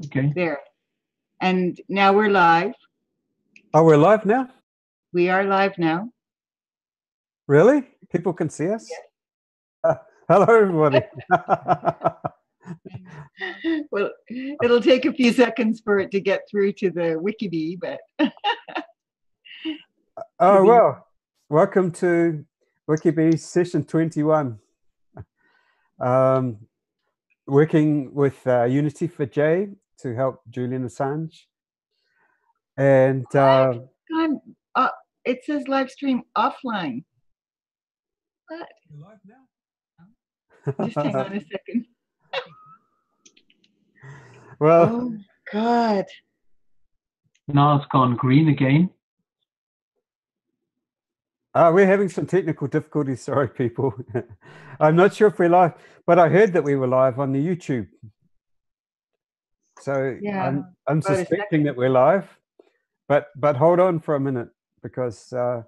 Okay. There. And now we're live. Oh, we're live now? We are live now. Really? People can see us? Yes. Hello, everybody. Well, it'll take a few seconds for it to get through to the Wikibee, but... Oh, well, welcome to Wikibee session 21. Working with Unity for J to help Julian Assange. And it says live stream offline. What? You're live now? Just hang on a second. Well, oh God. Now it's gone green again. We're having some technical difficulties. Sorry, people. I'm not sure if we're live, but I heard that we were live on the YouTube. So yeah, I'm suspecting that we're live, but hold on for a minute because our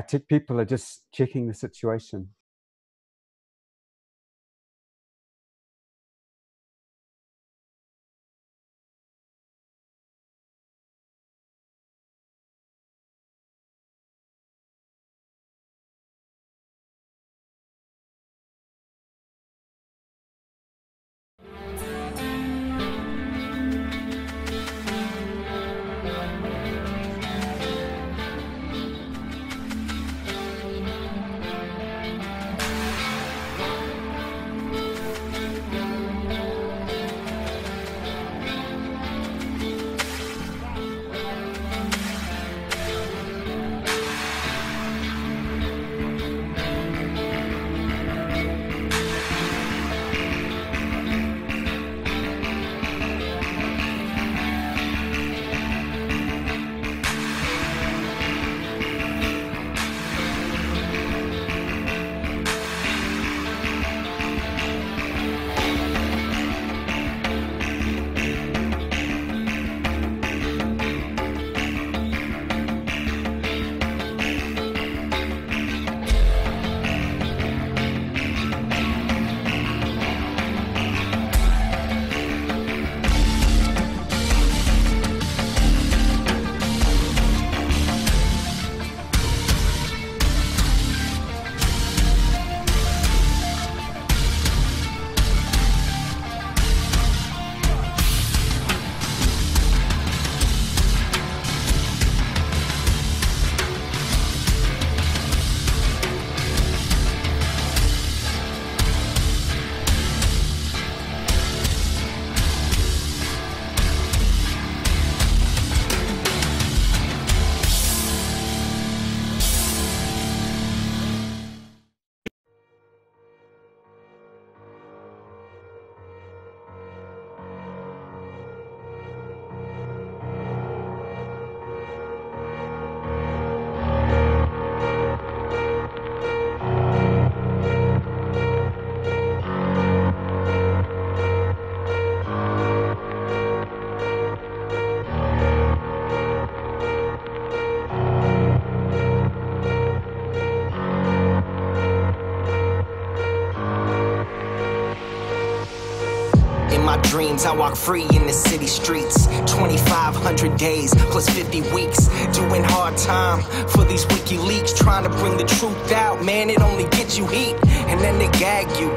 tech people are just checking the situation. I walk free in the city streets. 2,500 days plus 50 weeks, doing hard time for these WikiLeaks, trying to bring the truth out. Man, it only gets you heat, and then they gag you.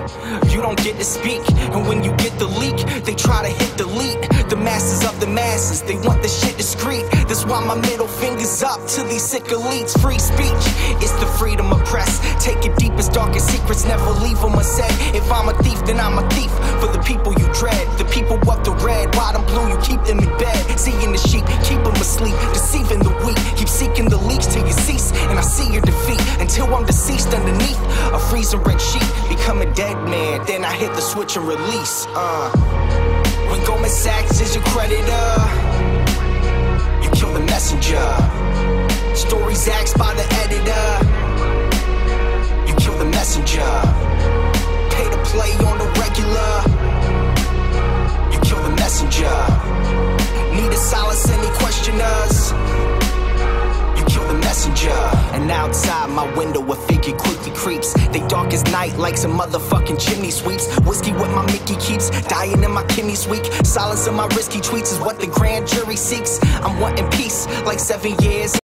You don't get to speak, and when you get the leak, they try to hit delete. The masses of the masses, they want the shit discreet. That's why my middle finger's up to these sick elites. Free speech, it's the freedom of press. Take your deepest, darkest secrets, never leave them unsaid. If I'm a thief, then I'm a thief for the people you dread. The people of the red, white and blue, you keep them in bed. Seeing the sheep, keep them asleep, deceiving the weak. Keep seeking the leaks till you cease, and I see your defeat. Until I'm deceased underneath a freezing red sheet. Become a dead man, then I hit the switch and release. When Goldman Sachs is your creditor, you kill the messenger. Stories axed by the editor, you kill the messenger. Pay to play on the regular, you kill the messenger. Need to silence any questioners, you kill the messenger. And outside my window a figure quickly creeps. They dark as night like some motherfucking chimney sweeps. Whiskey with my Mickey keeps, dying in my kidneys weak. Silence of my risky tweets is what the grand jury seeks. I'm wanting peace, like 7 years.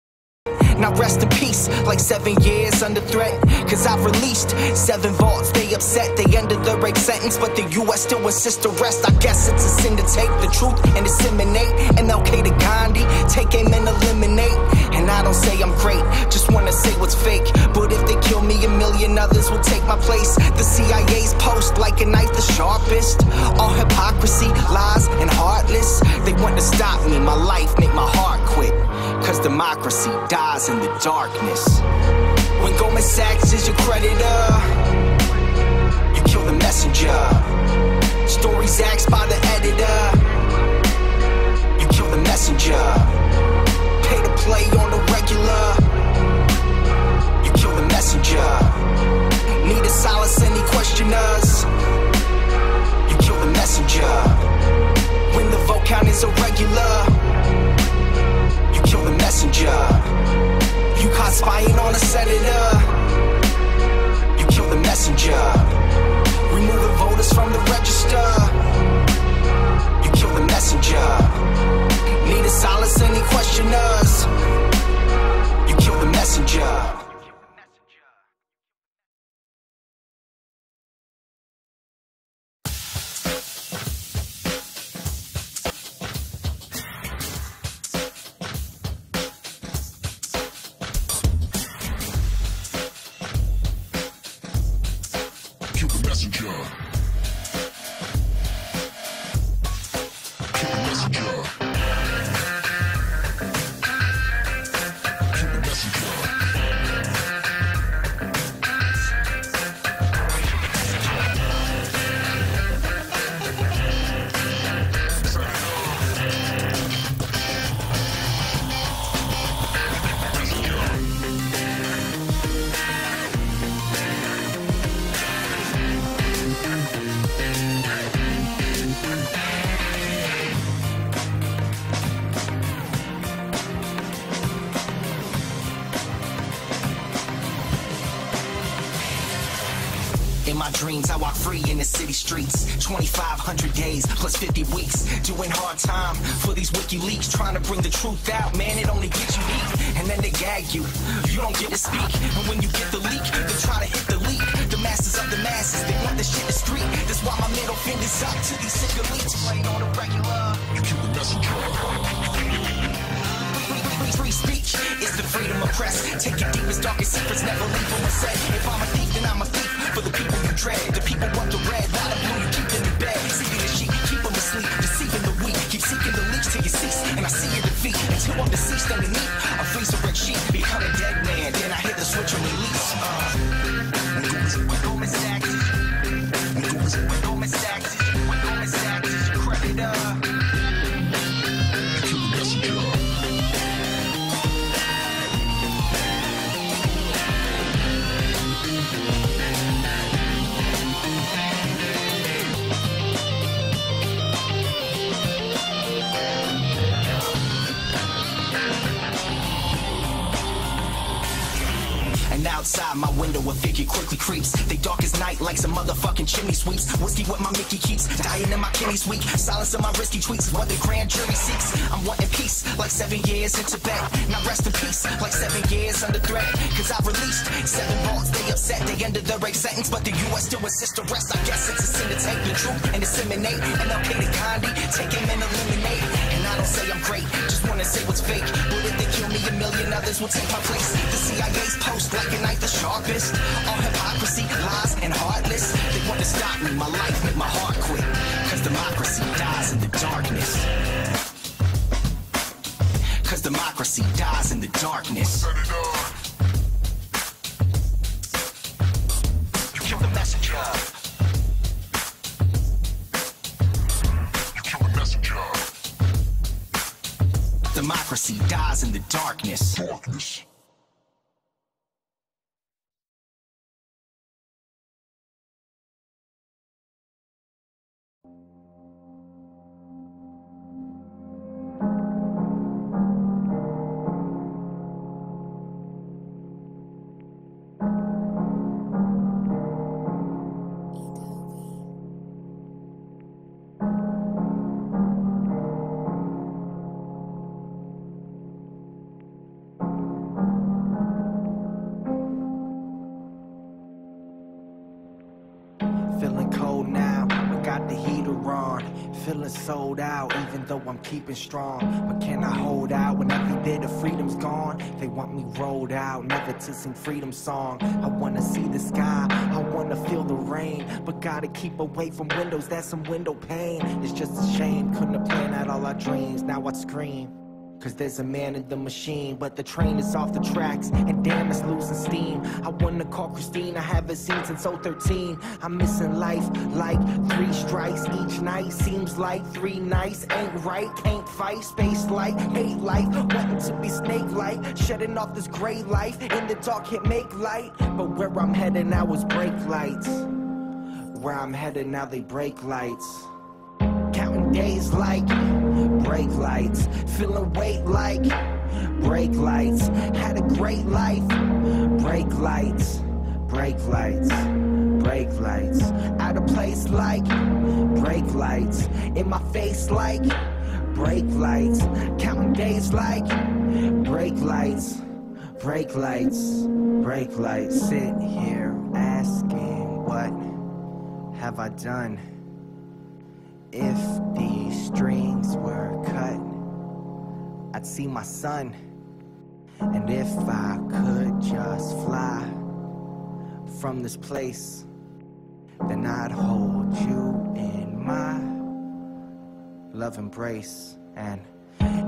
Now rest in peace, like 7 years under threat. Cause I've released 7 vaults, they upset. They ended the rape sentence, but the US still insists to rest. I guess it's a sin to take the truth and disseminate. MLK to Gandhi, take aim and eliminate. And I don't say I'm great, just wanna say what's fake. But if they kill me, a million others will take my place. The CIA's post like a knife the sharpest. All hypocrisy, lies, and heartless. They want to stop me, my life, make my heart quit. Cause democracy dies in the darkness. When Goldman Sachs is your creditor, you kill the messenger. Stories axed by the editor, you kill the messenger. Pay to play on the regular, you kill the messenger. Need to silence any questioners, you kill the messenger. When the vote count is irregular, kill the messenger. You caught spying on a senator, you kill the messenger. Removing voters from the register, you kill the messenger. Need to silence any questioners, you kill the messenger. In my dreams, I walk free in the city streets. 2,500 days plus 50 weeks. Doing hard time for these WikiLeaks. Trying to bring the truth out, man, it only gets you weak. And then they gag you, you don't get to speak. And when you get the leak, they try to hit the leak. The masters of the masses, they want this shit to street. That's why my middle finger's up to these sick elites. Playing on the regular, you kill the messenger. Free speech is the freedom of press. Take your deepest, darkest secrets, never leave them unsaid. If I'm a thief, then I'm a thief for the people you dread. The people want the red, while the blue you keep them in bed. Seeking the sheep, keep them asleep, deceiving the weak. Keep seeking the leech till you cease, and I see your defeat. Until I'm deceased underneath a freezer red sheet. Become a dead man, then I hit the switch and release. When Goldman Sachs is your creditor, you kill the messenger. Outside my window, a figure quickly creeps. They dark as night, like some motherfucking chimney sweeps. Whiskey with my Mickey keeps, dying in my kidneys weak. Silence of my risky tweets is what the grand jury seeks. I'm wanting peace, like 7 years in Tibet. Now rest in peace, like 7 years under threat. Cause I've released 7 vaults, they upset. They ended the rape sentence, but the US still insists to rest. I guess it's a sin to take the truth and disseminate. MLK to Gandhi, take aim and eliminate. And I don't say I'm great, just wanna say what's fake. But if they kill me, a million others will take my place. The CIA's post like a knife the sharpest. All hypocrisy, lies, and heartless. They want to stop me, my life, make my heart quit. Cause democracy dies in the darkness. Cause democracy dies in the darkness. You kill the messenger. You kill the messenger. Democracy dies in the darkness. feeling sold out, even though I'm keeping strong. But can I hold out when every bit of freedom's gone? They want me rolled out, never to sing freedom song. I wanna see the sky, I wanna feel the rain, but gotta keep away from windows, that's some window pane. It's just a shame, couldn't have planned out all our dreams. Now I'd scream, cause there's a man in the machine, but the train is off the tracks, and damn, it's losing steam. I wanna call Christine, I haven't seen since 013. I'm missing life like 3 strikes each night. Seems like 3 nights ain't right. Can't fight, space light, hate life, wanting to be snake-like, shedding off this gray life. In the dark can't make light, but where I'm headed now is brake lights. Where I'm headed now, they break lights. Counting days like brake lights, feeling weight like brake lights. Had a great life, brake lights, brake lights, brake lights. Out of place like brake lights, in my face like brake lights. Counting days like brake lights, brake lights, brake lights. Sit here asking, what have I done? If these strings were cut, I'd see my son. And if I could just fly from this place, then I'd hold you in my love embrace. And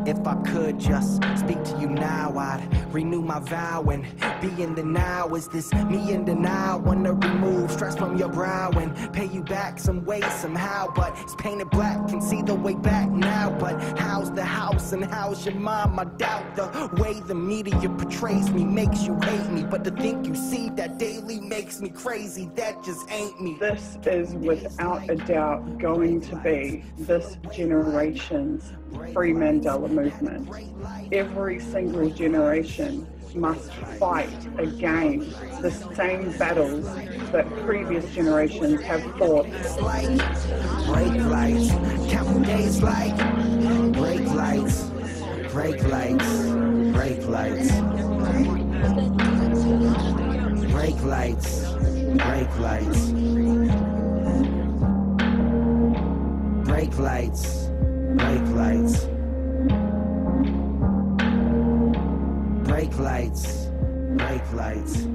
if I could just speak to you now, I'd renew my vow and be in the now. Is this me in the now? Wanna remove stress from your brow and pay you back some way, somehow. But it's painted black, can see the way back now. But how's the house and how's your mom? I doubt the way the media portrays me makes you hate me. But to think you see that daily makes me crazy, that just ain't me. This is without a doubt going to be this generation's Free Mandela movement. Every single generation must fight again the same battles that previous generations have fought. Brake lights, counting days like brake lights, brake lights, brake lights, brake lights, brake lights, brake lights, brake lights, brake lights, brake lights.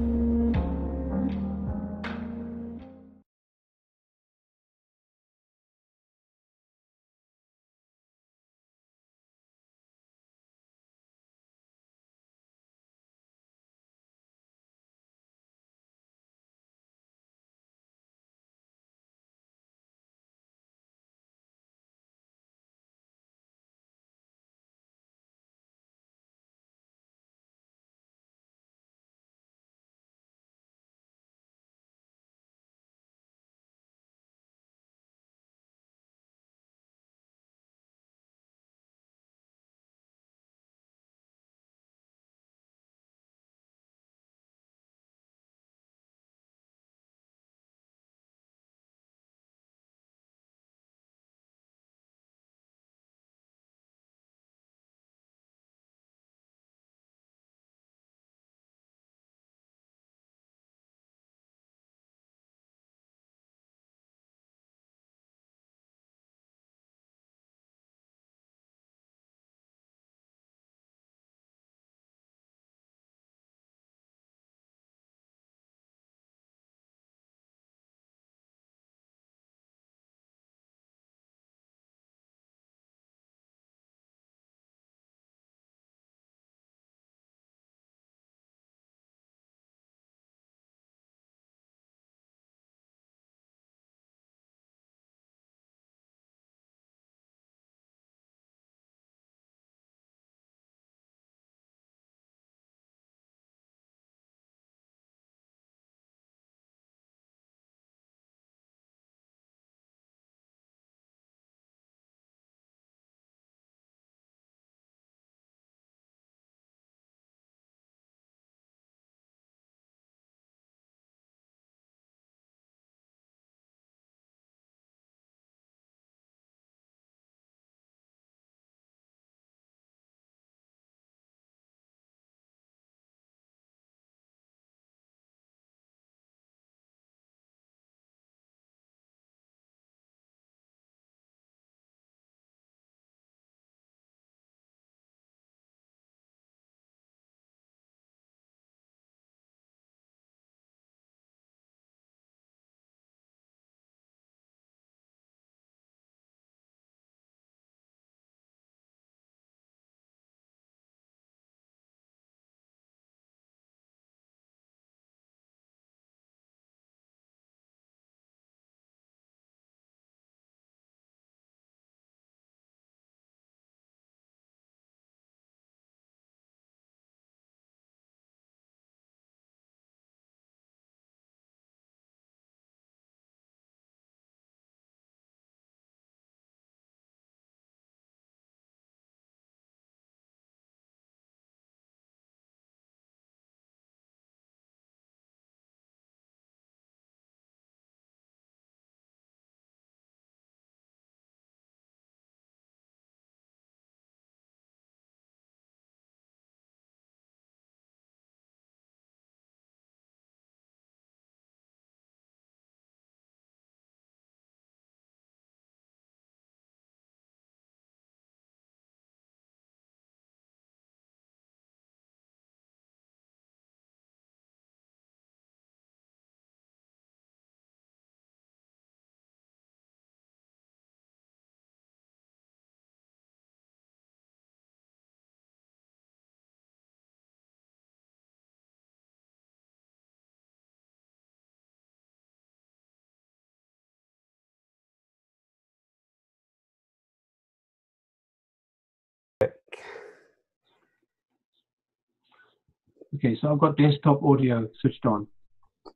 Okay, so I've got desktop audio switched on.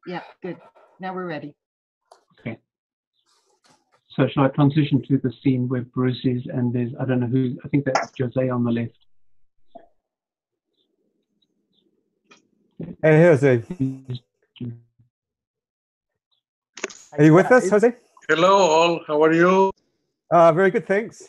Yeah, good. Now we're ready. Okay. So shall I transition to the scene where Bruce is and there's, I don't know who, I think that's Jose on the left. Hey, Jose. Are you with us, Jose? Hello, all. How are you? Very good, thanks.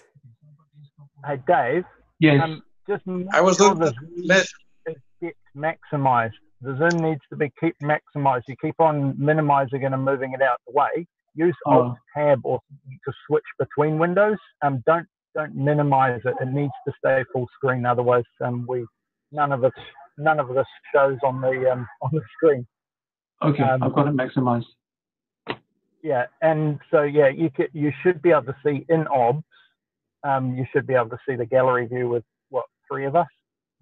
Hey, Dave. Yes. Just I was sure doing the Zoom gets maximized. The Zoom needs to be keep maximized. You keep on minimizing it and moving it out the way. Use Alt Tab or to switch between windows. Don't minimize it. It needs to stay full screen. Otherwise, none of this shows on the screen. Okay, I've got it maximized. Yeah, and so yeah, you should be able to see in OBS. You should be able to see the gallery view with what, 3 of us,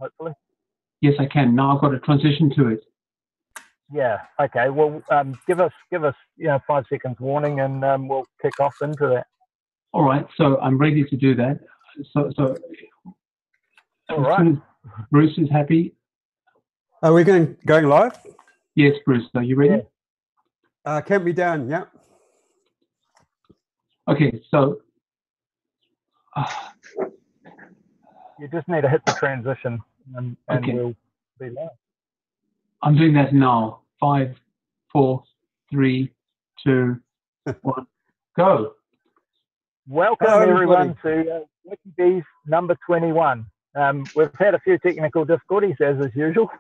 hopefully. Yes, I can. Now I've got to transition to it. Yeah. Okay. Well, give us 5 seconds warning, and we'll kick off into that. All right. So I'm ready to do that. So all right. Bruce is happy. Are we going live? Yes, Bruce. Are you ready? Yeah. Count me down. Yeah. Okay. So you just need to hit the transition, and okay. We'll be live. I'm doing that now. 5, 4, 3, 2, 1, go. Welcome, everyone, to WikiBees number 21. We've had a few technical difficulties, as is usual.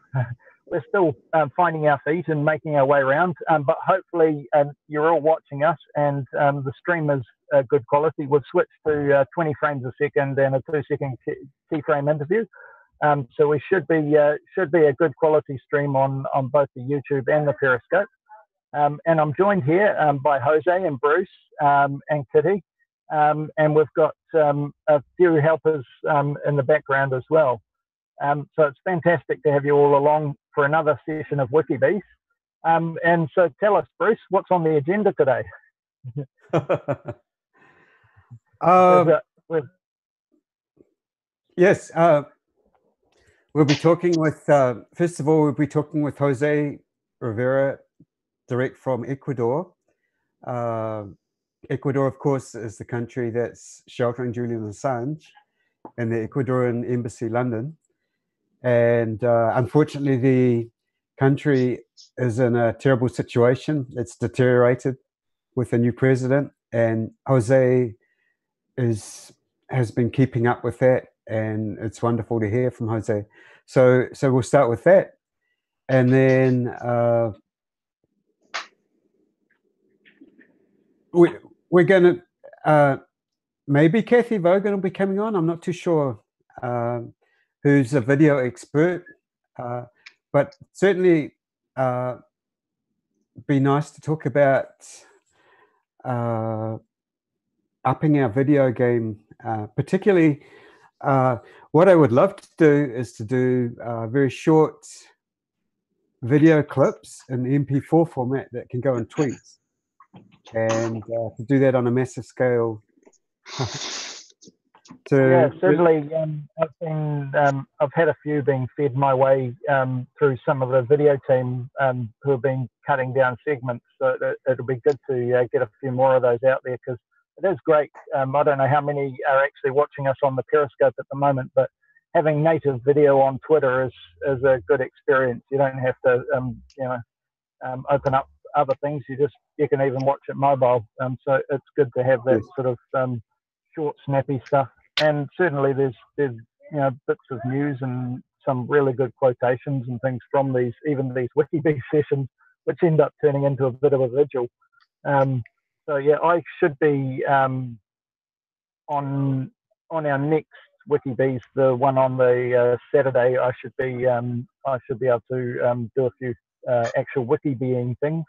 We're still finding our feet and making our way around, but hopefully you're all watching us, and the stream is good quality. We've switched to 20 frames a second and a 2-second keyframe interview. So we should be a good quality stream on both the YouTube and the Periscope. And I'm joined here by Jose and Bruce and Kitty, and we've got a few helpers in the background as well. So it's fantastic to have you all along for another session of WikiBees. And so tell us, Bruce, what's on the agenda today? Yes. We'll be talking with, first of all, we'll be talking with Jose Rivera, direct from Ecuador. Ecuador, of course, is the country that's sheltering Julian Assange in the Ecuadorian Embassy, London. And unfortunately, the country is in a terrible situation. It's deteriorated with a new president. And Jose has been keeping up with that. And it's wonderful to hear from Jose. So we'll start with that. And then we're going to, maybe Kathy Vaughan will be coming on. I'm not too sure who's a video expert. But certainly be nice to talk about upping our video game, particularly what I would love to do is to do very short video clips in MP4 format that can go in tweets, and to do that on a massive scale. Yeah, certainly. I've had a few being fed my way through some of the video team who have been cutting down segments. So it'll be good to get a few more of those out there, because it is great. I don't know how many are actually watching us on the Periscope at the moment, but having native video on Twitter is a good experience. You don't have to open up other things. You can even watch it mobile. So it's good to have that sort of short, snappy stuff. And certainly there's bits of news and some really good quotations and things from these WikiBees sessions, which end up turning into a bit of a vigil. So yeah, I should be on our next WikiBees, the one on the Saturday. I should be able to do a few actual WikiBeing things.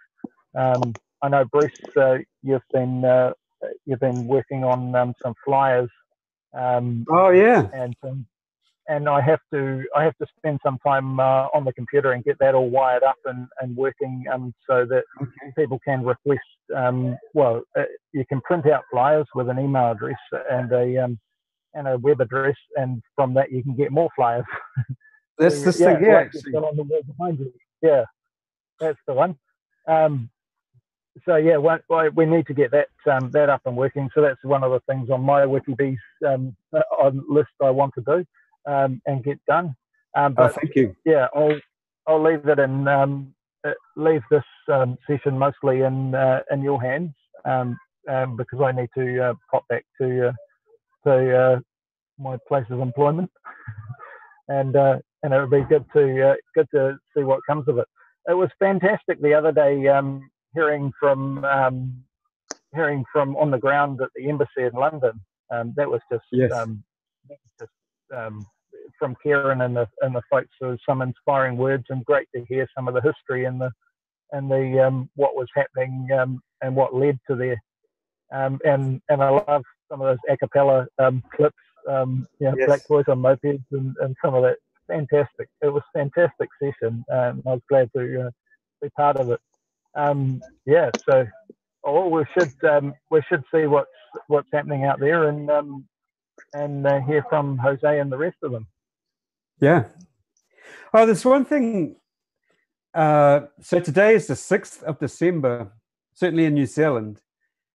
I know, Bruce, you've been working on some flyers. Oh yeah. And I have to spend some time on the computer and get that all wired up and working so that people can request. You can print out flyers with an email address and a web address, and from that you can get more flyers. That's this yeah, thing here, like actually. you've got on the wall behind you. Yeah, that's the one. So yeah, we need to get that that up and working. So that's one of the things on my WikiBees on list I want to do and get done. But thank you. yeah, I'll leave it in leave this session mostly in your hands because I need to pop back to my place of employment, and it would be good to see what comes of it. It was fantastic the other day hearing from on the ground at the embassy in London. That was just from Karen and the folks. There was some inspiring words, and great to hear some of the history and the what was happening and what led to there. And I love some of those a cappella clips, Black Boys on Mopeds and some of that. Fantastic. It was a fantastic session. I was glad to be part of it. So we should see what's happening out there and hear from Jose and the rest of them. Yeah. Oh, there's one thing. So today is the 6th of December, certainly in New Zealand.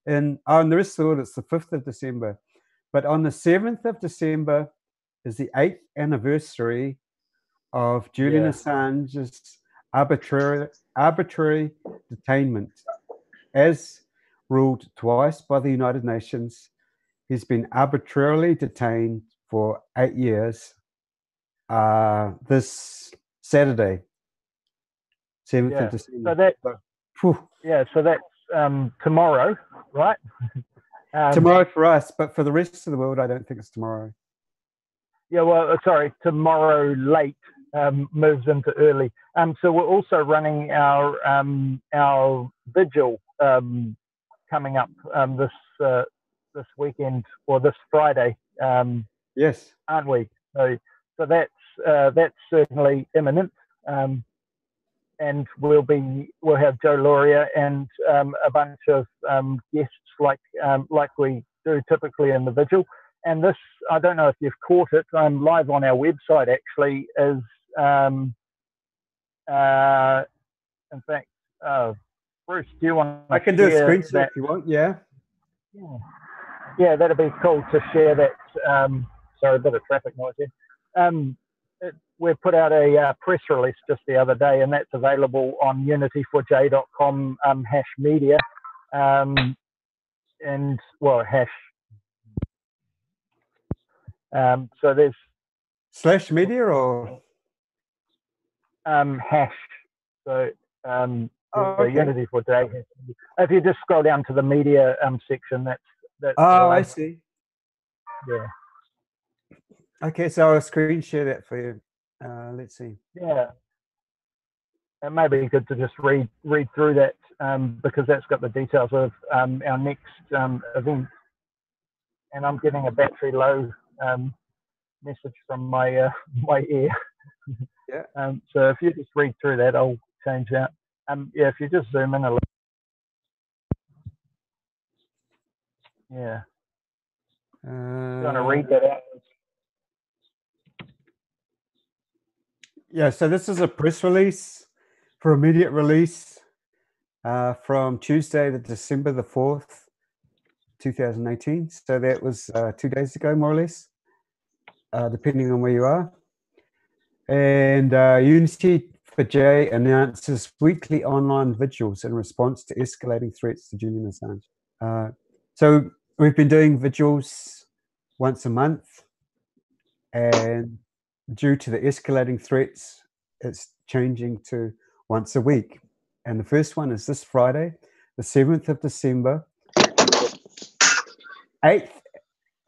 And on the rest of the world, it's the 5th of December. But on the 7th of December is the 8th anniversary of Julian Assange's arbitrary detainment. As ruled twice by the United Nations, he's been arbitrarily detained for 8 years. This Saturday, 7th of December. So that's tomorrow, right? Tomorrow for us, but for the rest of the world, I don't think it's tomorrow. Yeah, well, sorry, tomorrow late moves into early. So we're also running our vigil coming up this weekend or this Friday. Yes, aren't we? So that's certainly imminent. And we'll have Joe Lauria and a bunch of guests like we do typically in the vigil. And this, I don't know if you've caught it, live on our website actually is, in fact, Bruce, do you want to I can do a screenshot if you want, yeah. Yeah, that'd be cool to share that. Sorry, a bit of traffic noise here. We put out a press release just the other day, and that's available on unity4j.com #media and hash. So there's /media or hash. So okay. Unity4j. If you just scroll down to the media section, that's. I see. Yeah. Okay, so I'll screen share that for you. Let's see. Yeah. It may be good to just read through that because that's got the details of our next event. And I'm getting a battery low message from my my ear. Yeah. So if you just read through that, I'll change that. If you just zoom in a little. Yeah. You want to read that out? Yeah, so this is a press release for immediate release from Tuesday, December the 4th, 2018. So that was 2 days ago, more or less, depending on where you are. And Unity4J announces weekly online vigils in response to escalating threats to Julian Assange. So we've been doing vigils once a month, and due to the escalating threats, it's changing to once a week. And the first one is this Friday, the 7th of December, 8th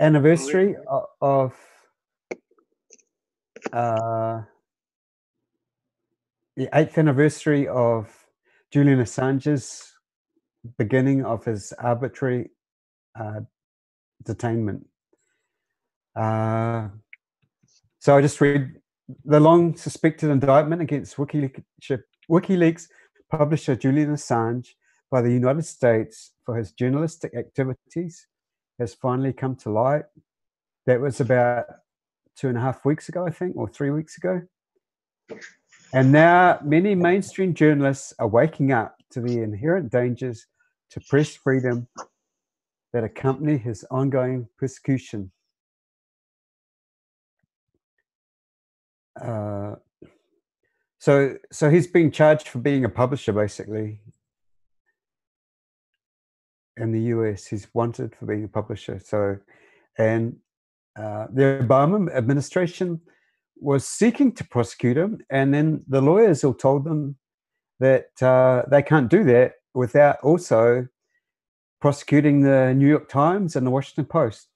anniversary of the 8th anniversary of Julian Assange's beginning of his arbitrary detainment. So I just read the long suspected indictment against WikiLeaks publisher Julian Assange by the United States for his journalistic activities has finally come to light. That was about 2.5 weeks ago, I think, or 3 weeks ago. And now many mainstream journalists are waking up to the inherent dangers to press freedom that accompany his ongoing persecution. So he's being charged for being a publisher, basically. In the US, he's wanted for being a publisher. And the Obama administration was seeking to prosecute him, and then the lawyers all told them that they can't do that without also prosecuting the New York Times and the Washington Post.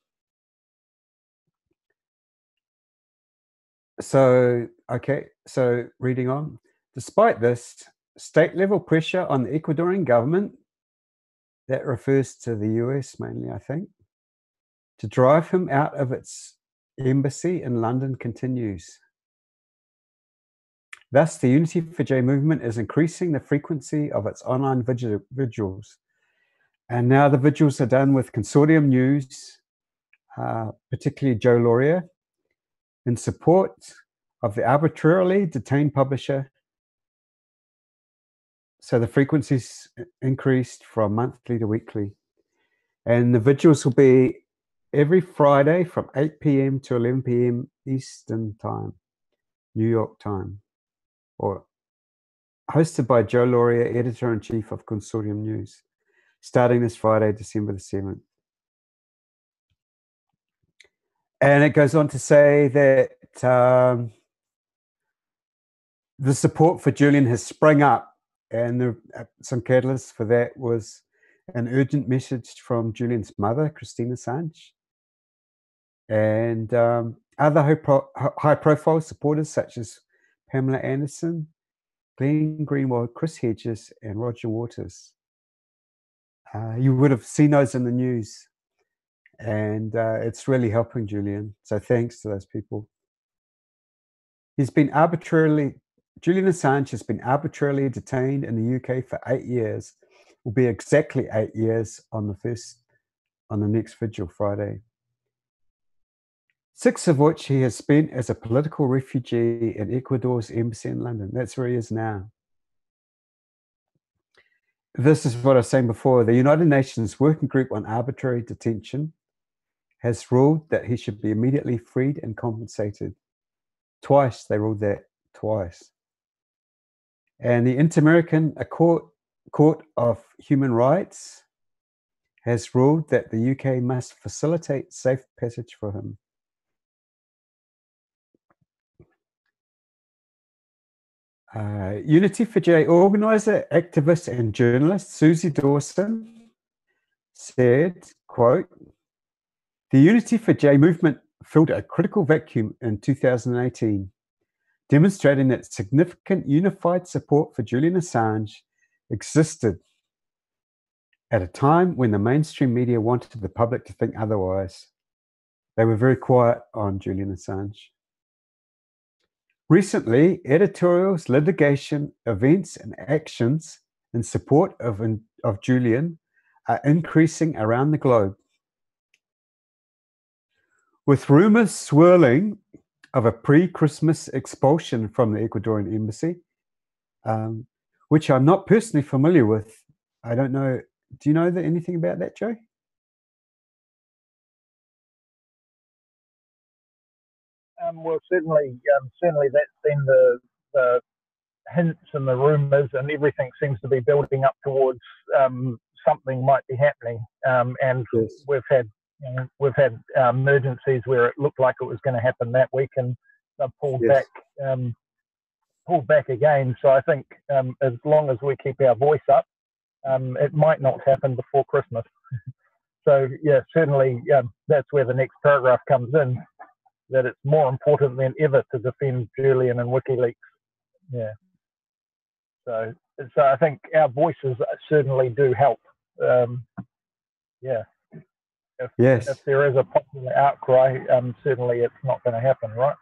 So reading on. Despite this, state-level pressure on the Ecuadorian government, that refers to the US mainly, I think, to drive him out of its embassy in London continues. Thus, the Unity for J movement is increasing the frequency of its online vigils. And now the vigils are done with Consortium News, particularly Joe Lauria, in support of the arbitrarily detained publisher. So the frequency's increased from monthly to weekly. And the vigils will be every Friday from 8 p.m. to 11 p.m. Eastern Time, New York time, or hosted by Joe Lauria, Editor-in-Chief of Consortium News, starting this Friday, December the 7th. And it goes on to say that the support for Julian has sprung up, and some catalyst for that was an urgent message from Julian's mother, Christine Assange, and other high-profile supporters such as Pamela Anderson, Glenn Greenwald, Chris Hedges, and Roger Waters. You would have seen those in the news, and it's really helping Julian. So thanks to those people. Julian Assange has been arbitrarily detained in the UK for 8 years. Will be exactly 8 years on the next vigil Friday. 6 of which he has spent as a political refugee in Ecuador's embassy in London. That's where he is now. This is what I was saying before. The United Nations Working Group on Arbitrary Detention has ruled that he should be immediately freed and compensated. Twice, they ruled that, twice. And the Inter-American Court of Human Rights has ruled that the UK must facilitate safe passage for him. Unity for J organizer, activist, and journalist Susie Dawson said, quote, "The Unity for J movement filled a critical vacuum in 2018, demonstrating that significant unified support for Julian Assange existed at a time when the mainstream media wanted the public to think otherwise. They were very quiet on Julian Assange. Recently, editorials, litigation, events, and actions in support of Julian are increasing around the globe. With rumors swirling of a pre-Christmas expulsion from the Ecuadorian embassy, which I'm not personally familiar with. I don't know. Do you know anything about that, Joe? Well, certainly that's been the hints and the rumours, and everything seems to be building up towards something might be happening. And yes, we've had emergencies where it looked like it was going to happen that week, and they've pulled back again. So I think as long as we keep our voice up, it might not happen before Christmas. So yeah, certainly that's where the next paragraph comes in, that it's more important than ever to defend Julian and WikiLeaks. Yeah. So I think our voices certainly do help. Yeah. If there is a popular outcry, certainly it's not going to happen, right?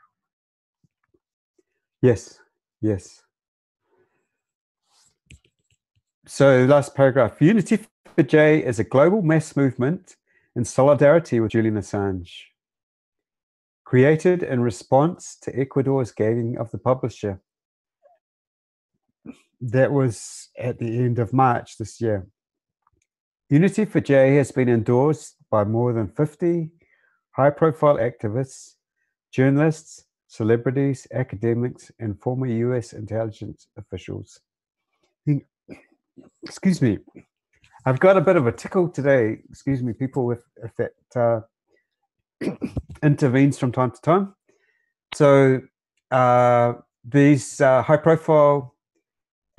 Yes. So last paragraph. Unity for J is a global mass movement in solidarity with Julian Assange, created in response to Ecuador's gagging of the publisher. that was at the end of March this year. Unity for J has been endorsed by more than 50 high-profile activists, journalists, celebrities, academics, and former US intelligence officials. Excuse me. I've got a bit of a tickle today. Excuse me, people, if that intervenes from time to time. So these high-profile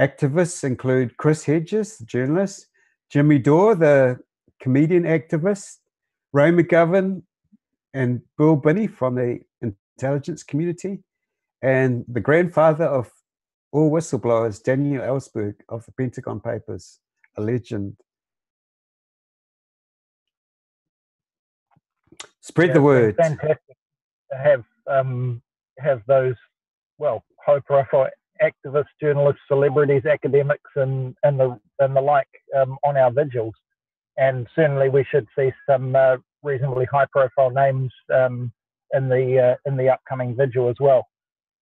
activists include Chris Hedges, the journalist, Jimmy Dore, the comedian activist, Ray McGovern, and Bill Binney from the intelligence community, and the grandfather of all whistleblowers, Daniel Ellsberg of the Pentagon Papers, a legend. Spread the word. It's fantastic to have those, well, high-profile activists, journalists, celebrities, academics, and the like on our vigils. And certainly we should see some reasonably high-profile names in the upcoming vigil as well.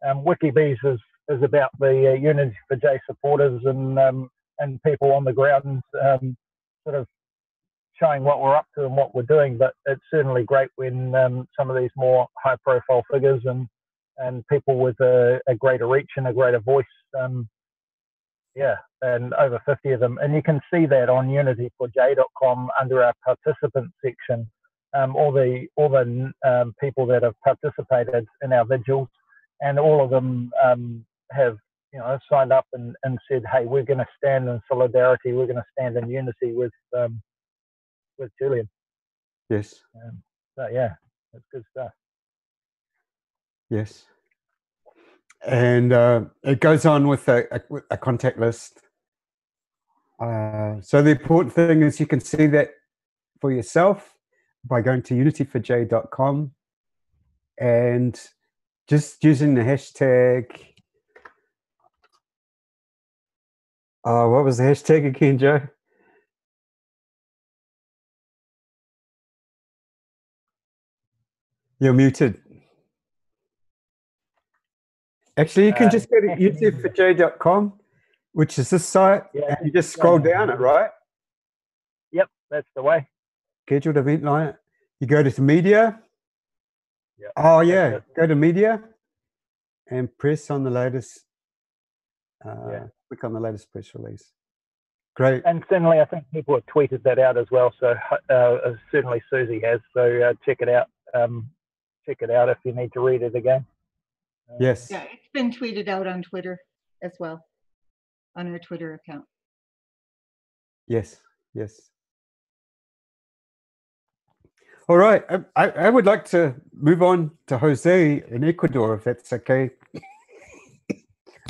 Wikibees is about the Unity for J supporters and people on the ground, sort of showing what we're up to and what we're doing. But it's certainly great when some of these more high-profile figures and people with a greater reach and a greater voice, and over 50 of them. And you can see that on unityforj.com under our participant section. All the people that have participated in our vigils, and all of them have signed up and said, hey, we're going to stand in solidarity, we're going to stand in unity with Julian. Yes. So yeah, that's good stuff. Yes. And it goes on with a contact list. So the important thing is you can see that for yourself by going to unityforj.com and just using the hashtag. What was the hashtag again, Joe? You're muted. Actually, you can just go to unityforj.com, which is this site, and you just scroll down it, right? Yep, that's the way. Scheduled event line. You go to media. Yep. Oh, yeah. Go to media and press on the latest. Click on the latest press release. Great. And certainly, I think people have tweeted that out as well. So certainly Susie has. So check it out. Check it out if you need to read it again. Yes. Yeah, it's been tweeted out on Twitter as well, on our Twitter account. Yes. Yes. All right. I would like to move on to Jose in Ecuador, if that's okay.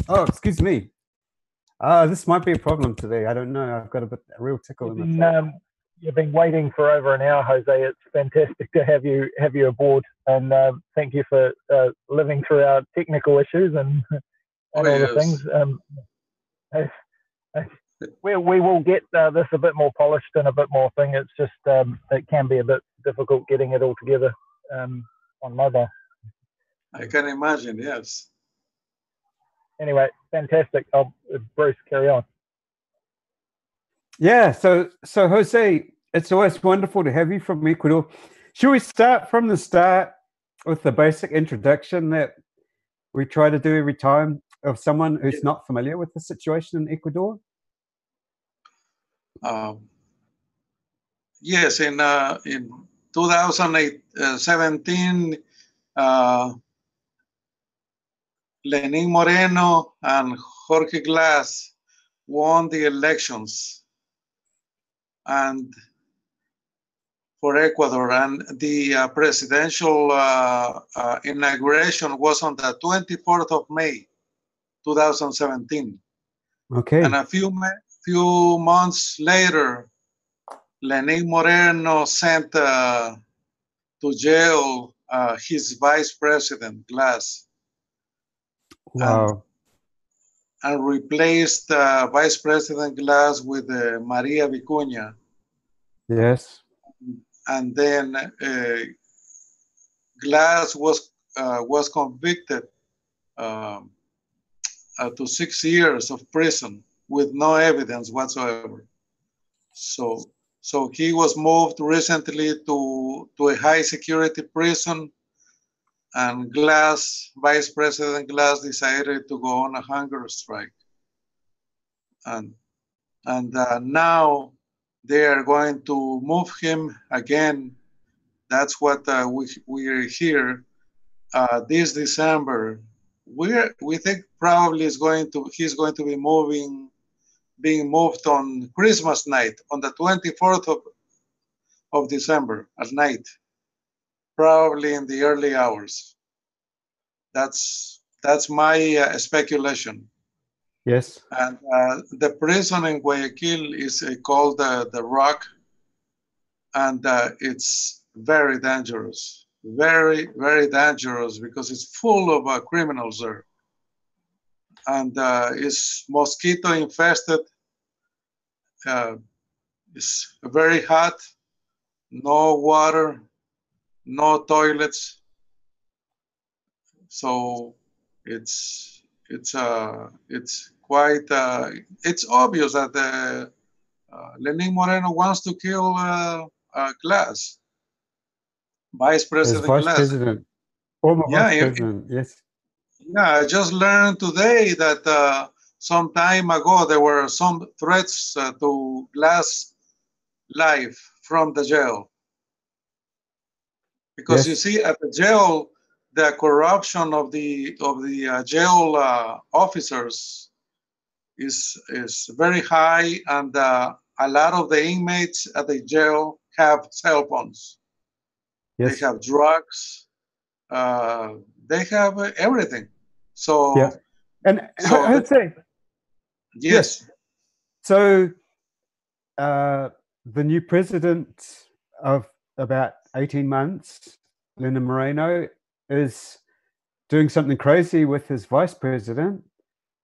Oh, excuse me. This might be a problem today. I don't know. I've got a real tickle in my throat. You've been waiting for over an hour, Jose. It's fantastic to have you aboard, and thank you for living through our technical issues and all the things. We will get this a bit more polished and a bit more thing. It's just it can be a bit difficult getting it all together on mobile. I can imagine. Yes. Anyway, fantastic. Bruce, carry on. Yeah, so Jose, it's always wonderful to have you from Ecuador. Should we start from the start with the basic introduction that we try to do every time of someone who's not familiar with the situation in Ecuador? Yes, in 2017, Lenín Moreno and Jorge Glass won the elections and for Ecuador, and the presidential inauguration was on the 24th of May, 2017. Okay. And a few months later, Lenín Moreno sent to jail his vice president, Glass. Wow. And replaced Vice President Glass with Maria Vicuña. Yes. And then Glass was convicted to 6 years of prison with no evidence whatsoever. So he was moved recently to a high security prison, and Vice President Glass decided to go on a hunger strike. And now they are going to move him again. That's what we are here this December. We think probably he's going to be being moved on Christmas night, on the 24th of December at night, probably in the early hours. That's my speculation. Yes. And the prison in Guayaquil is called the Rock, and it's very dangerous, very, very dangerous, because it's full of criminals there. And it's mosquito infested. It's very hot, no water, no toilets. So it's quite it's obvious that Lenin Moreno wants to kill Glass, Vice President Vice Glass. President, former Yeah, Vice President, yes. Yeah, I just learned today that some time ago there were some threats to Glass life from the jail. Because you see, at the jail, the corruption of the jail officers is very high, and a lot of the inmates at the jail have cell phones. Yes. They have drugs. They have everything. So, yeah. And so I'd say, yes. So, the new president of about 18 months, Lenin Moreno, is doing something crazy with his vice president,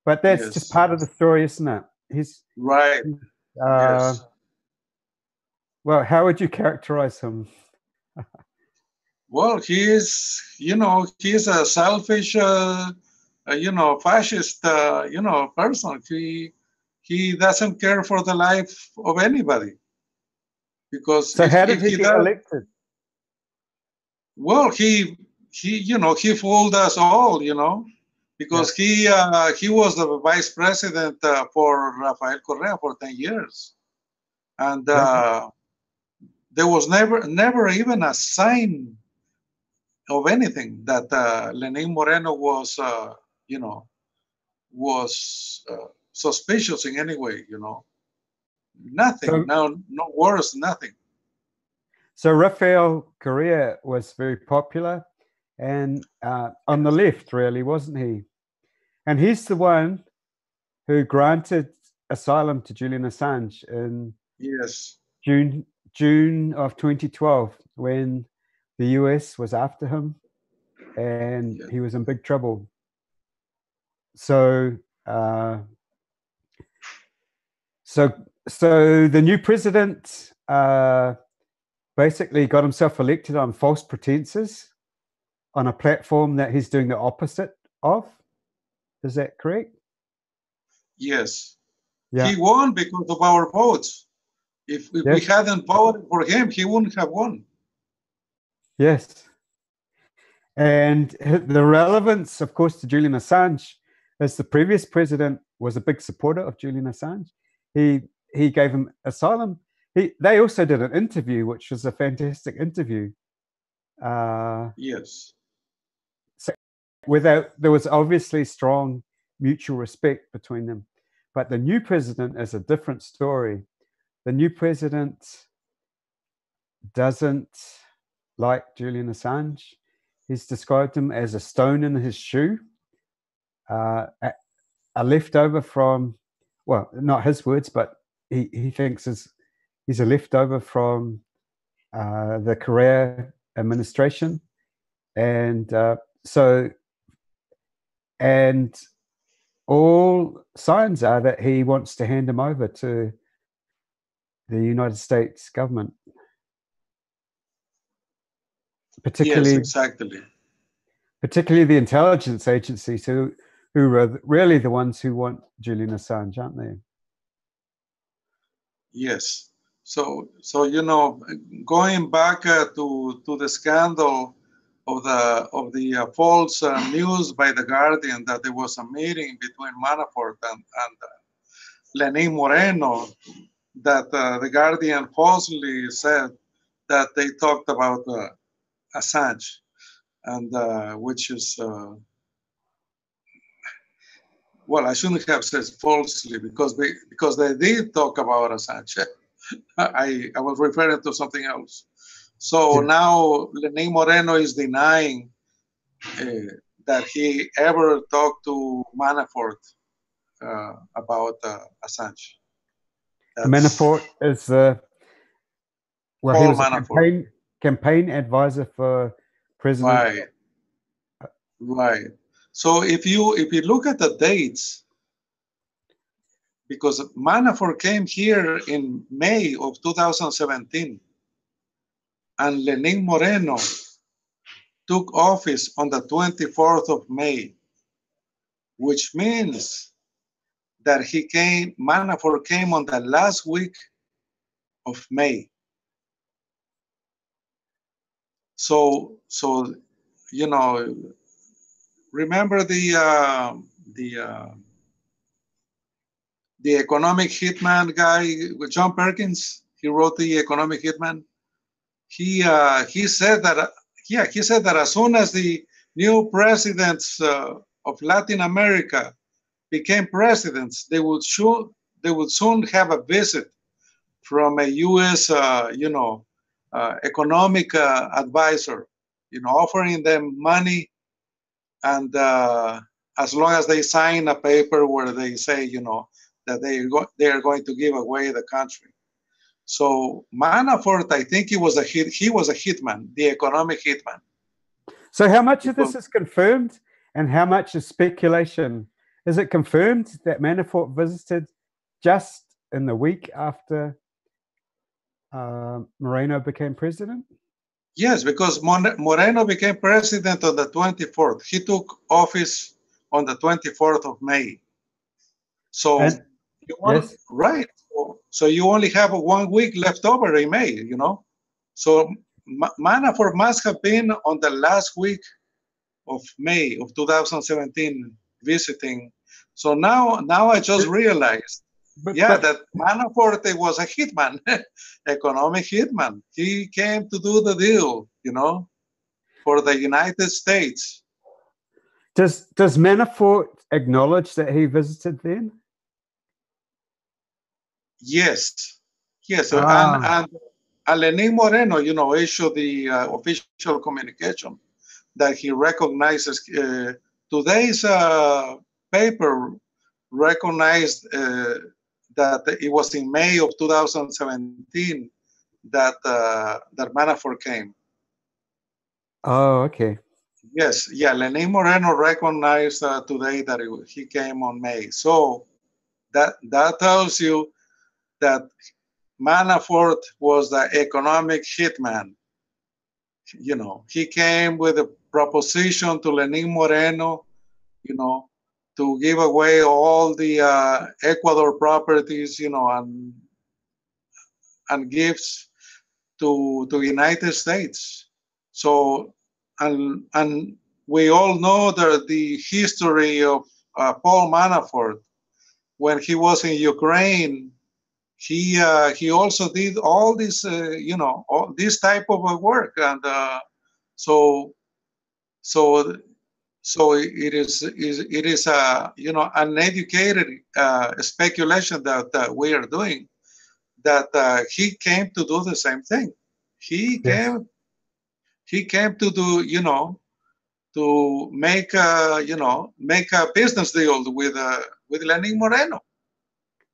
but that's just part of the story, isn't it? He's right. Yes. Well, how would you characterize him? Well, he's a selfish, fascist, person. He doesn't care for the life of anybody. Because so how did he get elected? Well, he fooled us all, because he was the vice president for Rafael Correa for 10 years, and there was never even a sign of anything that Lenin Moreno was suspicious in any way, Nothing. So, no worse, nothing. So Rafael Correa was very popular, and on the left, really, wasn't he? And he's the one who granted asylum to Julian Assange in June of 2012, when the US was after him, and he was in big trouble. So, so the new president basically got himself elected on false pretenses, on a platform that he's doing the opposite of. Is that correct? Yes. Yeah. He won because of our votes. If we hadn't voted for him, he wouldn't have won. Yes. And the relevance, of course, to Julian Assange, as the previous president was a big supporter of Julian Assange. He gave him asylum. They also did an interview, which was a fantastic interview. Yes. So there was obviously strong mutual respect between them. But the new president is a different story. The new president doesn't like Julian Assange. He's described him as a stone in his shoe, a leftover from, well, not his words, but he thinks he's a leftover from the Correa administration. And and all signs are that he wants to hand him over to the United States government. Particularly, yes, exactly. Particularly the intelligence agencies, who who are really the ones who want Julian Assange, aren't they? Yes. So you know, going back to the scandal of the false news by the Guardian that there was a meeting between Manafort and Lenin Moreno, that the Guardian falsely said that they talked about Assange, and which is well, I shouldn't have said falsely because they did talk about Assange. I was referring to something else. So now Lenin Moreno is denying that he ever talked to Manafort about Assange. Manafort is well, he Paul was a Manafort. campaign advisor for President. Right. So if you look at the dates, because Manafort came here in May of 2017, and Lenin Moreno took office on the 24th of May, which means that Manafort came on the last week of May. So you know, remember the economic hitman guy, John Perkins? He wrote the economic hitman. He said that he said that as soon as the new presidents of Latin America became presidents, they would soon have a visit from a U.S. Economic advisor, offering them money, and as long as they sign a paper where they say, that they are going to give away the country. So Manafort, I think he was a hitman, the economic hitman. So how much of this is confirmed and how much is speculation? Is it confirmed that Manafort visited just in the week after Moreno became president? Yes, because Moreno became president on the 24th. He took office on the 24th of May. So, yes. Right. So you only have 1 week left over in May, So Manafort must have been on the last week of May of 2017 visiting. So now I just realized, that Manafort was a hitman, economic hitman. He came to do the deal, for the United States. Does Manafort acknowledge that he visited then? Yes. And Lenin Moreno, issued the official communication that he recognizes. Today's paper recognized that it was in May of 2017 that Manafort came. Oh, okay. Yes, Lenin Moreno recognized today that he came on May. So that tells you that Manafort was the economic hitman. He came with a proposition to Lenin Moreno, to give away all the Ecuador properties, and gifts to United States. So, and we all know the history of Paul Manafort. When he was in Ukraine, he also did all this, all this type of work, and so it is uneducated speculation that we are doing, that he came to do the same thing. He came to do, to make a business deal with Lenin Moreno.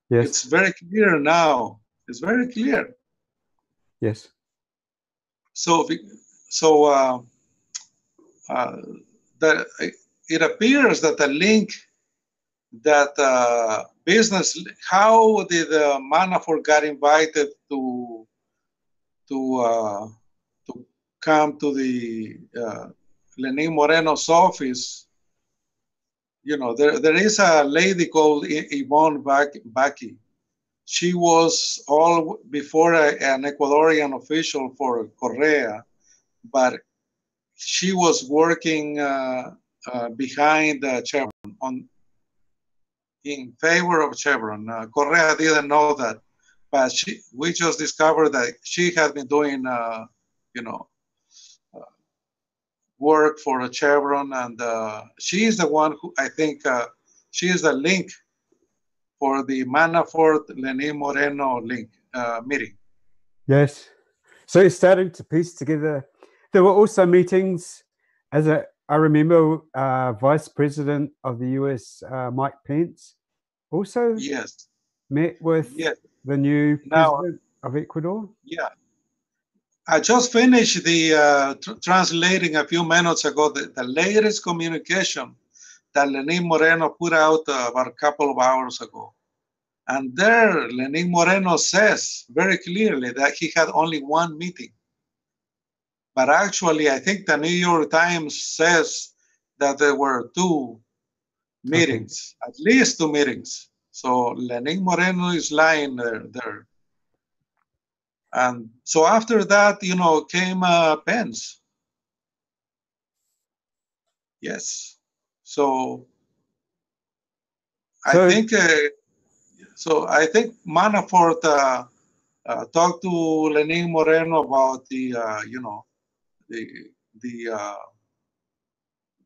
Yes. It's very clear now. It's very clear. Yes. So that it appears that the link, that business, how did Manafort got invited to come to the Lenin Moreno's office, there is a lady called Yvonne Baki. She was all before an Ecuadorian official for Correa, but she was working behind Chevron in favor of Chevron. Correa didn't know that, but we just discovered that she had been doing, work for Chevron, and she is the one who, I think, she is the link for the Manafort-Lenin Moreno meeting. Yes. So you're starting to piece together. There were also meetings, as I remember, Vice President of the US, Mike Pence, also met with the new president of Ecuador. Yeah. I just finished the translating a few minutes ago the latest communication that Lenin Moreno put out about a couple of hours ago. And there, Lenin Moreno says very clearly that he had only one meeting. But actually, I think the New York Times says that there were two meetings, at least two meetings. So Lenin Moreno is lying there. And so after that, came Pence. Yes. So I think Manafort talked to Lenin Moreno about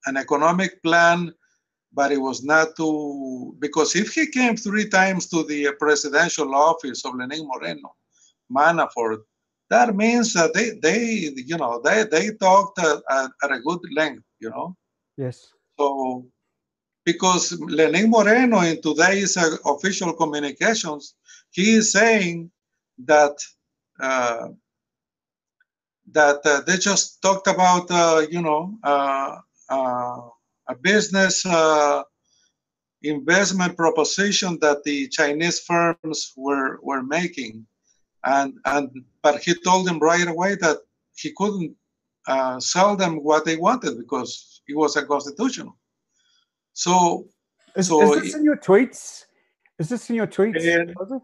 an economic plan, but it was not because if he came 3 times to the presidential office of Lenin Moreno, Manafort, that means that they talked at a good length, Yes. So because Lenin Moreno in today's official communications, he is saying that they just talked about a business investment proposition that the Chinese firms were making, but he told them right away that he couldn't sell them what they wanted because it was unconstitutional. So is this in your tweets? Is this in your tweets?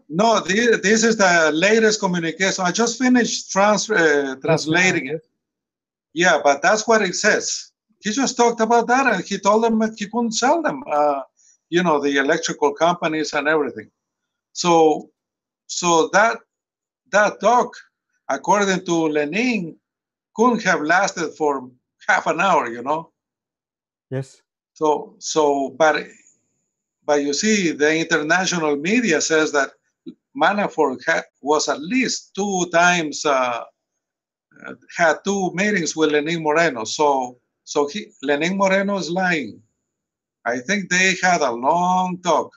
No, this is the latest communication. I just finished translating it. Yeah, but that's what it says. He just talked about that, and he told them that he couldn't sell them, the electrical companies and everything. So that talk, according to Lenin, couldn't have lasted for half an hour, Yes. But you see, the international media says that Manafort was at least 2 times, had 2 meetings with Lenin Moreno. So Lenin Moreno is lying. I think they had a long talk.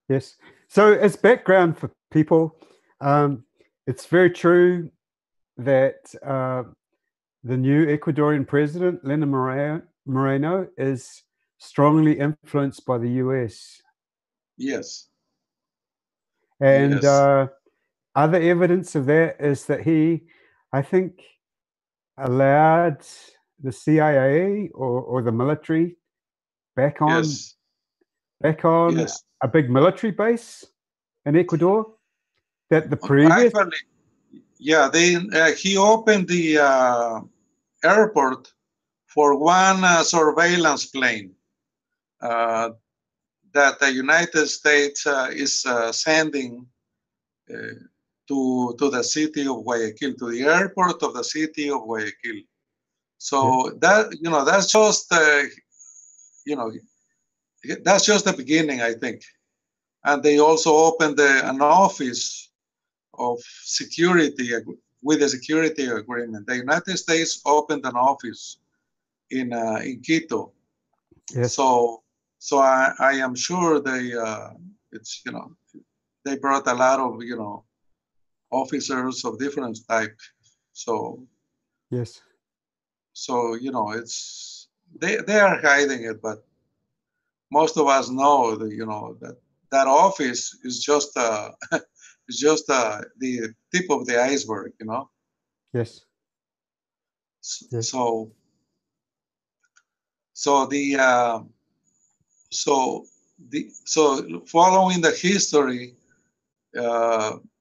Yes. So as background for people, it's very true that the new Ecuadorian president, Lenin Moreno, is strongly influenced by the US. Yes. And other evidence of that is that he, I think, allowed the CIA or the military back on a big military base in Ecuador. That the previous he opened the airport for one surveillance plane that the United States is sending to the city of Guayaquil, to the airport of the city of Guayaquil. So that's just that's just the beginning, I think. And they also opened an office of security with a security agreement. The United States opened an office in Quito. Yes. So I am sure they they brought a lot of officers of different type. So yes. So it's they are hiding it, but most of us know that that office is just is just the tip of the iceberg, Yes. So so following the history,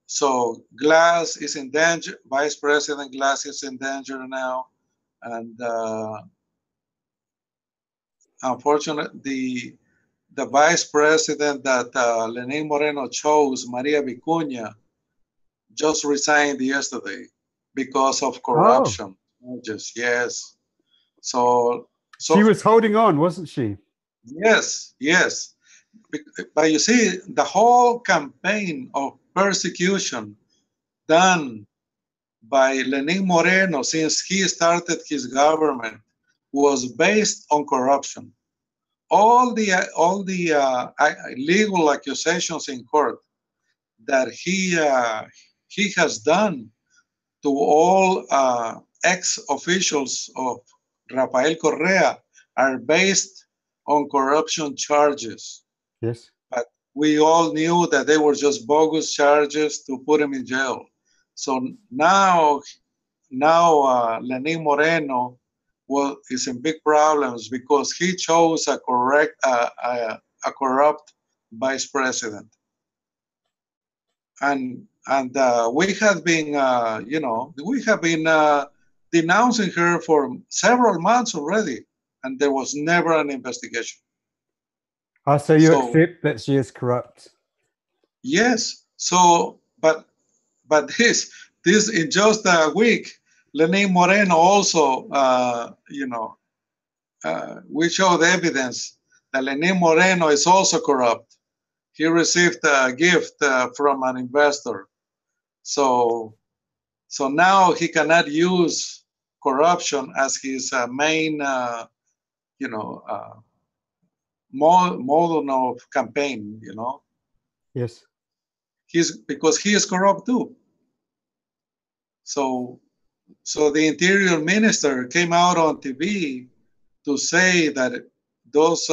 so Glass is in danger. Vice President Glass is in danger now, and unfortunately, the vice president that Lenín Moreno chose, Maria Vicuña, just resigned yesterday because of corruption. Oh. Yes. So she was holding on, wasn't she? Yes, yes. But you see, the whole campaign of persecution done by Lenín Moreno since he started his government was based on corruption. All the legal accusations in court that he has done to all ex-officials of Rafael Correa are based on corruption charges. Yes. But we all knew that they were just bogus charges to put him in jail. So now Lenín Moreno is in big problems because he chose a corrupt vice president. And we have been, we have been denouncing her for several months already, and there was never an investigation. So you accept that she is corrupt? Yes. So, but this in just a week, Lenín Moreno also, we showed evidence that Lenín Moreno is also corrupt. He received a gift from an investor. So now he cannot use corruption as his main, mode of campaign, Yes. Because he is corrupt too. So the interior minister came out on TV to say that those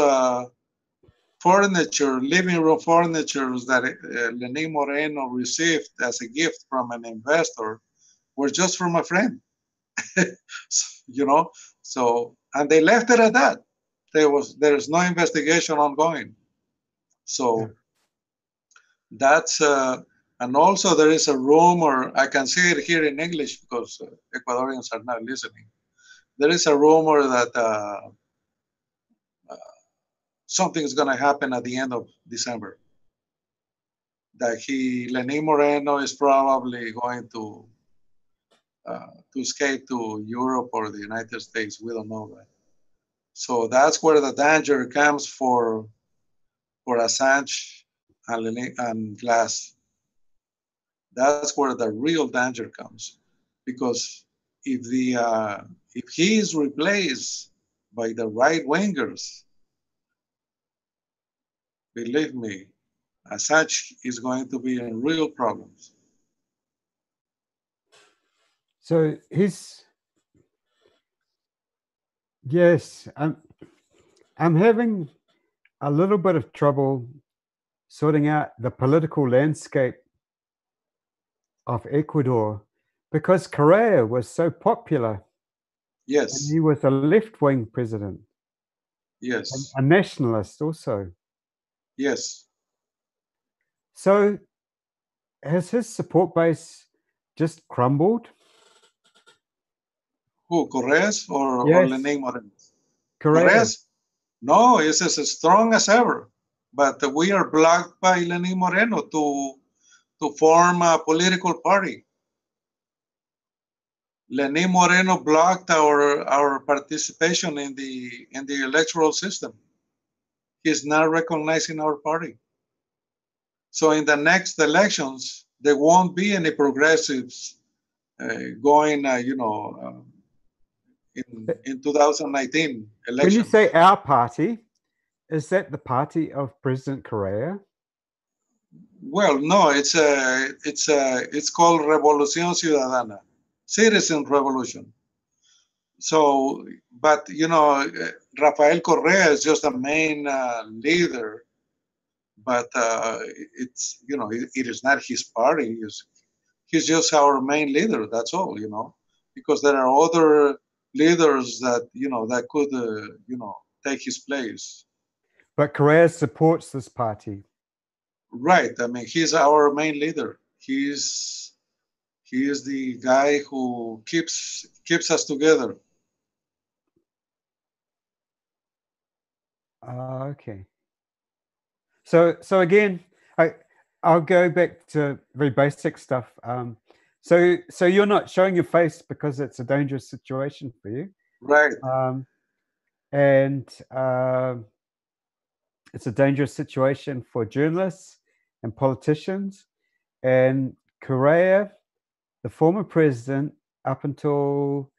living room furnitures that Lenín Moreno received as a gift from an investor were just from a friend, So, and they left it at that. There's no investigation ongoing. So that's, and also there is a rumor, I can see it here in English because Ecuadorians are not listening. There is a rumor that something is going to happen at the end of December. That Lenín Moreno is probably going to escape to Europe or the United States. We don't know that. So that's where the danger comes for Assange and Glass. That's where the real danger comes, because if he is replaced by the right wingers, believe me, Assange is going to be in real problems. So yes, I'm having a little bit of trouble sorting out the political landscape of Ecuador because Correa was so popular. Yes. And he was a left-wing president. Yes. A nationalist also. Yes. So has his support base just crumbled? Who, Correa's or Lenín Moreno? Correa's? No, it's as strong as ever. But we are blocked by Lenín Moreno to form a political party. Lenín Moreno blocked our participation in the electoral system. He's not recognizing our party. So in the next elections, there won't be any progressives going, in 2019 election. When you say our party, is that the party of President Correa? Well, no, it's called Revolución Ciudadana, Citizen Revolution. So, but Rafael Correa is just a main leader, but it's it is not his party. He's just our main leader. That's all, because there are other leaders that that could take his place. But Correa supports this party. Right. I mean, he's our main leader. He is the guy who keeps us together. Okay. So again, I'll go back to very basic stuff. So you're not showing your face because it's a dangerous situation for you, right? And it's a dangerous situation for journalists and politicians. And Correa, the former president, up until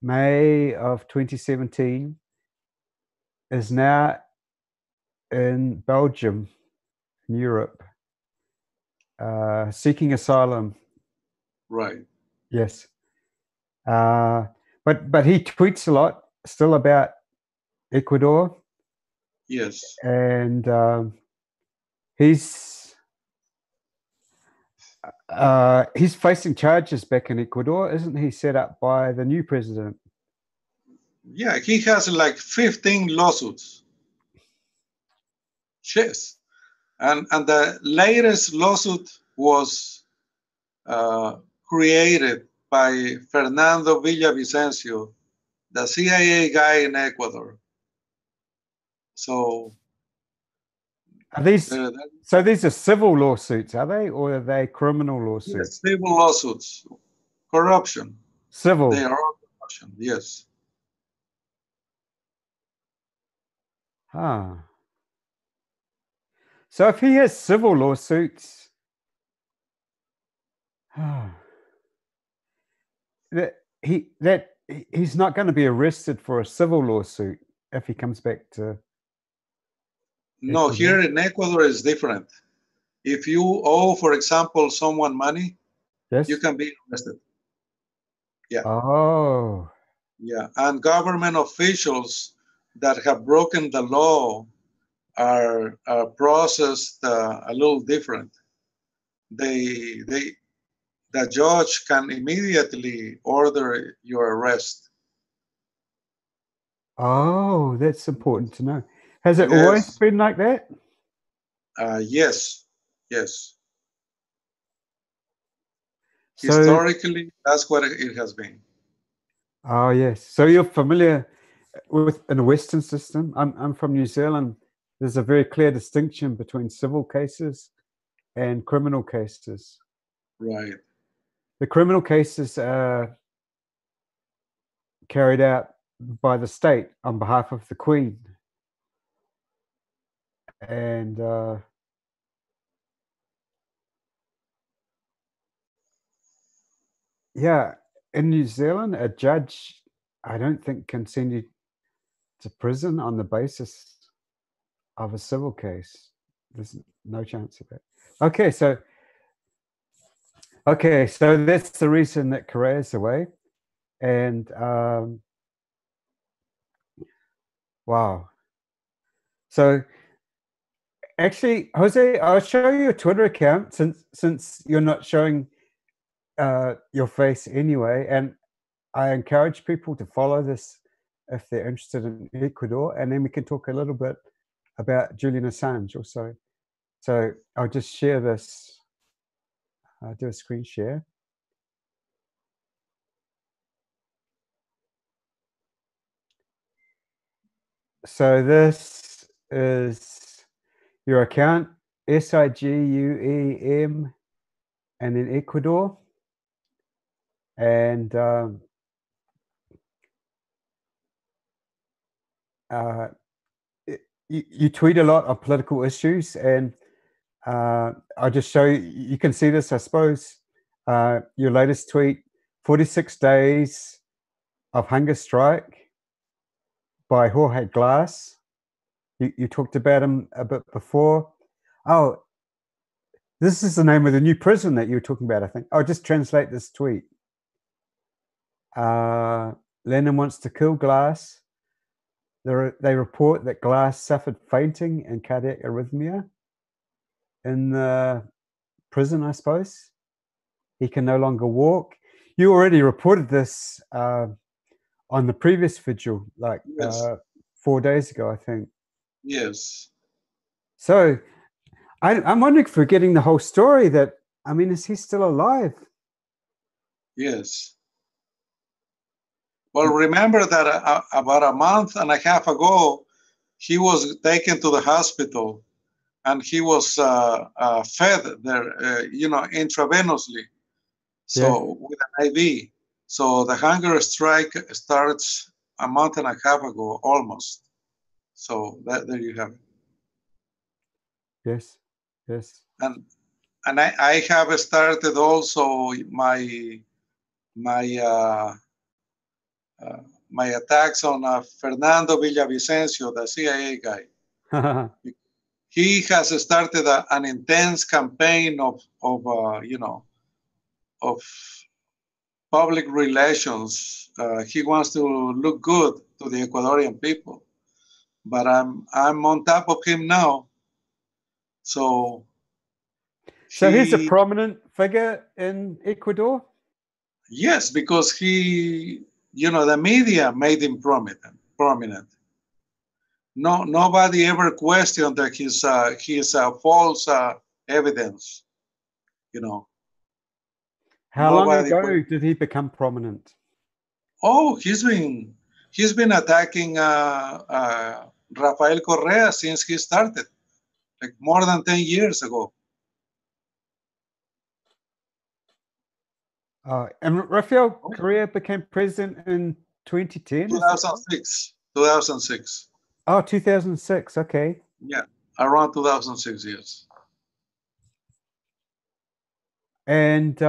May of 2017, is now in Belgium, in Europe, seeking asylum. Right. Yes. But he tweets a lot still about Ecuador. Yes. And he's facing charges back in Ecuador, isn't he? Set up by the new president. Yeah, he has like 15 lawsuits. Yes. And the latest lawsuit was created by Fernando Villavicencio, the CIA guy in Ecuador. So are these these are civil lawsuits, are they, or are they criminal lawsuits? Yes, civil lawsuits, corruption. Civil. They are all corruption. Yes. Ah. So if he has civil lawsuits, he's not going to be arrested for a civil lawsuit if he comes back to. No, here in Ecuador is different. If you owe, for example, someone money, yes, you can be arrested. Yeah. Oh. Yeah, and government officials that have broken the law are processed a little different. The judge can immediately order your arrest. Oh, that's important to know. Has it always been like that? Yes, yes. So, historically, that's what it has been. Oh yes. So you're familiar with in the Western system? I'm from New Zealand. There's a very clear distinction between civil cases and criminal cases. Right. The criminal cases are carried out by the state on behalf of the Queen. And yeah, in New Zealand, a judge, I don't think, can send you to prison on the basis of a civil case. There's no chance of that. Okay, so that's the reason that Correa's away. And wow. So actually, Jose, I'll show you a Twitter account since you're not showing your face anyway. And I encourage people to follow this if they're interested in Ecuador. And then we can talk a little bit about Julian Assange also. So I'll just share this. I'll do a screen share. So this is your account, SIGUEM, and in Ecuador. And you tweet a lot of political issues, and I'll just show you. You can see this, I suppose. Your latest tweet: 46 days of hunger strike by Jorge Glass. You talked about him a bit before. Oh, this is the name of the new prison that you were talking about, I think. I'll just translate this tweet. Lenin wants to kill Glass. They report that Glass suffered fainting and cardiac arrhythmia in the prison, I suppose. He can no longer walk. You already reported this on the previous vigil, like 4 days ago, I think. Yes. So I'm wondering if we're getting the whole story. That, I mean, is he still alive? Yes. Well, remember that about a month and a half ago, he was taken to the hospital, and he was fed there, you know, intravenously, so with an IV. So the hunger strike starts a month and a half ago, almost. So there you have it. Yes, yes. And I have started also my my attacks on Fernando Villavicencio, the CIA guy. He has started an intense campaign of you know, of public relations. He wants to look good to the Ecuadorian people, but I'm on top of him now. So he's a prominent figure in Ecuador? Yes, because he, you know, the media made him prominent. No, nobody ever questioned that his false evidence, you know. How long ago did he become prominent? Oh, he's been attacking Rafael Correa since he started, like more than 10 years ago. And Rafael Correa became president in 2010? 2006. 2006. Oh, 2006. Okay. Yeah, around 2006, yes. And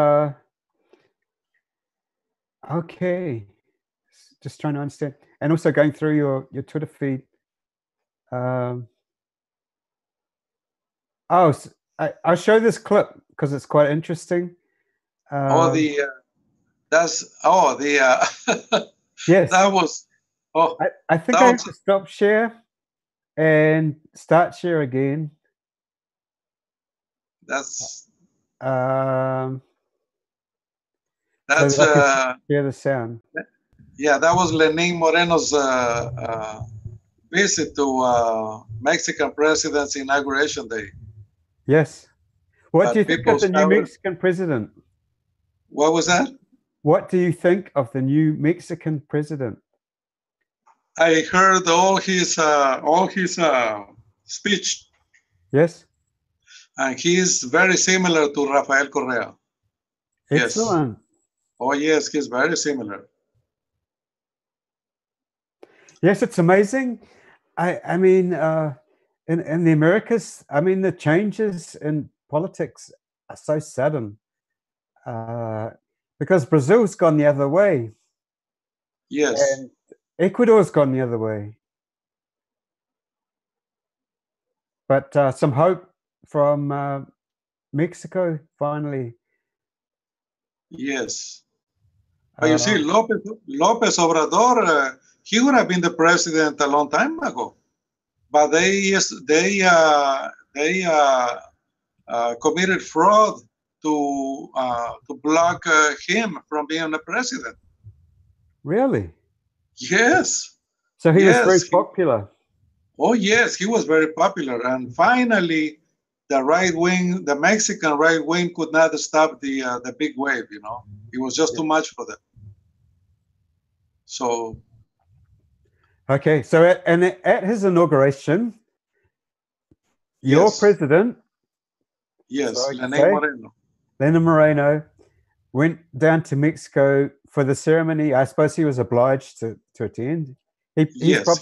okay, just trying to understand, and also going through your Twitter feed. Oh, so I'll show this clip because it's quite interesting. Yes. That was. Oh, I think I have to stop share and start share again. That's. So that I can hear the sound. Yeah, that was Lenin Moreno's visit to Mexican president's inauguration day. Yes. What do you think of the new Mexican president? What was that? What do you think of the new Mexican president? I heard all his speech. Yes. And he's very similar to Rafael Correa. Excellent. Yes. Oh yes, he's very similar. Yes, it's amazing. I mean, in the Americas, I mean, the changes in politics are so sudden because Brazil's gone the other way. Yes. And Ecuador's gone the other way. But some hope from Mexico finally. Yes. But you see, Lopez Obrador, he would have been the president a long time ago. But they committed fraud to block him from being the president. Really? Yes. So he was very popular. Oh yes, he was very popular, and finally, the Mexican right wing, could not stop the big wave. You know, it was just too much for them. So. Okay, so at his inauguration, your president, Lenin Moreno, went down to Mexico for the ceremony. I suppose he was obliged to attend. He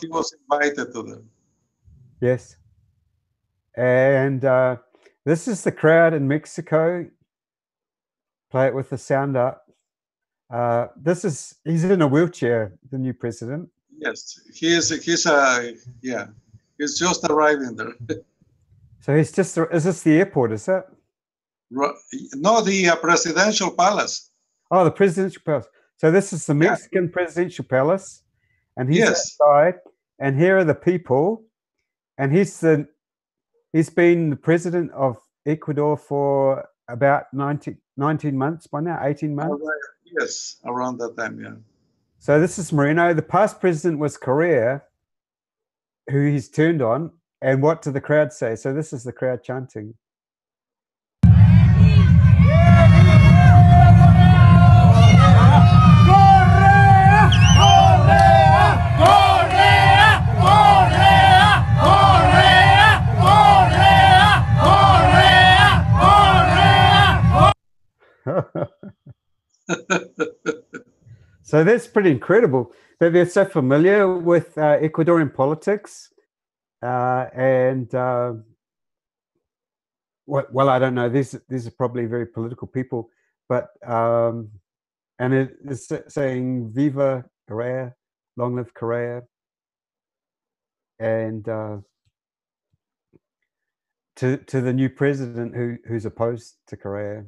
was invited to them. Yes. And this is the crowd in Mexico. Play it with the sound up. He's in a wheelchair, the new president. Yes, he's just arriving there. So he's just, is this the airport, is that? No, the presidential palace. Oh, the presidential palace. So this is the Mexican presidential palace, and he's outside, and here are the people, and he's been the president of Ecuador for about 19 months by now, 18 months? Yes, around that time, yeah. So this is Moreno. The past president was Correa, who he's turned on, And what do the crowd say? So this is the crowd chanting. So that's pretty incredible that they're so familiar with Ecuadorian politics, well, I don't know. These are probably very political people, but and it is saying "Viva Correa, long live Correa," and to the new president who's opposed to Correa.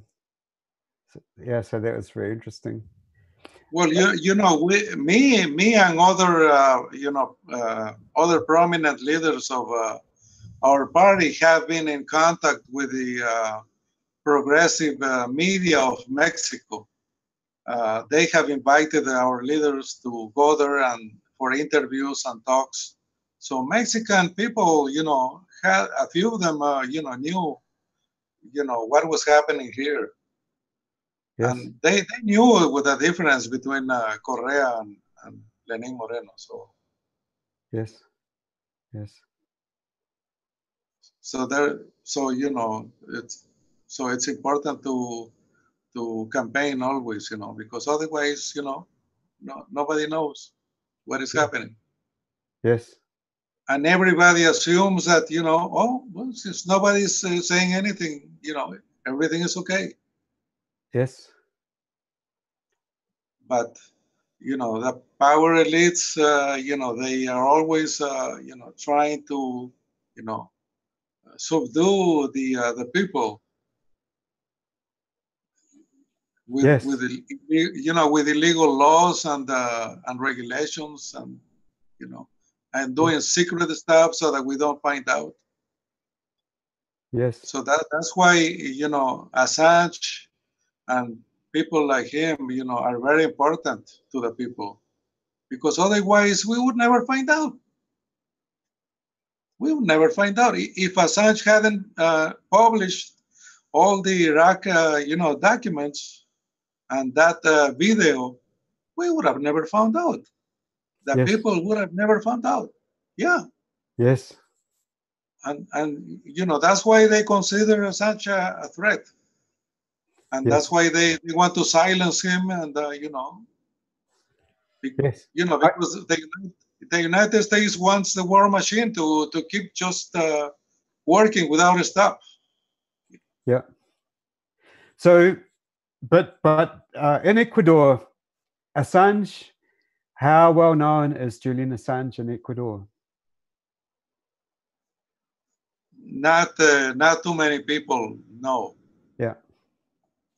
So, yeah, so that was very interesting. Well, you know, me and other other prominent leaders of our party have been in contact with the progressive media of Mexico. They have invited our leaders to go there and for interviews and talks. So Mexican people, you know, had a few of them, you know, knew, you know, what was happening here. Yes. And they knew with the difference between Correa and Lenin Moreno. So yes. So you know, it's important to campaign always, you know, because otherwise, you know, nobody knows what is happening. Yes. And everybody assumes that, you know, oh, well, since nobody's saying anything, you know, everything is okay. Yes. But, you know, the power elites, you know, they are always, you know, trying to, you know, subdue the people with, yes. with, you know, with illegal laws and regulations and, you know, and doing secret stuff so that we don't find out. Yes. So that's why, you know, Assange and people like him, you know, are very important to the people, because otherwise we would never find out. We would never find out. If Assange hadn't published all the Iraq, you know, documents and that video, we would have never found out. The yes. people would have never found out. Yeah. Yes. And you know, that's why they consider Assange a threat. And yes. that's why they want to silence him. And, you know, yes. You know, because the United States wants the war machine to keep just working without a stop. Yeah. So, but in Ecuador, Assange, how well known is Julian Assange in Ecuador? Not too many people know. Yeah.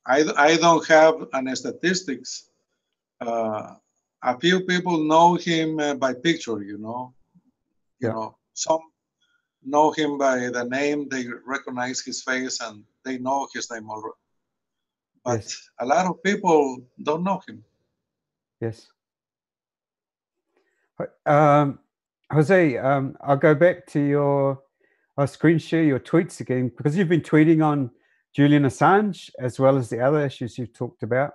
I don't have any statistics. A few people know him by picture, you know. You know, some know him by the name. They recognize his face and they know his name already. But yes. A lot of people don't know him. Yes. Jose, I'll go back to I'll screen share your tweets again, because you've been tweeting on Julian Assange as well as the other issues you've talked about.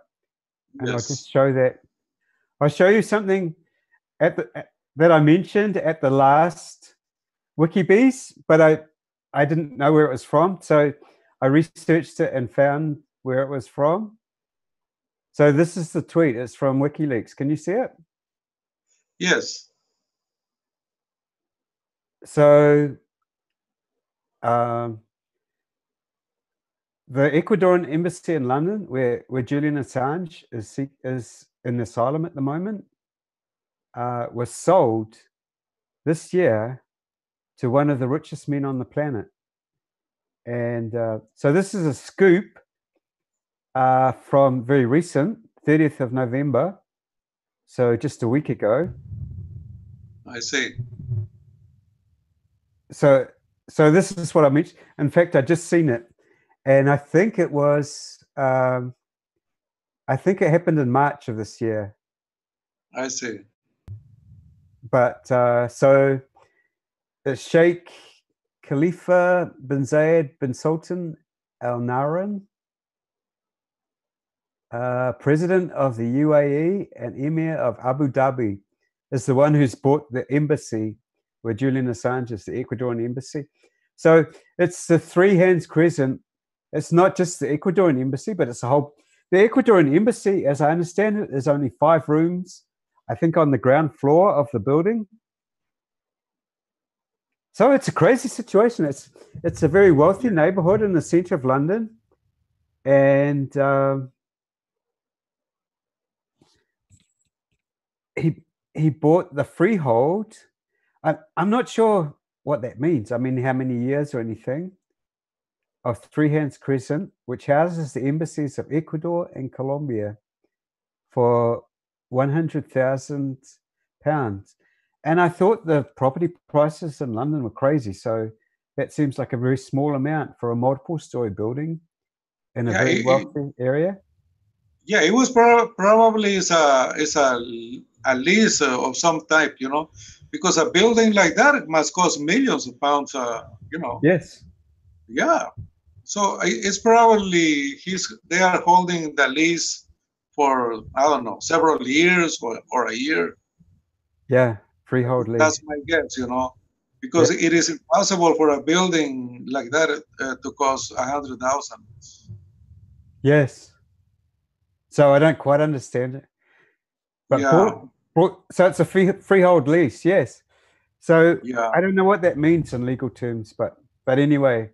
And yes. I'll just show that. I'll show you something that I mentioned at the last WikiBees, but I didn't know where it was from. So I researched it and found where it was from. So this is the tweet. It's from WikiLeaks. Can you see it? Yes. So the Ecuadorian embassy in London, where Julian Assange is in asylum at the moment, was sold this year to one of the richest men on the planet. And so this is a scoop from very recent, 30th of November, so just a week ago. I see. So this is what I mentioned. In fact, I just seen it, and I think it was, I think it happened in March of this year. I see. But so Sheikh Khalifa bin Zayed bin Sultan Al Nahyan, President of the UAE and Emir of Abu Dhabi, is the one who's bought the embassy where Julian Assange is, the Ecuadorian embassy. So it's the Three Hands Crescent. It's not just the Ecuadorian embassy, but it's a whole. The Ecuadorian embassy, as I understand it, is only 5 rooms, I think, on the ground floor of the building. So it's a crazy situation. It's a very wealthy neighborhood in the center of London, and he bought the freehold. I'm not sure what that means. I mean, how many years or anything, of Three Hands Crescent, which houses the embassies of Ecuador and Colombia, for £100,000. And I thought the property prices in London were crazy. So that seems like a very small amount for a multiple-story building in a very wealthy area. Yeah, it was probably is a lease of some type, you know, because a building like that must cost millions of pounds, you know. Yes. Yeah. So it's probably they are holding the lease for, I don't know, several years or a year. Yeah, freehold lease. That's my guess, you know, because it is impossible for a building like that to cost 100,000. Yes. So I don't quite understand it. But so it's a freehold lease, yes. So I don't know what that means in legal terms, but anyway.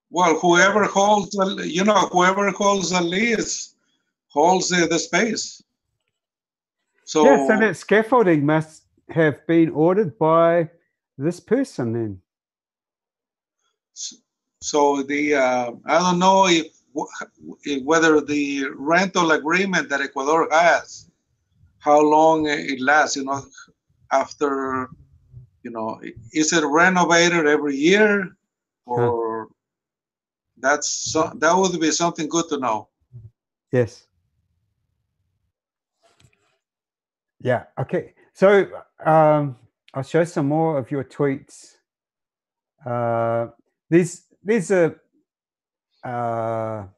Well, whoever holds the lease holds the space. So yeah, so that scaffolding must have been ordered by this person then. So I don't know whether the rental agreement that Ecuador has, how long it lasts, you know, after, you know, is it renovated every year, or that would be something good to know. Yes. Yeah. Okay. So I'll show some more of your tweets. These are.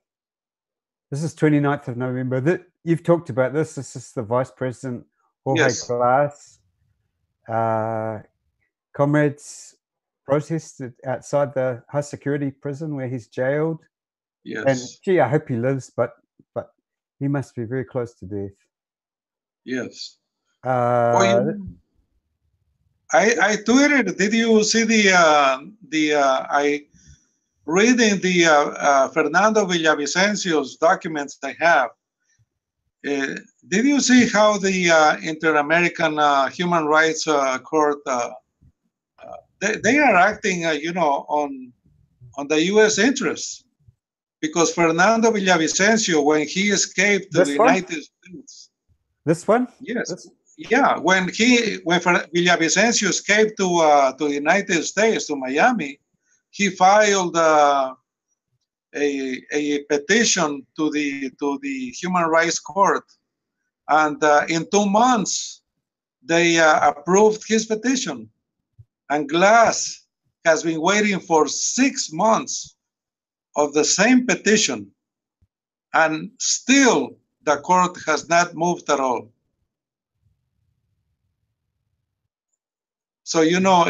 This is 29th of November. You've talked about this. This is the Vice President, Jorge Glass. Comrades protested outside the high security prison where he's jailed. Yes. And gee, I hope he lives, but he must be very close to death. Yes. I tweeted. Did you see reading the Fernando Villavicencio's documents I have? Did you see how the Inter-American Human Rights Court they are acting, you know, on the U.S. interests? Because Fernando Villavicencio, when he escaped to the United States, this one, yes, yeah, when Villavicencio escaped to the United States, to Miami, he filed a petition to the Human Rights Court, and in 2 months they approved his petition. And Glass has been waiting for 6 months of the same petition, and still the court has not moved at all. So, you know,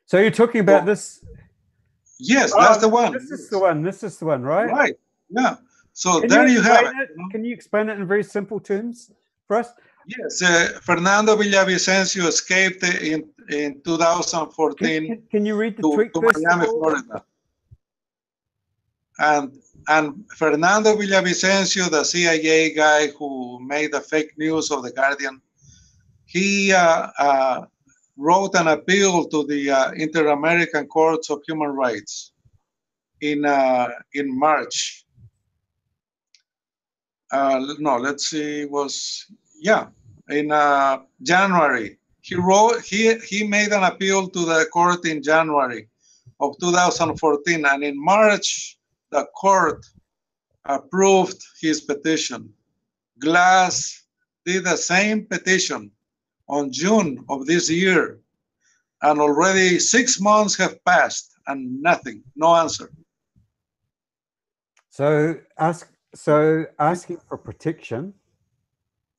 so you're talking about this? Yes, that's the one. This is the one. This is the one, right? Right. Yeah. So there you have it. Can you explain it in very simple terms for us? Yes. Fernando Villavicencio escaped in 2014. Can you read the tweet to first Miami, Florida. And Fernando Villavicencio, the CIA guy who made the fake news of The Guardian, he wrote an appeal to the Inter-American Courts of Human Rights in March. No, let's see, in January. He made an appeal to the court in January of 2014, and in March, the court approved his petition. Glass did the same petition on June of this year, And already 6 months have passed and nothing, no answer. So asking for protection.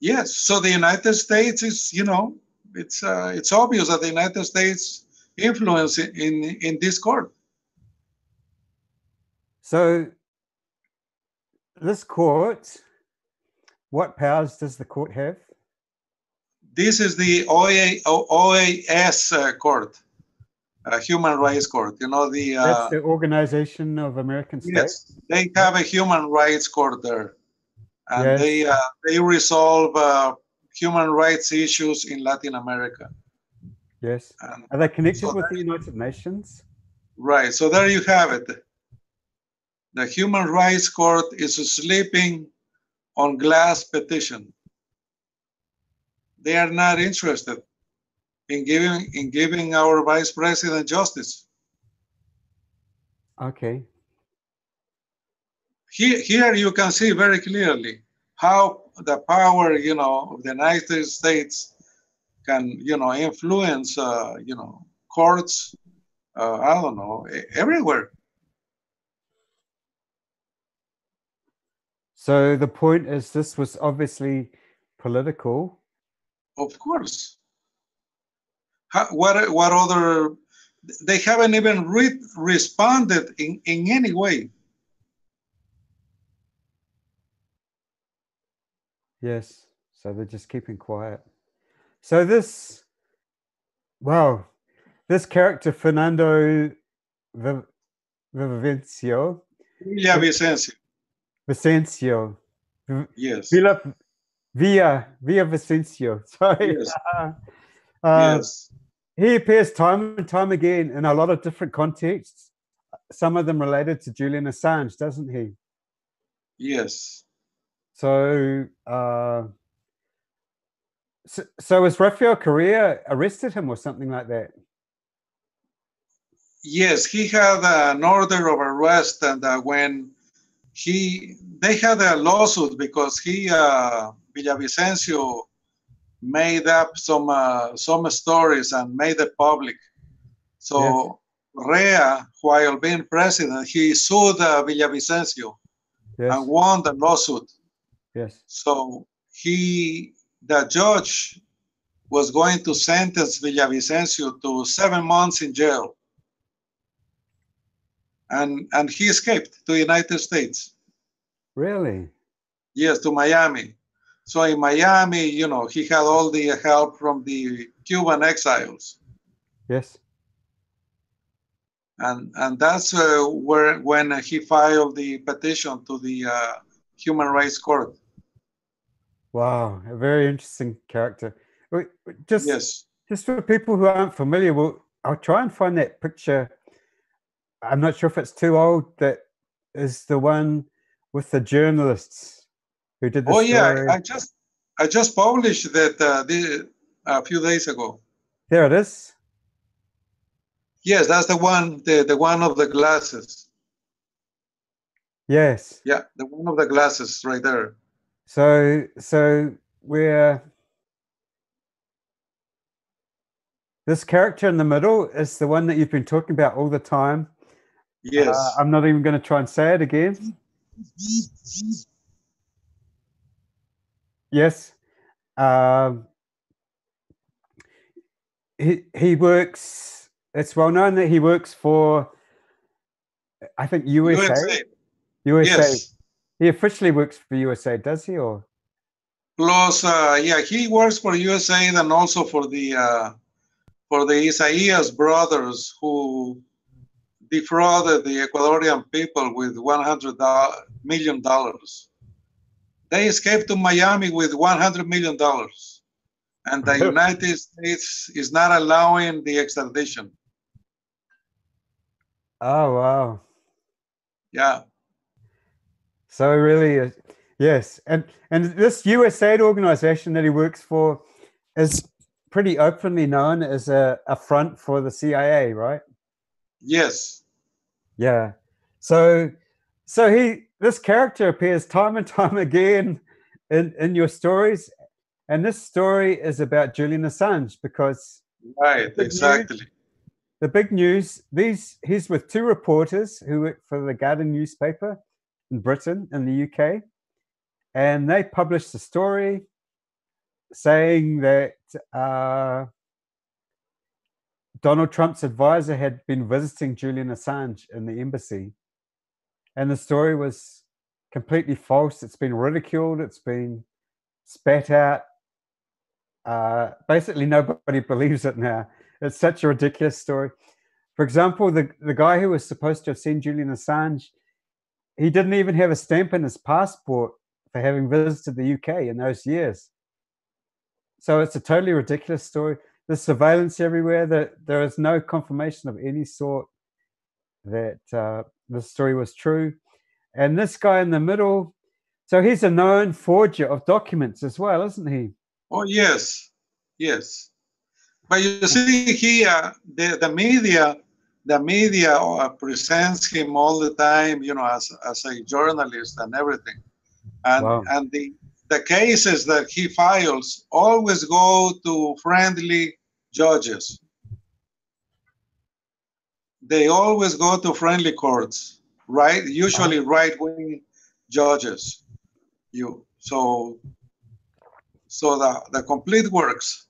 Yes, so the United States is, you know, it's obvious that the United States influence in this court. So this court, what powers does the court have? This is the OAS court, Human Rights Court. You know, That's the Organization of American States? Yes, they have a human rights court there. And yes. they resolve human rights issues in Latin America. Yes. Are they connected with the United Nations? Right. So there you have it. The Human Rights Court is sleeping on glass petition. They are not interested in giving our Vice President justice. Okay. Here you can see very clearly how the power, you know, of the United States can, you know, influence, you know, courts, I don't know, everywhere. So the point is, this was obviously political. Of course. What other? They haven't even responded in any way. Yes. So they're just keeping quiet. So this, wow, this character Fernando Villavicencio. Vicencio. Yes. Villavicencio. Sorry. Yes. Yes. He appears time and time again in a lot of different contexts. Some of them related to Julian Assange, doesn't he? Yes. So, so has Rafael Correa arrested him or something like that? Yes, he had an order of arrest, and when they had a lawsuit because Villavicencio made up some stories and made it public. So yes. Correa, while being president, he sued Villavicencio yes. and won the lawsuit. Yes. So the judge was going to sentence Villavicencio to 7 months in jail. And he escaped to the United States. Really? Yes, to Miami. So in Miami, you know, he had all the help from the Cuban exiles. Yes. And that's when he filed the petition to the Human Rights Court. Wow, a very interesting character. Yes. Just for people who aren't familiar, I'll try and find that picture. I'm not sure if it's too old. That is the one with the journalists who did the story. Yeah, I just published that a few days ago. There it is. Yes, that's the one. The one of the glasses. Yes. Yeah, the one of the glasses right there. So we're this character in the middle is the one that you've been talking about all the time. Yes. I'm not even going to try and say it again. Yes. He works, it's well known that he works for, I think, USA. Yes. He officially works for USA, does he? Or plus, yeah, he works for USA and also for the Isaias brothers who defrauded the Ecuadorian people with $100 million. They escaped to Miami with $100 million. And the United States is not allowing the extradition. Oh, wow. Yeah. So really, yes. And this USAID organization that he works for is pretty openly known as a front for the CIA, right? Yes. Yeah. So this character appears time and time again in your stories, and this story is about Julian Assange because right, exactly. the big news, he's with two reporters who work for the Guardian newspaper in Britain and the UK, and they published a story saying that Donald Trump's advisor had been visiting Julian Assange in the embassy, and the story was completely false. It's been ridiculed. It's been spat out. Basically, nobody believes it now. It's such a ridiculous story. For example, the guy who was supposed to have seen Julian Assange, he didn't even have a stamp in his passport for having visited the UK in those years. So it's a totally ridiculous story. There's surveillance everywhere. There is no confirmation of any sort that the story was true. And this guy in the middle, so he's a known forger of documents as well, isn't he? Oh, yes, yes. But you see here, the media presents him all the time, you know, as a journalist and everything. And, wow. And the cases that he files always go to friendly judges. They always go to friendly courts, right? Usually right-wing judges. So the complete works.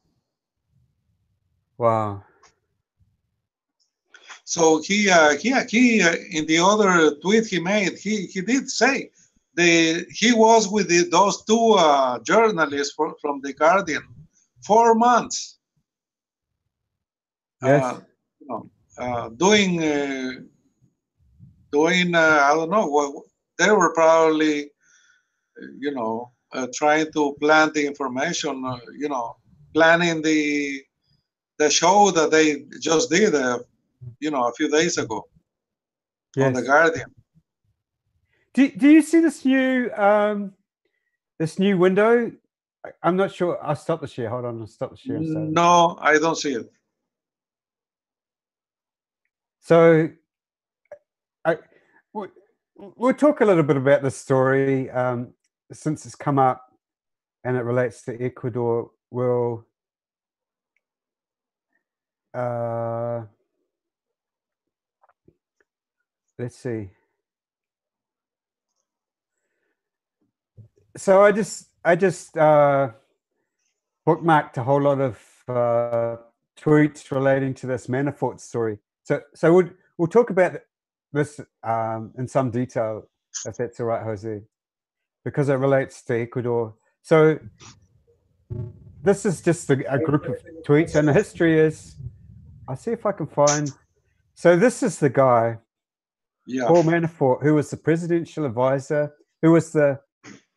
Wow. So he in the other tweet he made, he did say he was with those two journalists from the Guardian 4 months. Yes. Doing I don't know what they were probably, trying to plant the information, planning the show that they just did, a few days ago on the Guardian. Do you see this new window? I'm not sure. I'll stop the share. Hold on, I'll stop the share. No, I don't see it. So we'll talk a little bit about this story since it's come up and it relates to Ecuador. Let's see. So I just bookmarked a whole lot of tweets relating to this Manafort story. So we'll talk about this in some detail, if that's all right, Jose, because it relates to Ecuador. So this is just a group of tweets, and the history is, I'll see if I can find. So this is the guy, Paul Manafort, who was the presidential advisor, who was the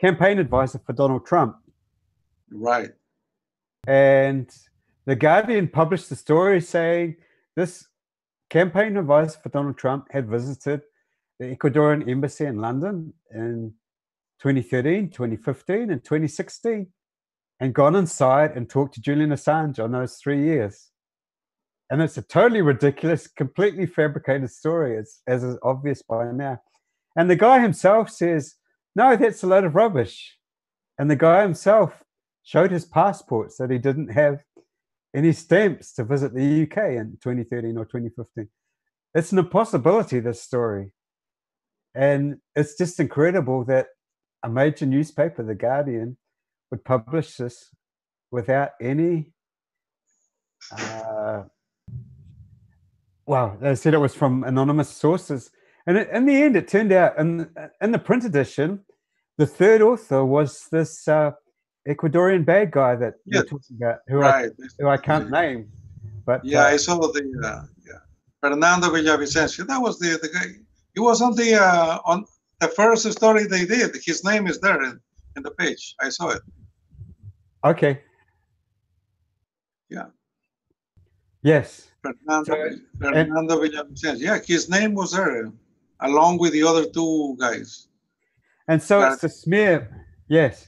campaign advisor for Donald Trump. Right. And the Guardian published a story saying this campaign advisor for Donald Trump had visited the Ecuadorian embassy in London in 2013, 2015, and 2016, and gone inside and talked to Julian Assange on those 3 years. And it's a totally ridiculous, completely fabricated story, as is obvious by now. And the guy himself says, no, that's a load of rubbish. And the guy himself showed his passports that he didn't have any stamps to visit the UK in 2013 or 2015. It's an impossibility, this story. And it's just incredible that a major newspaper, The Guardian, would publish this without any... well, they said it was from anonymous sources. And in the end, it turned out, in the print edition, the third author was this Ecuadorian bad guy that you're talking about, who I can't name. But I saw the Fernando Villavicencio. That was the guy. He was on the first story they did. His name is there in the page. I saw it. Okay. Yeah. Yes. Fernando Villavicencio. Yeah, his name was there, along with the other two guys. And so it's a smear. Yes.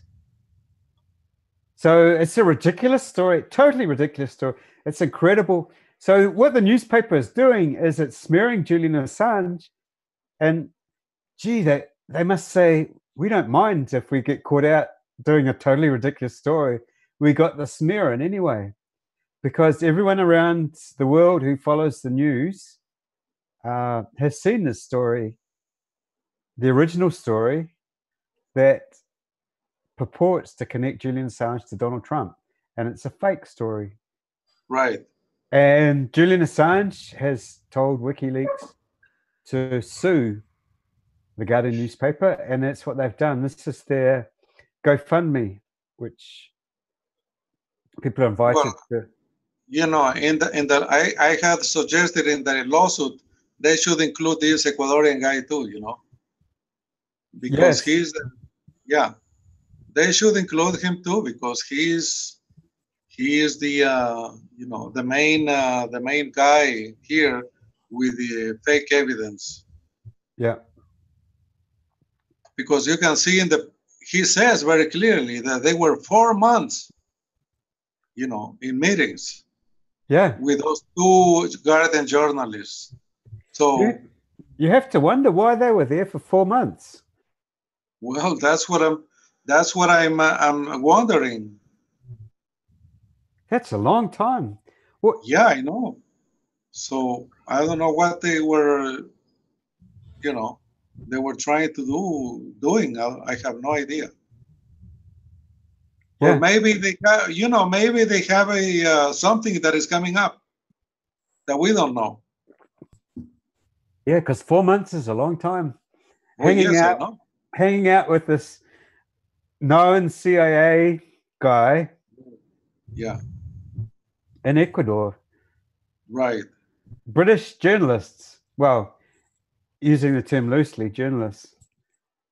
So it's a ridiculous story, totally ridiculous story. It's incredible. So what the newspaper is doing is it's smearing Julian Assange, and gee, they must say, we don't mind if we get caught out doing a totally ridiculous story. We got the smear in anyway. because everyone around the world who follows the news has seen this story, the original story that purports to connect Julian Assange to Donald Trump, and it's a fake story. Right. And Julian Assange has told WikiLeaks to sue the Guardian newspaper, and that's what they've done. This is their GoFundMe, which people are invited to. You know, I had suggested in the lawsuit they should include this Ecuadorian guy too, you know, because Yes. they should include him too, because he is the you know, the main guy here with the fake evidence. Yeah. Because you can see he says very clearly that they were 4 months, you know, in meetings. Yeah. With those 2 Guardian journalists. So you have to wonder why they were there for 4 months. Well, that's what I'm wondering. That's a long time. Well, yeah, I know. So I don't know what they were, you know, they were trying to doing. I have no idea. Yeah. Or maybe they have, you know, maybe they have a something that is coming up that we don't know. Yeah, because 4 months is a long time. Well, Hanging out with this known CIA guy. Yeah. In Ecuador. Right. British journalists. Well, using the term loosely, journalists.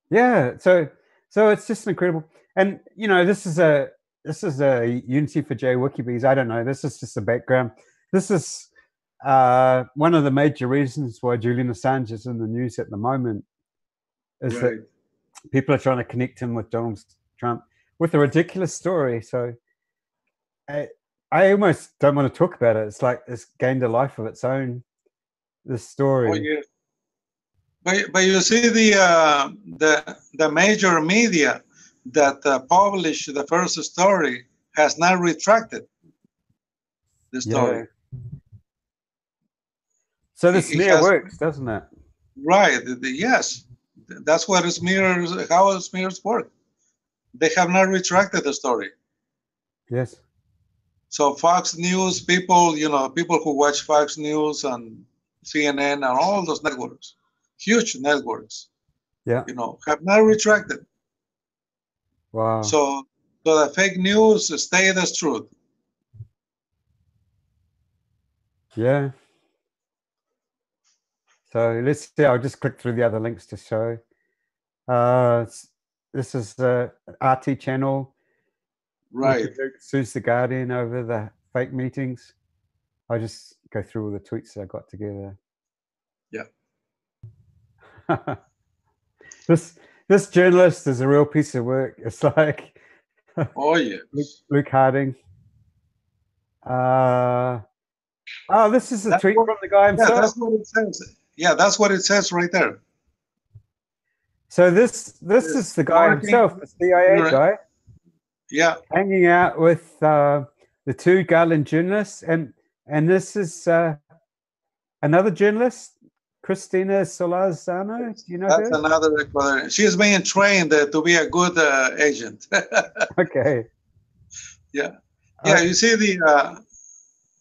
Yeah. So it's just incredible. And you know, this is a Unity for J Wikibees. I don't know. This is just a background. This is one of the major reasons why Julian Assange is in the news at the moment, is that people are trying to connect him with Donald Trump with a ridiculous story. So I almost don't want to talk about it. It's like it's gained a life of its own, this story. Oh, yeah. But you see the major media that published the first story has now retracted the story. Yeah. So the smear works, doesn't it? Right. Yes. That's what how smears work. They have not retracted the story. Yes. So Fox News, people who watch Fox News and CNN and all those networks, huge networks, yeah, you know, have not retracted. Wow. So the fake news stayed as truth. Yeah. So let's see. I'll just click through the other links to show. This is the RT channel. Right. Sues the Guardian over the fake meetings. I'll just go through all the tweets that I got together. Yeah. This journalist is a real piece of work. It's like, oh yeah, Luke Harding. This is a tweet from the guy himself. Yeah, that's what it says. Yeah, that's what it says right there. So this is the guy himself, the CIA guy. Yeah. Hanging out with the 2 Guardian journalists, and this is another journalist, Cristina Solarzano. Do you know That's her? another Ecuadorian. She's being trained to be a good agent. Okay. Yeah. Yeah. You see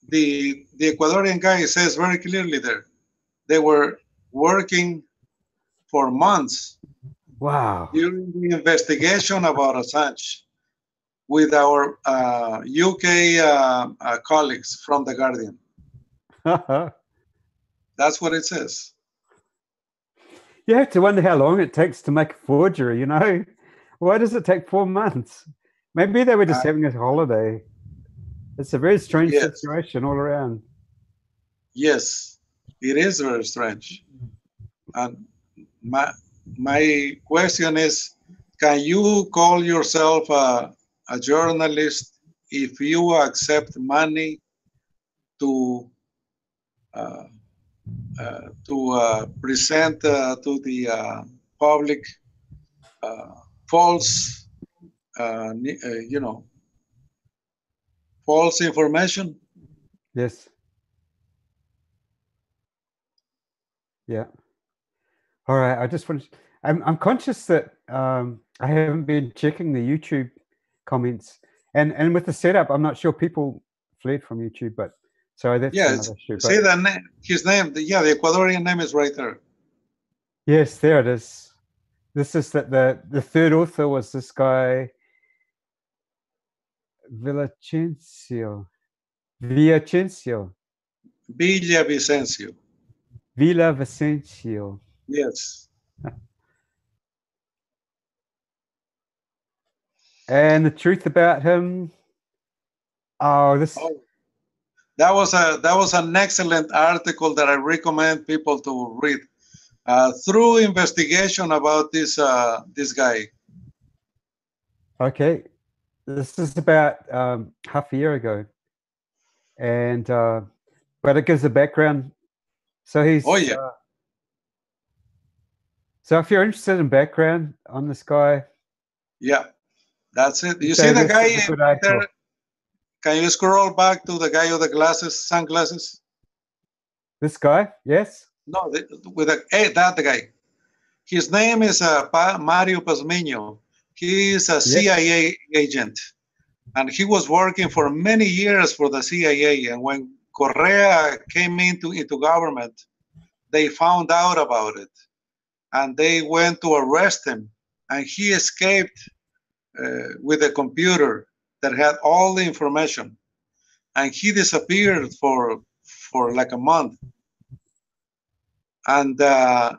the Ecuadorian guy says very clearly there, they were working for months. Wow. During the investigation about Assange with our UK colleagues from The Guardian. That's what it says. You have to wonder how long it takes to make a forgery, you know? Why does it take 4 months? Maybe they were just having a holiday. It's a very strange situation all around. Yes, it is very strange. And my question is, can you call yourself a journalist if you accept money to present to the public false, false information? Yes. Yeah. All right. I just want to, I'm conscious that I haven't been checking the YouTube comments, and with the setup, I'm not sure people fled from YouTube, but sorry, that's another issue. See the name, his name, the Ecuadorian name is right there. Yes, there it is. This is that the third author was this guy Villavicencio. Villavicencio. Yes. And the truth about him. Oh, this. Oh, that was an excellent article that I recommend people to read. Through investigation about this guy. Okay, this is about half a year ago, and but it gives a background. So he's. Oh yeah. So if you're interested in background on this guy. Yeah, that's it. You see the guy there? Can you scroll back to the guy with the glasses, sunglasses? This guy, yes. No, that guy. His name is Mario Pazmiño. He is a CIA agent, and he was working for many years for the CIA. And when Correa came into government, they found out about it, and they went to arrest him. And he escaped with a computer that had all the information, and he disappeared for like a month. And I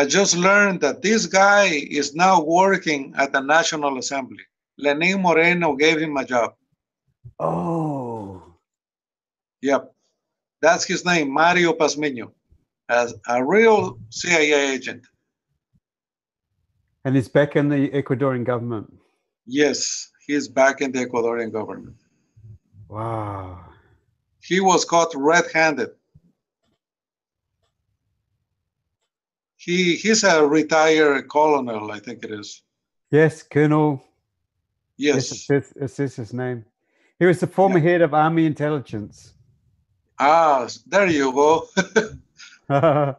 just learned that this guy is now working at the National Assembly. Lenin Moreno gave him a job. Oh. Yep. That's his name, Mario Pazmiño, as a real CIA agent. And he's back in the Ecuadorian government. Yes, he's back in the Ecuadorian government. Wow. He was caught red-handed. He's a retired colonel, I think it is. Yes, Colonel. Yes. It says his name. He was the former head of Army Intelligence. Ah, there you go. The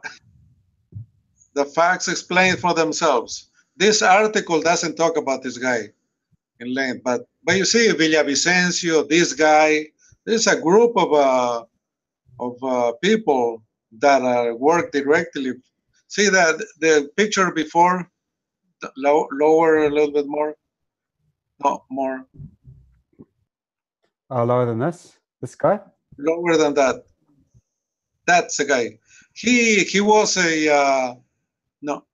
facts explain for themselves. This article doesn't talk about this guy in length, but you see Villavicencio, this guy. There's a group of people that work directly. See that the picture before, lower a little bit more. No, more. Oh, lower than this? This guy? Lower than that. That's the guy. He was a no.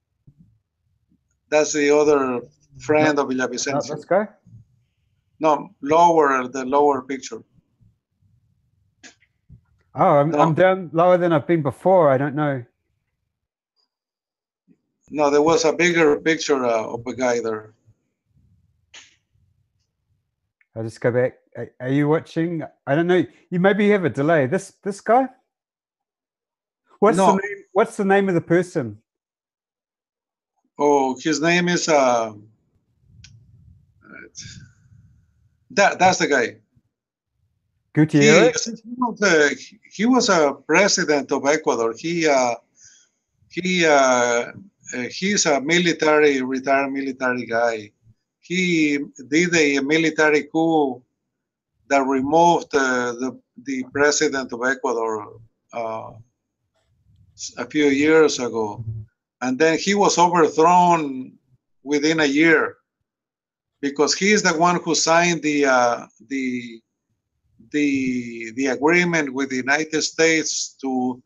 That's the other friend of Villavicencio. Not this guy? No, lower, the lower picture. Oh, I'm down lower than I've been before. I don't know. No, there was a bigger picture of a guy there. I'll just go back. Are you watching? I don't know. You maybe have a delay. This guy? What's the name? What's the name of the person? Oh, his name is that's the guy. Gutierrez? He was a president of Ecuador. He's a retired military guy. He did a military coup that removed the president of Ecuador a few years ago, and then he was overthrown within a year because he is the one who signed the agreement with the United States to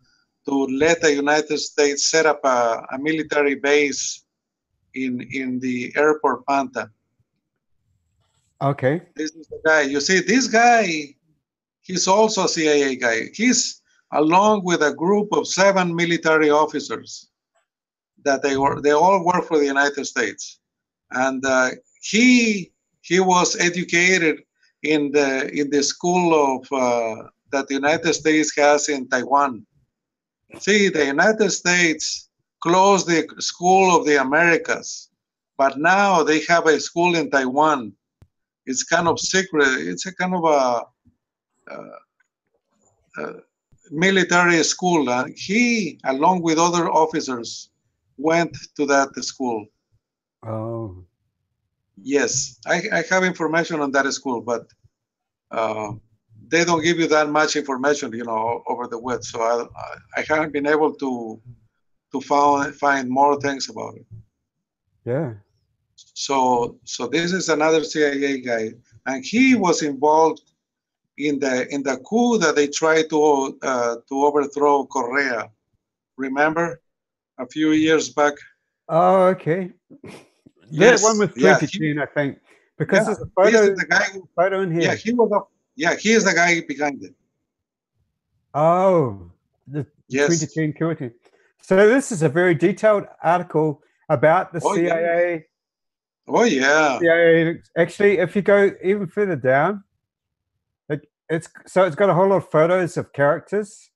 let the United States set up a military base in the airport Panta. Okay. This is the guy. You see, this guy, he's also a CIA guy. He's along with a group of 7 military officers that they all work for the United States, and he was educated in the school of that the United States has in Taiwan. See, the United States closed the School of the Americas, but now they have a school in Taiwan. It's kind of secret. It's a kind of military school. And he, along with other officers, went to that school. Oh. Yes, I have information on that school, but they don't give you that much information, over the web. So I haven't been able to find more things about it. Yeah. So this is another CIA guy, and he was involved in the coup that they tried to overthrow Correa. Remember, a few years back. Oh, okay. Yes. That one was 2010, I think, because there's a photo in here. Yeah, he is the guy behind it. Oh, the 2010 coup. So this is a very detailed article about the CIA. Yeah. Oh yeah. CIA. Actually, if you go even further down, it's got a whole lot of photos of characters.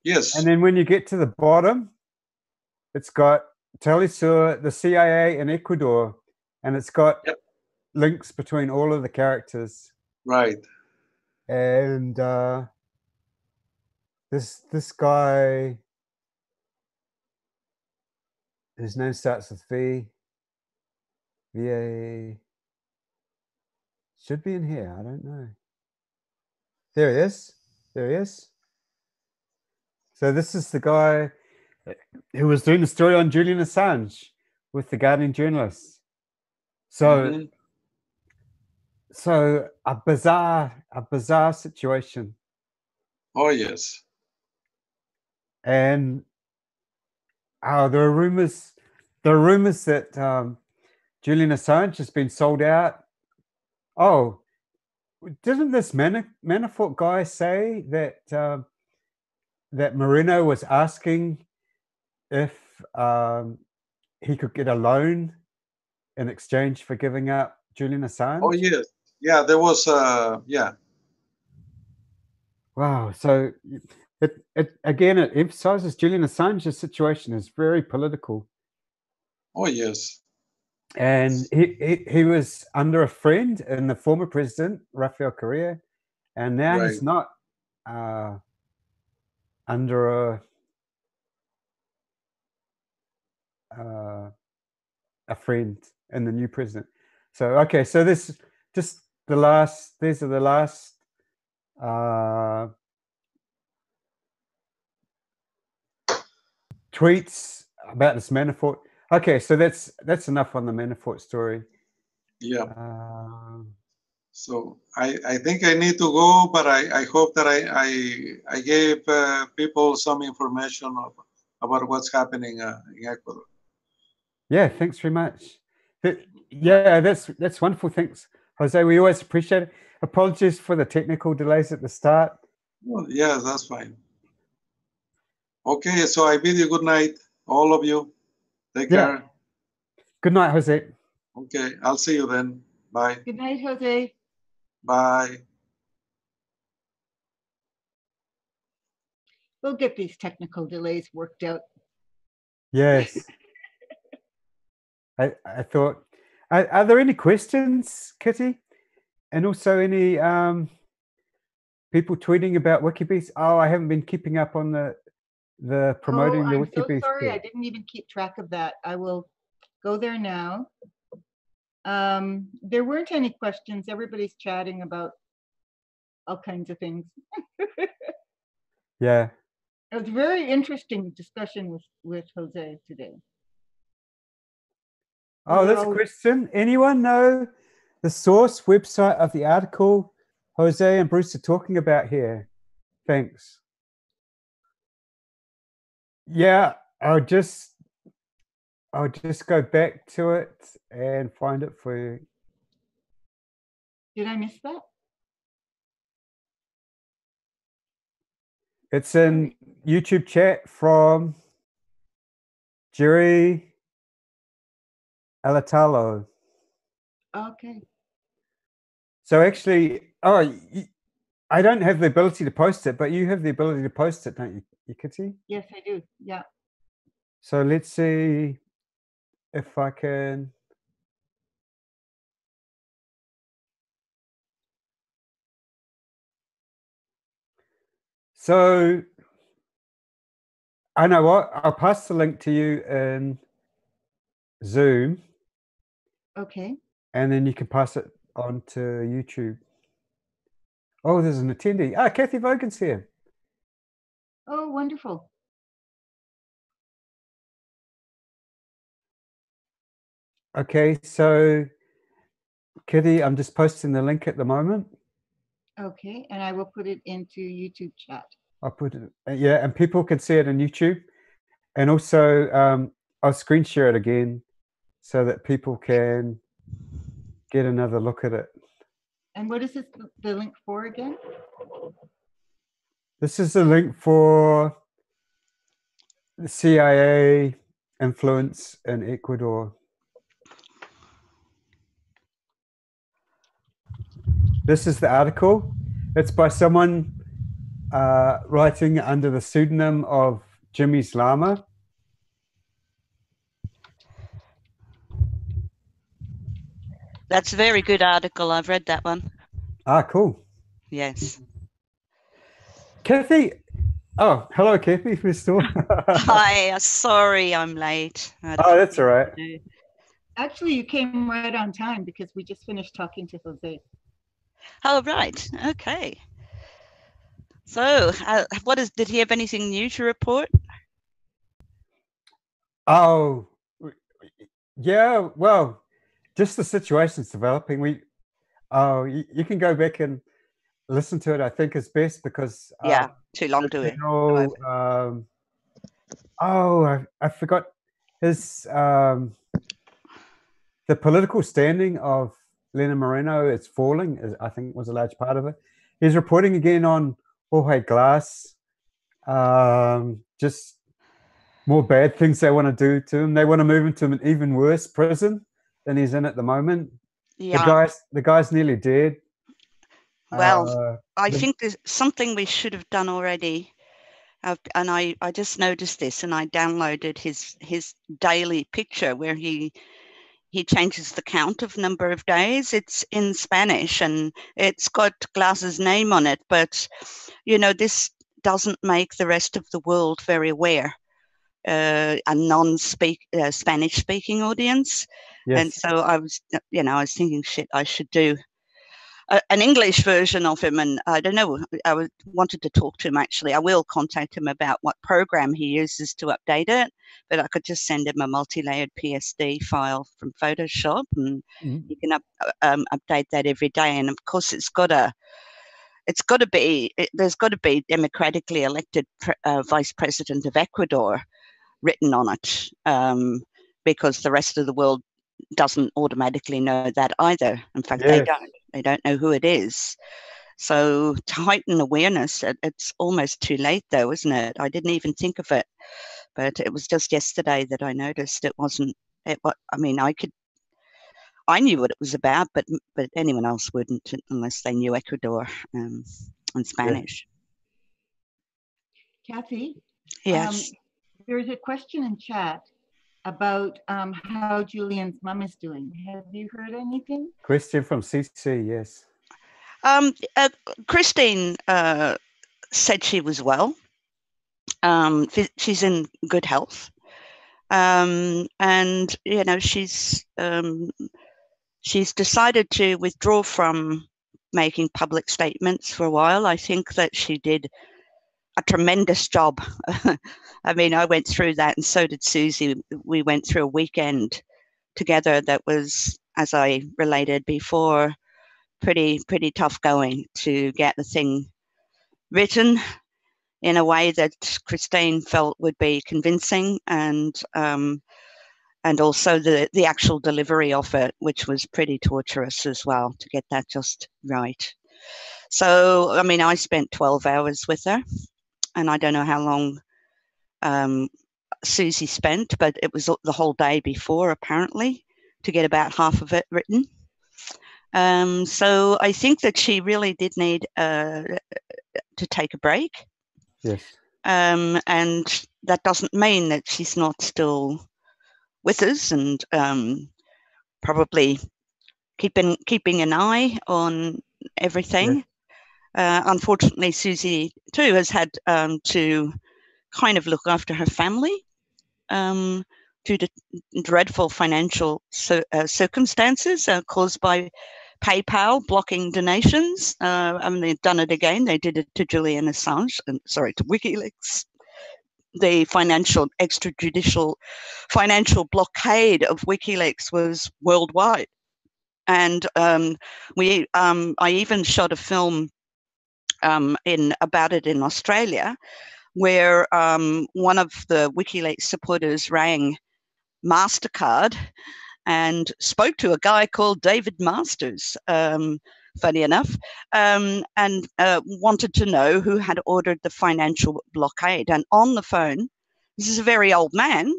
Yes. And then when you get to the bottom, it's got Telesur, the CIA in Ecuador, and it's got links between all of the characters. Right. And this guy, his name starts with V. VA should be in here. I don't know. There he is. There he is. So this is the guy who was doing the story on Julian Assange with the Guardian journalists. So, so a bizarre situation. Oh yes. And there are rumors that Julian Assange has been sold out. Oh, didn't this Manafort guy say that that Moreno was asking if he could get a loan in exchange for giving up Julian Assange? Oh yes, yeah. There was yeah. Wow. So it emphasizes Julian Assange's situation is very political. Oh yes. And he was under a friend in the former president, Rafael Correa, and now he's not under a friend in the new president. So okay, so this just the last. These are the last tweets about this Manafort. Okay, so that's enough on the Manafort story. Yeah. So I think I need to go, but I hope that I gave people some information about what's happening in Ecuador. Yeah, thanks very much. Yeah, that's wonderful. Thanks, Jose. We always appreciate it. Apologies for the technical delays at the start. Well, yeah, that's fine. Okay, so I bid you good night, all of you. Take care. Good night, Jose. Okay, I'll see you then. Bye. Good night, Jose. Bye. We'll get these technical delays worked out. Yes. I thought, are there any questions, Kitty? And also any people tweeting about WikiBeast? Oh, I haven't been keeping up on the promoting the WikiBeast. I'm so sorry, I didn't even keep track of that. I will go there now. There weren't any questions. Everybody's chatting about all kinds of things. Yeah. It was a very interesting discussion with Jose today. Oh, that's a question. Anyone know the source website of the article Jose and Bruce are talking about here? Thanks. Yeah, I'll just go back to it and find it for you. Did I miss that? It's in YouTube chat from Jerry Alatalo. Okay. So actually, I don't have the ability to post it, but you have the ability to post it, don't you, Kitty? Yes, I do. Yeah. So let's see if I can. So I know what, I'll pass the link to you in Zoom. Okay. And then you can pass it on to YouTube. Oh, there's an attendee. Ah, Kathy Vogan's here. Oh, wonderful. Okay, so Kathy, I'm just posting the link at the moment. Okay, and I will put it into YouTube chat. I'll put it, yeah, and people can see it on YouTube. And also, I'll screen share it again so that people can get another look at it. And what is this, the link for again? This is the link for the CIA influence in Ecuador. This is the article. It's by someone writing under the pseudonym of Jimmy's Llama. That's a very good article. I've read that one. Ah, cool. Yes. Kathy. Oh, hello, Kathy. Hi. Sorry, I'm late. Oh, that's all right. Actually, you came right on time because we just finished talking to Jose. Oh, right. Okay. So, did he have anything new to report? Oh, yeah. Well, just the situation's developing. You can go back and listen to it. I think is best because yeah, too long to it. I forgot his the political standing of Lena Moreno is falling. I think was a large part of it. He's reporting again on Jorge Glass. Just more bad things they want to do to him. They want to move him to an even worse prison than he's in at the moment. Yeah. The guy's nearly dead. Well, I think there's something we should have done already. And I just noticed this, and I downloaded his daily picture where he changes the count of number of days. It's in Spanish and it's got Glass's name on it, but you know, this doesn't make the rest of the world very aware. A Spanish speaking audience. Yes. And so I was thinking, shit, I should do an English version of him. And I don't know, I wanted to talk to him actually. I will contact him about what program he uses to update it, but I could just send him a multi-layered PSD file from Photoshop and you can update that every day. And of course there's got to be democratically elected vice president of Ecuador written on it, because the rest of the world doesn't automatically know that either. In fact, yes. They don't know who it is. So to heighten awareness, it's almost too late though, isn't it? I didn't even think of it, but it was just yesterday that I noticed it wasn't. I knew what it was about, but anyone else wouldn't unless they knew Ecuador and Spanish. Yeah. Kathy? Yes. There's a question in chat about how Julian's mum is doing. Have you heard anything? Question from CC, yes. Christine said she was well. She's in good health. And, you know, she's decided to withdraw from making public statements for a while. I think that she did a tremendous job. I mean, I went through that and so did Susie. We went through a weekend together that was, as I related before, pretty tough going to get the thing written in a way that Christine felt would be convincing, and also the actual delivery of it, which was pretty torturous as well to get that just right. So, I mean, I spent 12 hours with her. And I don't know how long Susie spent, but it was the whole day before, apparently, to get about half of it written. So I think that she really did need to take a break. Yes. And that doesn't mean that she's not still with us and probably keeping an eye on everything. Unfortunately, Susie too has had to kind of look after her family due to dreadful financial circumstances caused by PayPal blocking donations. And they've done it again. They did it to Julian Assange, to WikiLeaks. The extrajudicial financial blockade of WikiLeaks was worldwide. And I even shot a film about it in Australia, where one of the WikiLeaks supporters rang MasterCard and spoke to a guy called David Masters, funny enough, and wanted to know who had ordered the financial blockade. And on the phone, this is a very old man,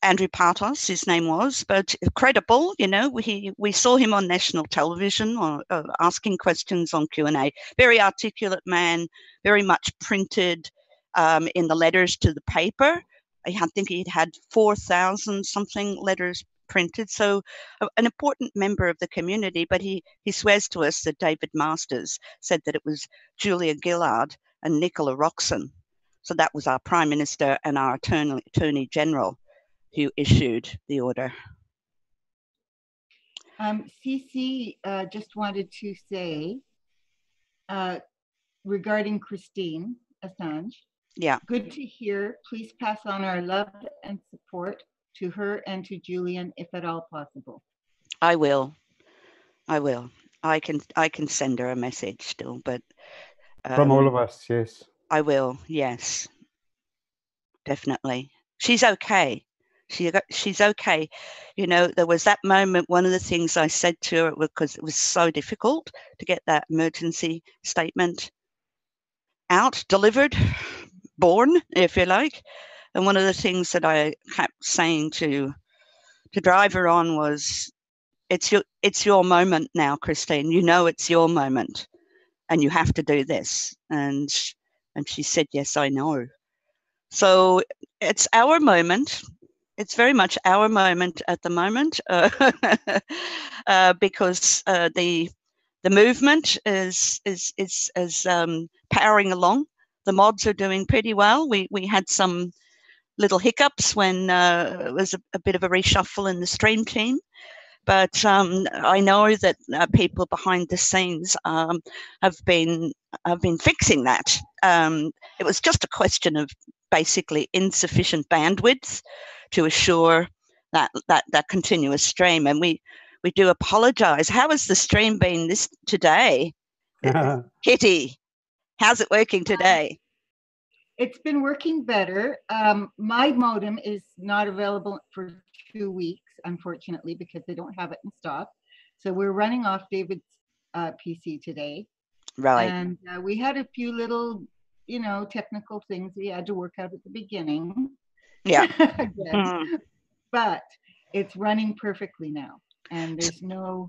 Andrew Partos, his name was, but credible. You know, we saw him on national television asking questions on Q&A. Very articulate man, very much printed in the letters to the paper. I think he'd had 4,000 something letters printed. So an important member of the community, but he swears to us that David Masters said that it was Julia Gillard and Nicola Roxon. So that was our Prime Minister and our Attorney General who issued the order. CC just wanted to say regarding Christine Assange. Yeah. Good to hear. Please pass on our love and support to her and to Julian, if at all possible. I will. I can send her a message still, but from all of us, yes. I will. Yes, definitely. She's okay. She's okay. You know, there was that moment. One of the things I said to her, because it was so difficult to get that emergency statement out, delivered, born, if you like. And one of the things that I kept saying to drive her on was, it's your moment now, Christine. You know it's your moment, and you have to do this. And she said, yes, I know. So it's our moment. It's very much our moment at the moment, because the movement is powering along. The mods are doing pretty well. We had some little hiccups when it was a bit of a reshuffle in the stream team, but I know that people behind the scenes have been fixing that. It was just a question of basically insufficient bandwidth to assure that continuous stream, and we do apologize. How has the stream been today? Kitty, how's it working today? It's been working better. My modem is not available for 2 weeks, unfortunately, because they don't have it in stock. So we're running off David's PC today. Right. And we had a few little, technical things we had to work out at the beginning. Yeah. But it's running perfectly now. And there's no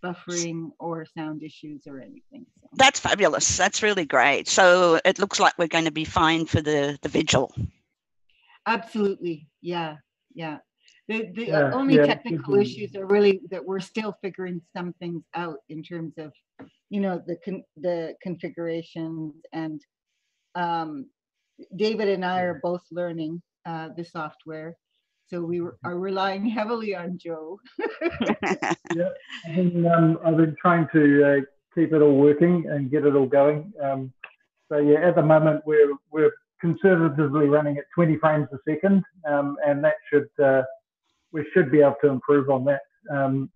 buffering or sound issues or anything. So. That's fabulous. That's really great. So it looks like we're going to be fine for the vigil. Absolutely. Yeah. The only technical issues are really that we're still figuring some things out in terms of, the configurations, and David and I are both learning the software. So we are relying heavily on Joe. Yeah, I've been trying to keep it all working and get it all going. So yeah, at the moment we're conservatively running at 20 frames a second, and that we should be able to improve on that.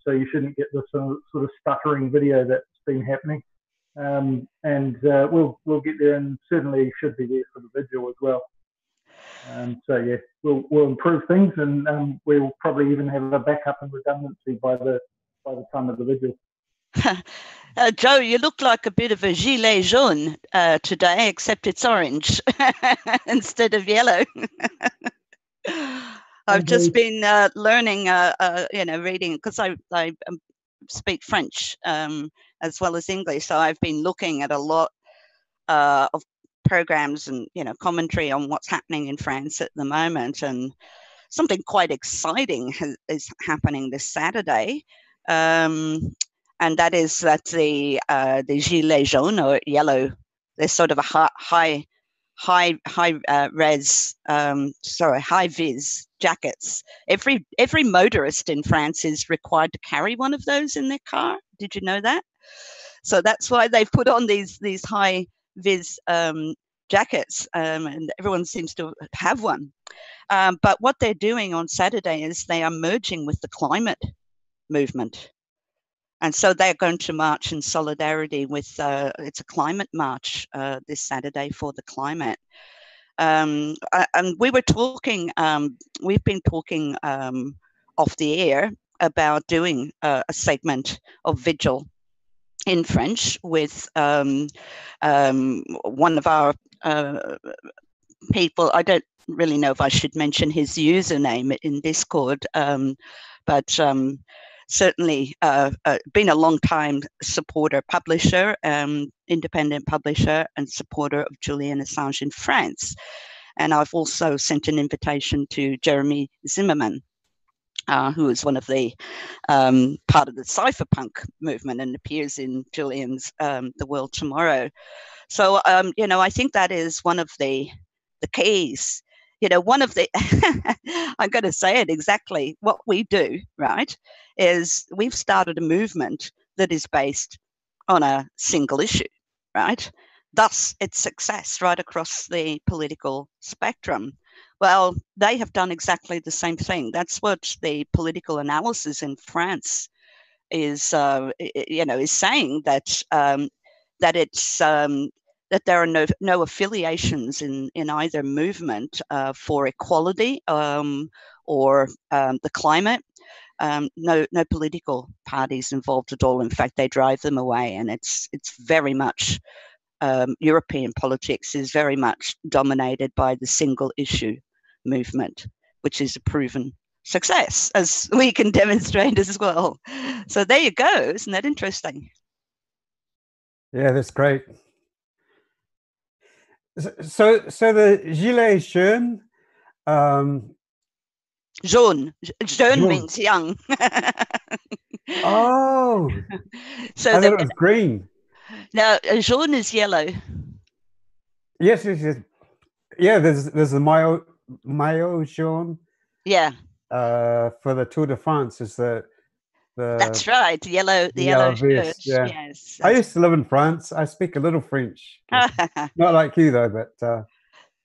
So you shouldn't get this sort of stuttering video that's been happening. And we'll get there, and certainly should be there for the vigil as well. So yeah, we'll improve things, and we'll probably even have a backup and redundancy by the time of the vigil. Joe, you look like a bit of a gilet jaune today, except it's orange instead of yellow. I've just been learning, reading, because I speak French as well as English, so I've been looking at a lot of programs and commentary on what's happening in France at the moment, and something quite exciting is happening this Saturday. and that is that the gilets jaunes, or yellow, they're sort of a high vis jackets. Every motorist in France is required to carry one of those in their car. Did you know that? So that's why they've put on these high vis jackets, and everyone seems to have one. But what they're doing on Saturday is they are merging with the climate movement. And so they're going to march in solidarity with, it's a climate march this Saturday for the climate. And we were talking, we've been talking off the air about doing a segment of Vigil in French with one of our people. I don't really know if I should mention his username in Discord, but certainly been a long time supporter, publisher, independent publisher and supporter of Julian Assange in France. And I've also sent an invitation to Jeremy Zimmerman, who is one of the part of the cypherpunk movement and appears in Julian's The World Tomorrow. So, I think that is one of the keys. One of the, I'm going to say it exactly, what we do, right, is we've started a movement that is based on a single issue, right? Thus, its success right across the political spectrum. Well, they have done exactly the same thing. That's what the political analysis in France is saying, that it's that there are no affiliations in either movement for equality or the climate. No political parties involved at all. In fact, they drive them away, and it's very much European politics is very much dominated by the single issue movement, which is a proven success, as we can demonstrate as well. So there you go. Isn't that interesting? Yeah, that's great. So the gilets jaunes. Jaune means young. Oh, so I thought it was green. No, jaune is yellow. Yes. Yeah, there's the maillot jaune. Yeah. For the Tour de France is the that's right, the yellow shirt. Yeah. Yes. I used to live in France. I speak a little French. Not like you though, but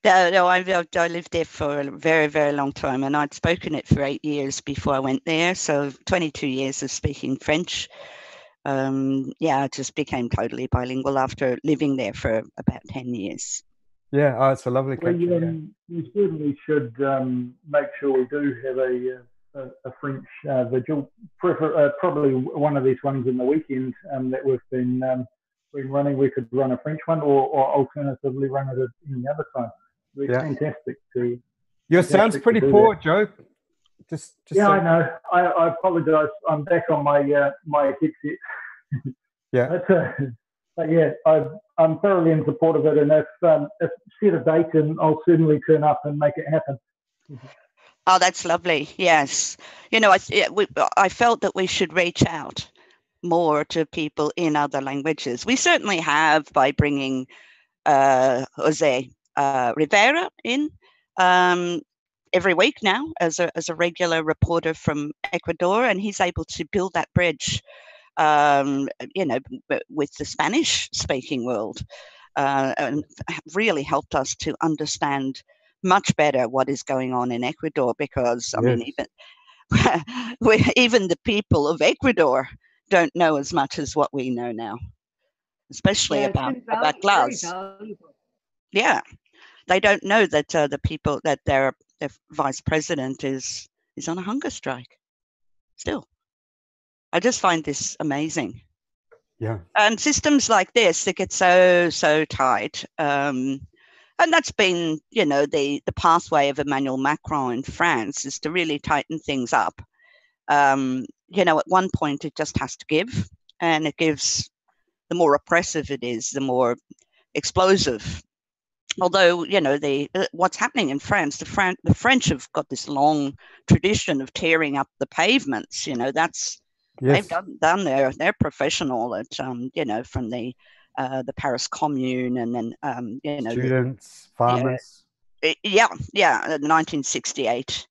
no, I lived there for a very, very long time, and I'd spoken it for 8 years before I went there. So 22 years of speaking French. I just became totally bilingual after living there for about 10 years. Yeah, it's a lovely country. We certainly should make sure we do have a French vigil. Probably one of these ones in the weekend that we've been running. We could run a French one, or alternatively run it at any other time. It's fantastic to. Your sound's pretty poor, Joe. Just I know. I apologise. I'm back on my headset. Yeah. But yeah, I'm thoroughly in support of it, and if set a date, and I'll certainly turn up and make it happen. Oh, that's lovely. Yes, I felt that we should reach out more to people in other languages. We certainly have by bringing Jose Rivera in every week now as a regular reporter from Ecuador, and he's able to build that bridge, with the Spanish-speaking world, and really helped us to understand much better what is going on in Ecuador. Because I mean, even the people of Ecuador don't know as much as what we know now, especially about glass. Yeah, they don't know that the people that their vice president is on a hunger strike still. I just find this amazing. Yeah. And systems like this, they get so tight. And that's been, the pathway of Emmanuel Macron in France is to really tighten things up. At one point it just has to give, and it gives, the more oppressive it is, the more explosive. Although, what's happening in France, the French have got this long tradition of tearing up the pavements. Yes. They've done they're professional at, you know, from the Paris Commune, and then, you know, students, farmers. The 1968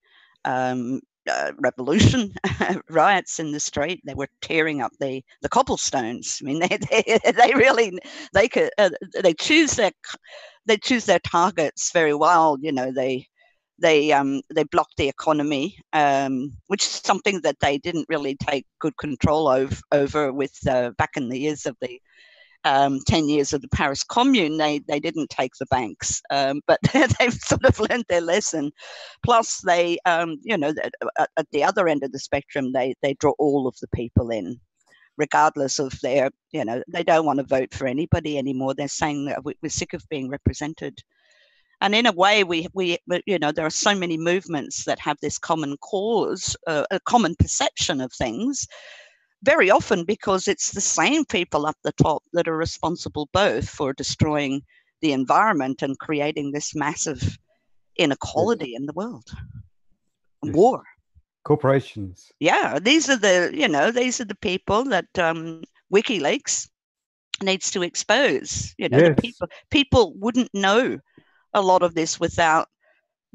revolution, riots in the street. They were tearing up the cobblestones. I mean, they really, they choose their targets very well. You know, they blocked the economy, which is something that they didn't really take good control over with back in the years of the 10 years of the Paris Commune. They didn't take the banks, but they've sort of learned their lesson. Plus, they, you know, at the other end of the spectrum, they draw all of the people in, regardless of their, you know, they don't want to vote for anybody anymore. They're saying that we're sick of being represented. And in a way, we you know, there are so many movements that have this common cause, a common perception of things, very often because it's the same people up the top that are responsible both for destroying the environment and creating this massive inequality in the world. War. Corporations. Yeah, these are the people that WikiLeaks needs to expose. You know, the people wouldn't know a lot of this without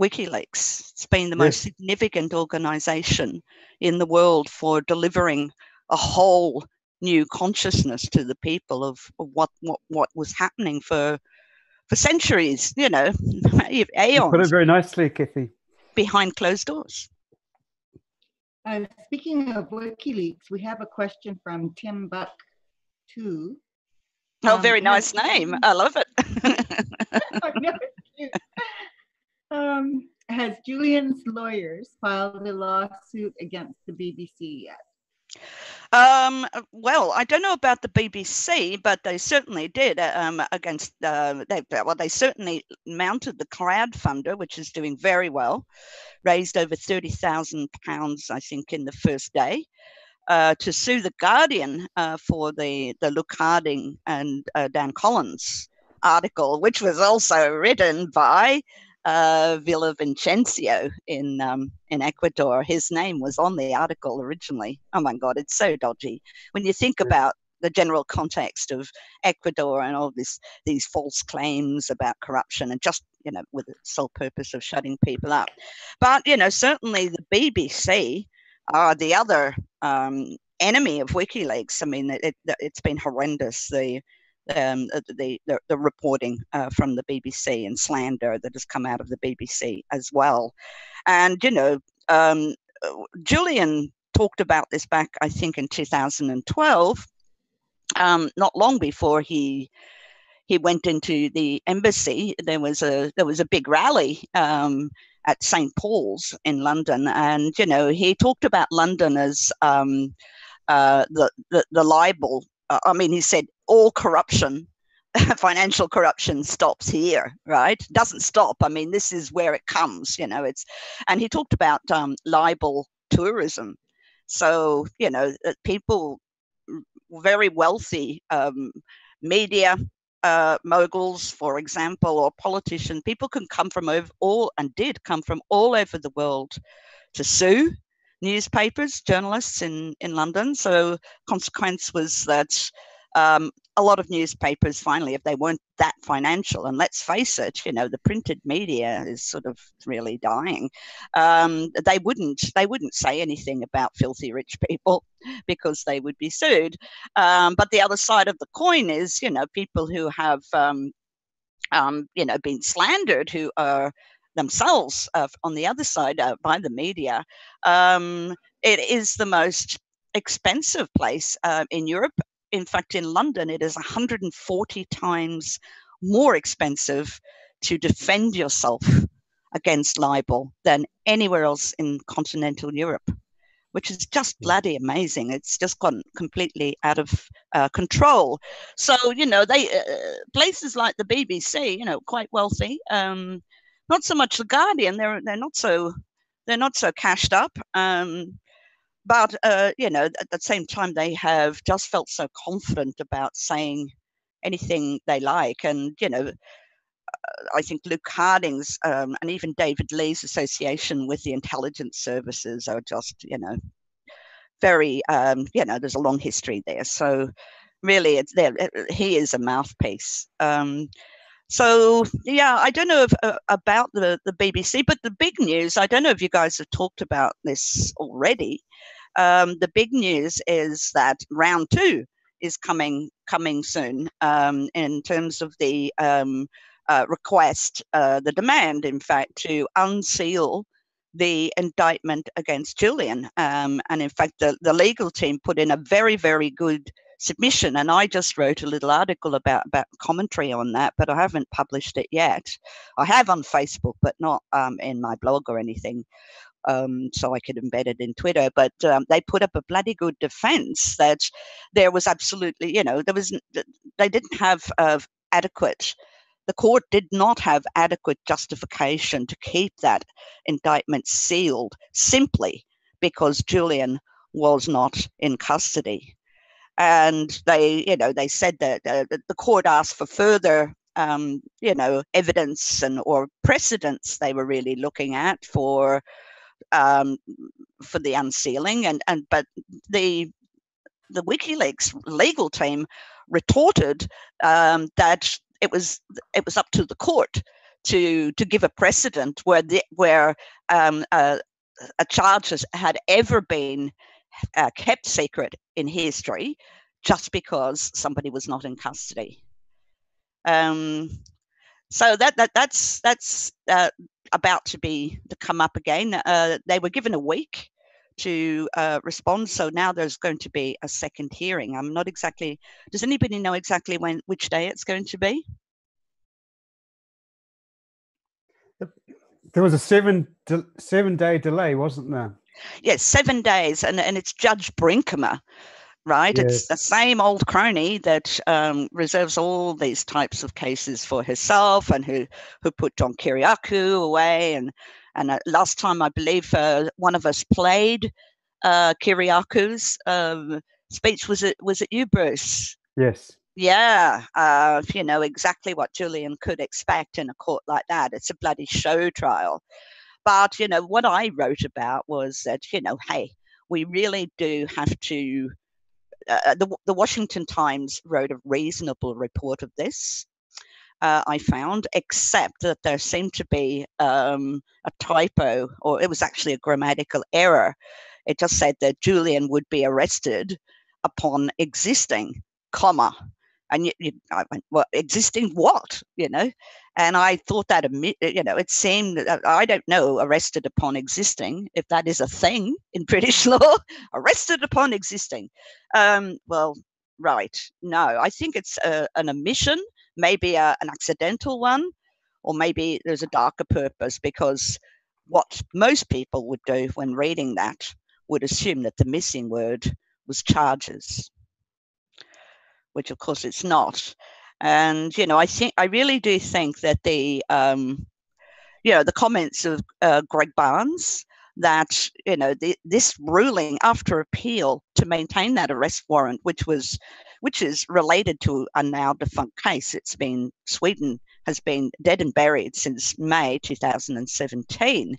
WikiLeaks. It's been the most significant organization in the world for delivering a whole new consciousness to the people of what was happening for centuries, you know, aeons. You put it very nicely, Kathy. Behind closed doors. Speaking of WikiLeaks, we have a question from Tim Buck 2. Oh, very nice name. I love it. I know, it's cute. Has Julian's lawyers filed a lawsuit against the BBC yet? Well, I don't know about the BBC, but they certainly did against. They certainly mounted the crowdfunder, which is doing very well. Raised over £30,000, I think, in the first day, to sue the Guardian for the Luke Harding and Dan Collins article, which was also written by Villavicencio in Ecuador. His name was on the article originally. Oh my God, it's so dodgy. When you think about the general context of Ecuador and all these false claims about corruption, and just, you know, with the sole purpose of shutting people up. But, you know, certainly the BBC are the other enemy of WikiLeaks. I mean, it's been horrendous. The reporting from the BBC and slander that has come out of the BBC as well. And, you know, Julian talked about this back, I think, in 2012, not long before he went into the embassy. There was a big rally at St. Paul's in London, and, you know, he talked about London as the libel. I mean, he said all corruption, financial corruption, stops here, right? Doesn't stop. I mean, this is where it comes, you know. And he talked about libel tourism. So, you know, people, very wealthy media moguls, for example, or politicians, people can come from did come from all over the world to sue newspapers, journalists in London. So consequence was that a lot of newspapers finally, if they weren't that financial, and let's face it, you know, the printed media is sort of really dying, they wouldn't say anything about filthy rich people because they would be sued. But the other side of the coin is, you know, people who have you know, been slandered, who are themselves on the other side by the media. It is the most expensive place in Europe. In fact, in London, it is 140 times more expensive to defend yourself against libel than anywhere else in continental Europe, which is just bloody amazing. It's just gone completely out of control. So, you know, they places like the BBC, you know, quite wealthy. Not so much the Guardian. They're not so cashed up. But, you know, at the same time, they have just felt so confident about saying anything they like. And, you know, I think Luke Harding's and even David Lee's association with the intelligence services are just, you know, very, there's a long history there. So really, it's there. He is a mouthpiece. So yeah, I don't know about the BBC, but the big news, I don't know if you guys have talked about this already. The big news is that round 2 is coming soon, in terms of the request, the demand, in fact, to unseal the indictment against Julian. And in fact, the legal team put in a very, very good submission, and I just wrote a little article about commentary on that, but I haven't published it yet. I have on Facebook, but not in my blog or anything, so I could embed it in Twitter. But they put up a bloody good defense that there was absolutely, they didn't have adequate. The court did not have adequate justification to keep that indictment sealed simply because Julian was not in custody. And they said that the court asked for further, evidence or precedents they were really looking at for the unsealing, but the WikiLeaks legal team retorted that it was up to the court to give a precedent where a charge had ever been kept secret in history just because somebody was not in custody. So that's about to come up again. They were given a week to respond, so now there's going to be a second hearing. I'm not exactly. Does anybody know exactly which day it's going to be? There was a 7-day delay, wasn't there? Yes, 7 days, and it's Judge Brinkema, right? Yes. It's the same old crony that reserves all these types of cases for herself, and who put John Kiriakau away. And last time, I believe one of us played Kiriakou's speech. Was it you, Bruce? Yes. Yeah, you know exactly what Julian could expect in a court like that. It's a bloody show trial. But, what I wrote about was that, hey, we really do have to, the Washington Times wrote a reasonable report of this, I found, except that there seemed to be a typo, or it was actually a grammatical error. It just said that Julian would be arrested upon existing, comma. And I went, well, existing what, And I thought that, it seemed, I don't know, arrested upon existing, if that is a thing in British law, arrested upon existing. Well, right, no, I think it's an omission, maybe an accidental one, or maybe there's a darker purpose, because what most people would do when reading that would assume that the missing word was charges, which of course it's not. And, I really do think that the comments of Greg Barnes, that, this ruling after appeal to maintain that arrest warrant, which is related to a now defunct case. Sweden has been dead and buried since May 2017.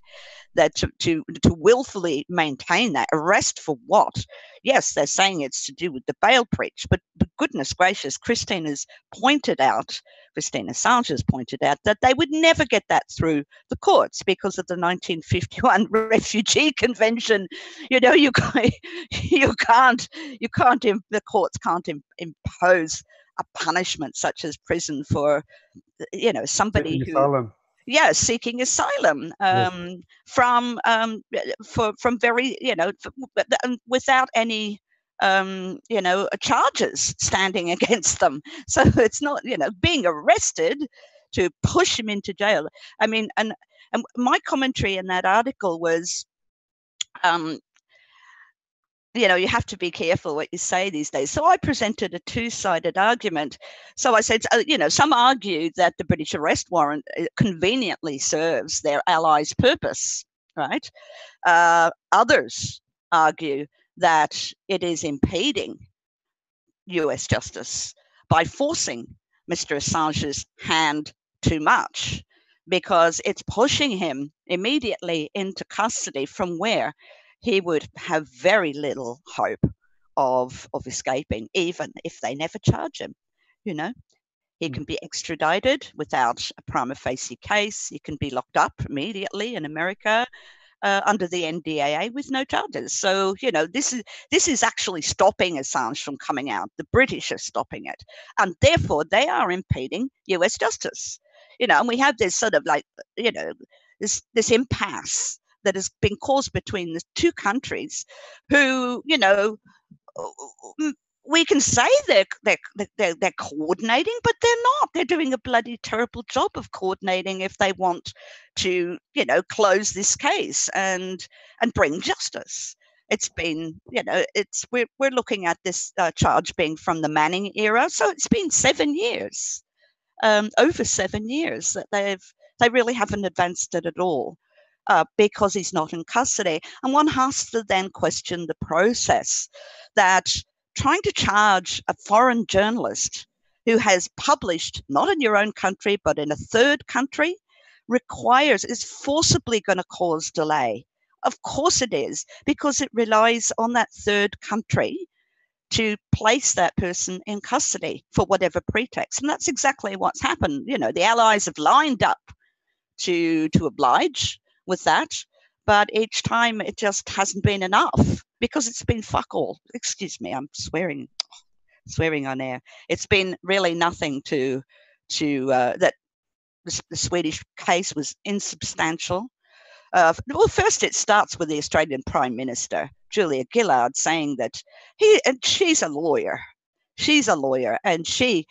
That to willfully maintain that arrest for what? Yes, they're saying it's to do with the bail breach, but goodness gracious, Christine Assange has pointed out that they would never get that through the courts because of the 1951 Refugee Convention. The courts can't impose a punishment such as prison for, somebody who. Yeah, seeking asylum from very, without any, charges standing against them. So it's not, being arrested to push him into jail. I mean, and my commentary in that article was, you have to be careful what you say these days. So I presented a two-sided argument. So I said, some argue that the British arrest warrant conveniently serves their allies' purpose, right? Others argue that it is impeding US justice by forcing Mr. Assange's hand too much, because it's pushing him immediately into custody from where he would have very little hope of escaping, even if they never charge him. You know, he can be extradited without a prima facie case. He can be locked up immediately in America under the NDAA with no charges. So, you know, this is actually stopping Assange from coming out. The British are stopping it, and therefore they are impeding US justice. You know, and we have this sort of like, you know, this impasse that has been caused between the two countries, who, you know, we can say they're coordinating, but they're not. They're doing a bloody terrible job of coordinating if they want to, you know, close this case and bring justice. It's been, you know, we're looking at this charge being from the Manning era, so it's been 7 years, over 7 years that they really haven't advanced it at all. Because he's not in custody. And one has to then question the process, that trying to charge a foreign journalist who has published not in your own country, but in a third country, is forcibly going to cause delay. Of course it is, because it relies on that third country to place that person in custody for whatever pretext. And that's exactly what's happened. You know, the Allies have lined up to oblige with that, but each time it just hasn't been enough, because it's been fuck all. Excuse me, I'm swearing on air. It's been really nothing to that. The Swedish case was insubstantial. Well, first it starts with the Australian Prime Minister, Julia Gillard, saying that she's a lawyer. She's a lawyer, and she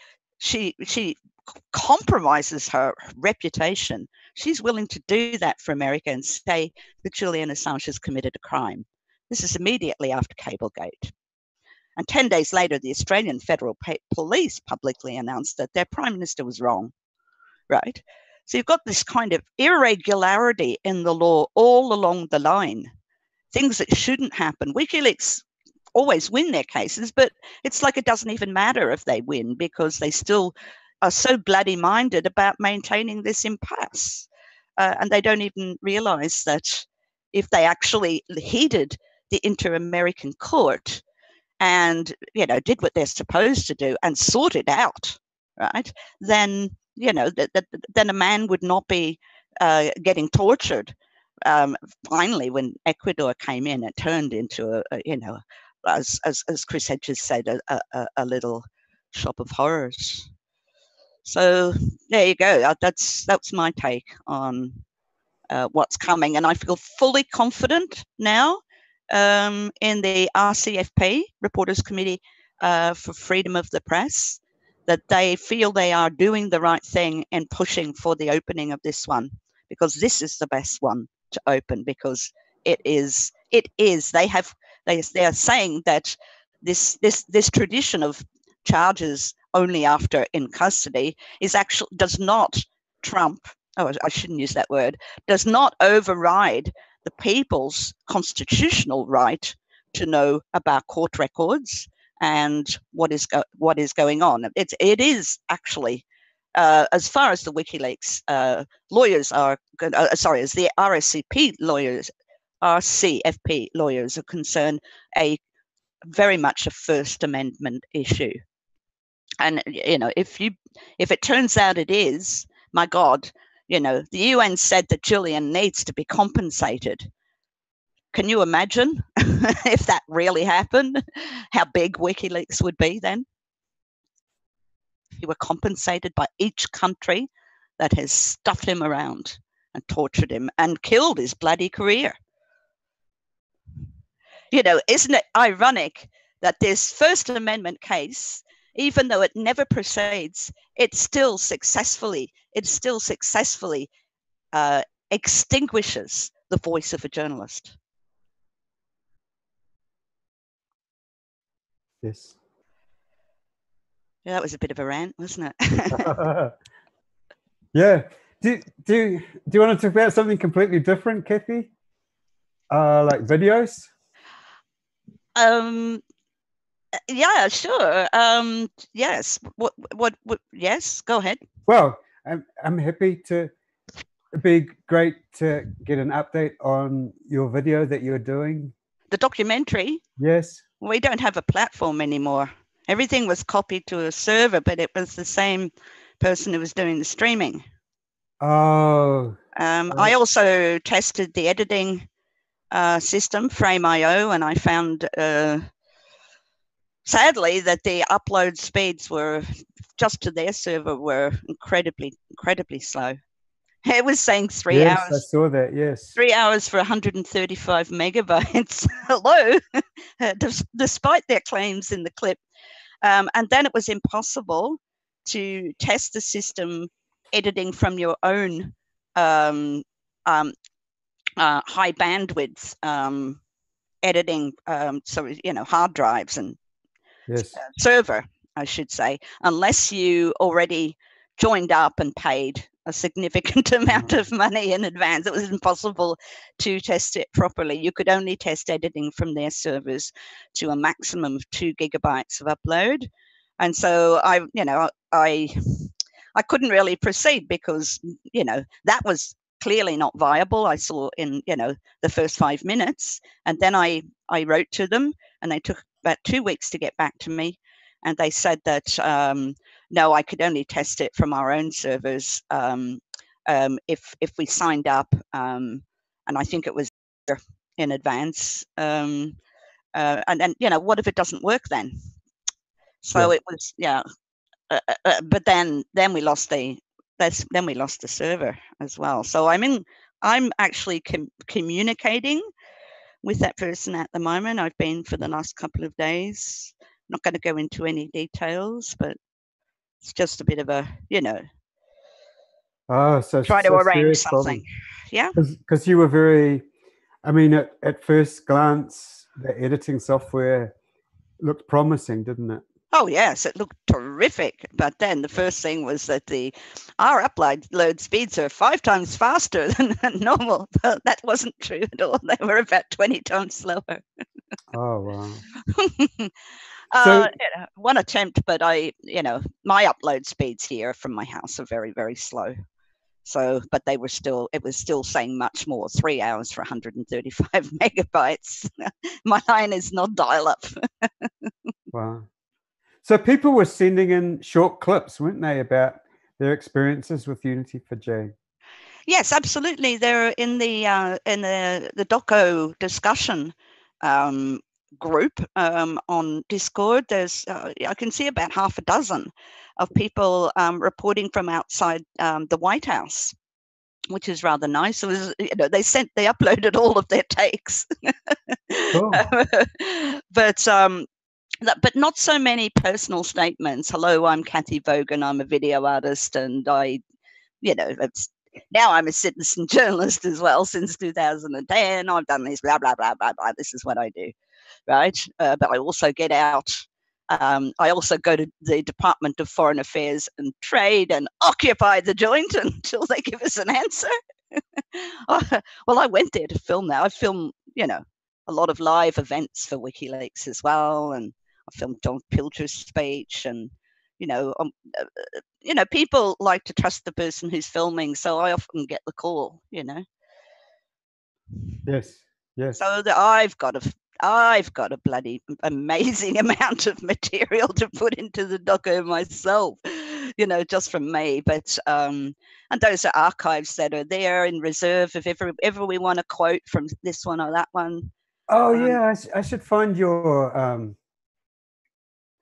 compromises her reputation. She's willing to do that for America and say that Julian Assange has committed a crime. This is immediately after Cablegate. And 10 days later, the Australian Federal Police publicly announced that their Prime Minister was wrong, right? So you've got this kind of irregularity in the law all along the line, things that shouldn't happen. WikiLeaks always win their cases, but it's like it doesn't even matter if they win, because they still are so bloody minded about maintaining this impasse. And they don't even realize that if they actually heeded the Inter-American Court and, you know, did what they're supposed to do and sorted out, right, then, you know, then a man would not be getting tortured. Finally, when Ecuador came in, it turned into you know, as Chris Hedges said, a little shop of horrors. So there you go. That's my take on what's coming, and I feel fully confident now in the RCFP, Reporters Committee for Freedom of the Press, that they feel they are doing the right thing in pushing for the opening of this one, because this is the best one to open, because it is. They are saying that this tradition of charges only after in custody does not trump, I shouldn't use that word, does not override the people's constitutional right to know about court records and what is going on. It is actually, as far as the WikiLeaks lawyers are, as the RCFP lawyers are concerned, very much a First Amendment issue. And, you know, if it turns out it is, my God, you know, the UN said that Julian needs to be compensated. Can you imagine if that really happened, how big WikiLeaks would be then? If he were compensated by each country that has stuffed him around and tortured him and killed his bloody career. You know, isn't it ironic that this First Amendment case, even though it never proceeds, it still successfully extinguishes the voice of a journalist? Yes. Yeah, that was a bit of a rant, wasn't it? Yeah. Do you want to talk about something completely different, Kathy? Like videos? Yeah, sure. Yes. What? Yes. Go ahead. Well, I'm happy to. It'd be great to get an update on your video that you're doing. The documentary? Yes. We don't have a platform anymore. Everything was copied to a server, but it was the same person who was doing the streaming. Oh. I also tested the editing system, Frame.io, and I found, sadly, that the upload speeds were just to their server were incredibly slow. It was saying 3 hours. Yes, I saw that, yes. 3 hours for 135 megabytes. Hello, despite their claims in the clip. And then it was impossible to test the system editing from your own high bandwidth editing, so, you know, hard drives and server, I should say, unless you already joined up and paid a significant amount of money in advance. It was impossible to test it properly. You could only test editing from their servers to a maximum of 2 gigabytes of upload. And so I couldn't really proceed because, you know, that was clearly not viable. I saw in, you know, the first 5 minutes, and then I wrote to them, and they took about 2 weeks to get back to me. And they said that, no, I could only test it from our own servers if we signed up, and I think it was in advance. And then, you know, what if it doesn't work then? So it was, but then we lost the server as well. So I'm actually communicating with that person at the moment. I've been for the last couple of days. I'm not going to go into any details, but it's just a bit of a, you know, try to arrange something. Yeah. Because you were very, I mean, at first glance, the editing software looked promising, didn't it? Oh, yes, it looked terrific. But then the first thing was that our upload speeds are 5 times faster than normal. But that wasn't true at all. They were about 20 times slower. Oh, wow. So, one attempt, but my upload speeds here from my house are very, very slow. So, but it was still saying much more, 3 hours for 135 megabytes. My line is not dial-up. Wow. So people were sending in short clips, weren't they, about their experiences with Unity4J? Yes, absolutely. They're in the Doco discussion group on Discord. There's I can see about half a dozen of people reporting from outside the White House, which is rather nice. It was, you know, they uploaded all of their takes. Cool. But not so many personal statements. Hello, I'm Kathy Vogan. I'm a video artist, and now I'm a citizen journalist as well since 2010. I've done this, blah, blah, blah, blah, blah. This is what I do, right? But I also get out. I also go to the Department of Foreign Affairs and Trade and occupy the joint until they give us an answer. Well, I went there to film that. I filmed, you know, a lot of live events for WikiLeaks as well, and I filmed John Pilger's speech, and people like to trust the person who's filming, so I often get the call, you know. Yes. So that I've got a bloody amazing amount of material to put into the doco myself, you know, just from me. But and those are archives that are there in reserve if ever we want a quote from this one or that one. Oh yeah, I should find your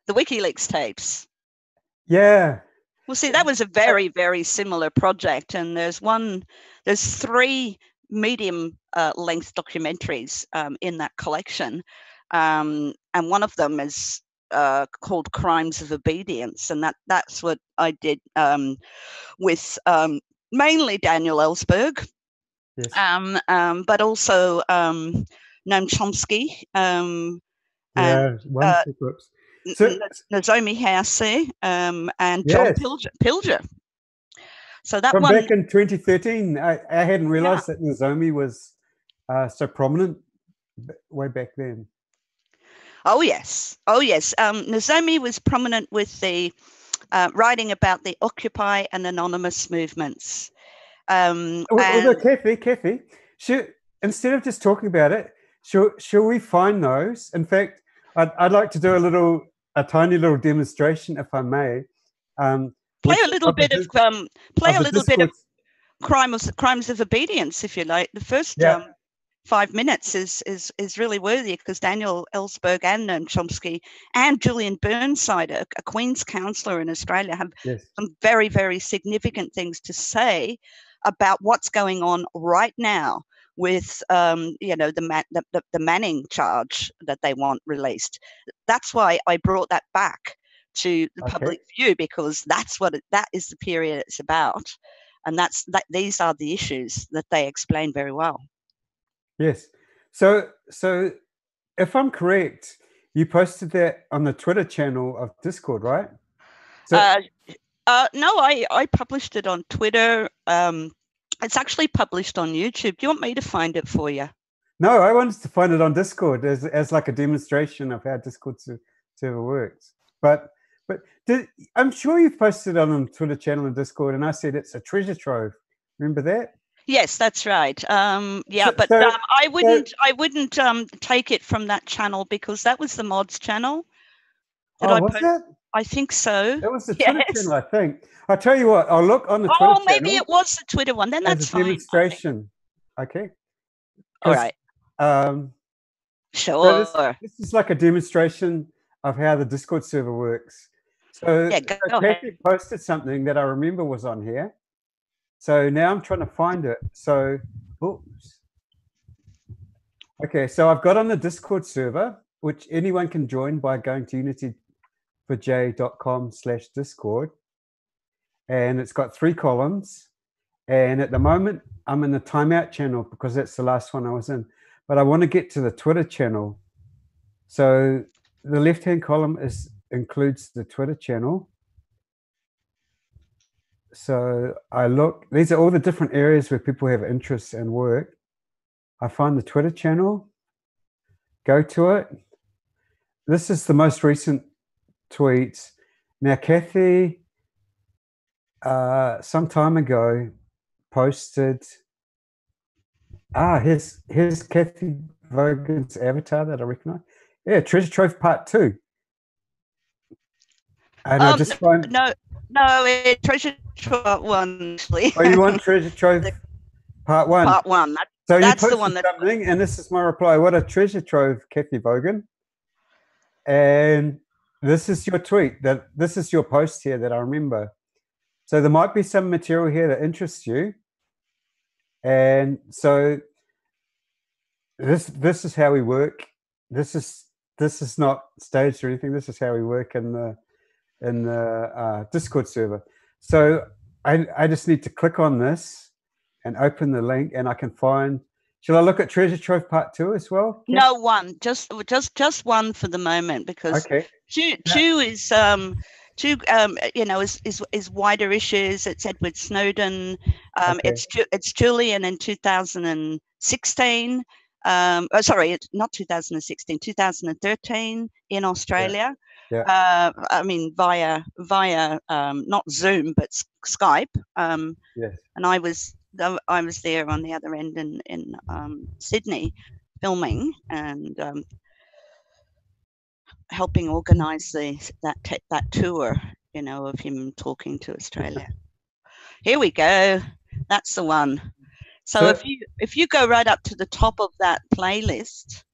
the WikiLeaks tapes. Yeah. Well, see, that was a very, very similar project, and there's 3 medium length documentaries in that collection, and one of them is called Crimes of Obedience, and that's what I did with mainly Daniel Ellsberg, yes. But also Noam Chomsky, and wonderful groups. So, Nozomi Hayase and yes. John Pilger. So that from one back in 2013, I hadn't realized that Nozomi was so prominent way back then. Oh yes. Nozomi was prominent with the writing about the Occupy and Anonymous movements, Although Kathy, instead of just talking about it, shall we find those? In fact, I'd like to do a tiny little demonstration, if I may. Play a little bit of crimes of obedience, if you like. The first 5 minutes is really worthy, because Daniel Ellsberg and Noam Chomsky and Julian Burnside, a Queen's counsellor in Australia, have some very, very significant things to say about what's going on right now with the Manning charge that they want released. That's why I brought that back to the public view, because that is the period it's about, and these are the issues that they explain very well. Yes. So if I'm correct, you posted that on the Twitter channel of Discord, right? No, I published it on Twitter. It's actually published on YouTube. Do you want me to find it for you? No, I wanted to find it on Discord as like a demonstration of how Discord server works. But I'm sure you've posted it on Twitter channel and Discord, and I said it's a treasure trove. Remember that? Yes, that's right. I wouldn't take it from that channel, because that was the mods channel. Was it? I think so. That was the Twitter channel, I think. I'll tell you what, I'll look on the Twitter channel. Oh, maybe it was the Twitter one. Then that's fine. Demonstration. Okay. All right. Sure. So this is like a demonstration of how the Discord server works. So Kathy posted something that I remember was on here. So now I'm trying to find it. So, oops. Okay, so I've got on the Discord server, which anyone can join by going to unityforj.com/Discord. And it's got 3 columns. And at the moment, I'm in the timeout channel because that's the last one I was in. But I want to get to the Twitter channel. So the left-hand column includes the Twitter channel. So I look, these are all the different areas where people have interests and work. I find the Twitter channel, go to it. This is the most recent tweets. Now, Kathy, some time ago, posted, here's Kathy Vaughan's avatar that I recognize. Yeah, Treasure Trove Part 2. And I just find... No, it's Treasure Trove 1, actually. Oh, you want Treasure Trove Part 1? Part 1. So that's the one that... something, and this is my reply. What a treasure trove, Kathy Vaughan. And this is your tweet. This is your post here that I remember. So there might be some material here that interests you. And so this is how we work. This is not staged or anything. This is how we work in the Discord server. So I just need to click on this and open the link, and I can find. Shall I look at Treasure Trove Part 2 as well? Kat? No, one. Just one for the moment, because two is is wider issues. It's Edward Snowden. It's Julian in 2016. It's not 2016, 2013 in Australia. Yeah. I mean via not Zoom but Skype. Yes. And I was there on the other end in Sydney, filming and helping organise that tour, of him talking to Australia. Here we go. That's the one. So if you go right up to the top of that playlist,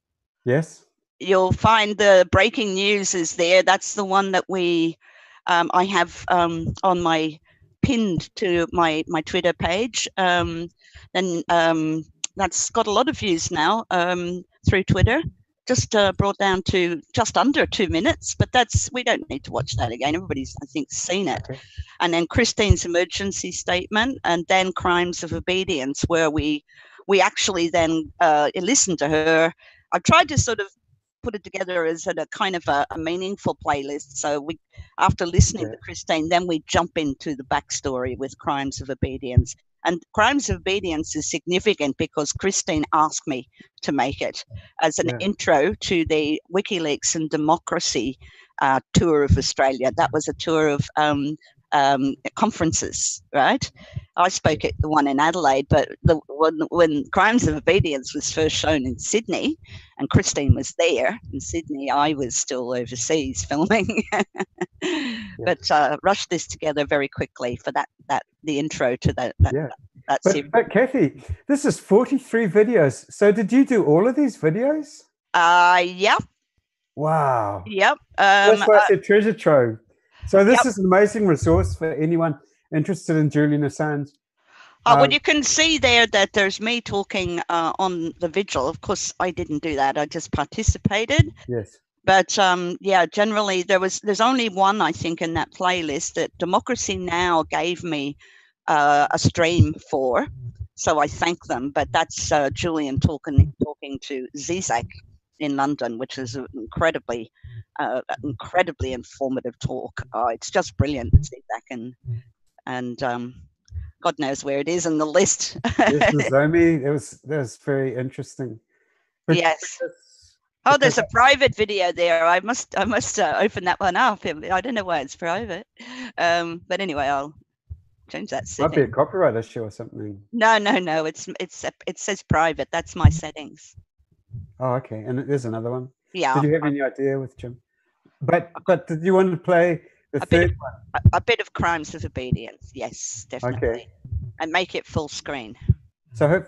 yes, you'll find the breaking news is there. That's the one that I have on my pinned to my Twitter page. Then that's got a lot of views now through Twitter. Just brought down to just under 2 minutes, but we don't need to watch that again. Everybody's, I think, seen it. Okay. And then Christine's emergency statement, and then Crimes of Obedience, where we actually then listened to her. I've tried to sort of put it together as a kind of a meaningful playlist. So after listening to Christine, then we jump into the backstory with Crimes of Obedience. And Crimes of Obedience is significant because Christine asked me to make it as an intro to the WikiLeaks and Democracy tour of Australia. That was a tour of conferences, right? I spoke at the one in Adelaide, but when Crimes of Obedience was first shown in Sydney, and Christine was there in Sydney, I was still overseas filming. But rushed this together very quickly for the intro to that series. But Kathy, this is 43 videos. So did you do all of these videos? Yep. Wow. Yep. That's why I said treasure trove. So this is an amazing resource for anyone interested in Julian Assange. Well, you can see there that there's me talking on the vigil. Of course, I didn't do that. I just participated. Yes. But yeah, generally there's only one, I think, in that playlist that Democracy Now! Gave me a stream for. So I thank them. But that's Julian talking to Zizek in London, which is an incredibly informative talk. It's just brilliant, Zizek, and God knows where it is in the list. Yes, Zomi, that was very interesting. But yes. Oh, there's a private video there. I must open that one up. I don't know why it's private. But anyway, I'll change that setting. Might be a copyright issue or something. No. It says private. That's my settings. Oh, okay. And there's another one. Yeah. Did you have any idea with Jim? But did you want to play the third one? A bit of Crimes of Obedience. Yes, definitely. Okay. And make it full screen. So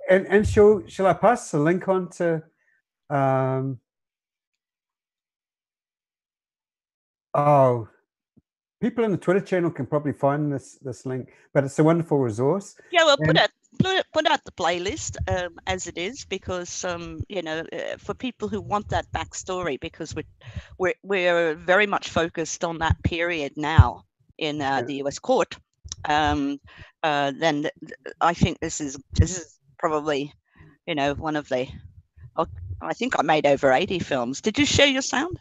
and shall I pass the link on to people in the Twitter channel can probably find this link, but it's a wonderful resource. Yeah, well, put out the playlist as it is, because for people who want that backstory, because we're very much focused on that period now in the U.S. court. Then I think this is probably one of the. I think I made over 80 films. Did you share your sound?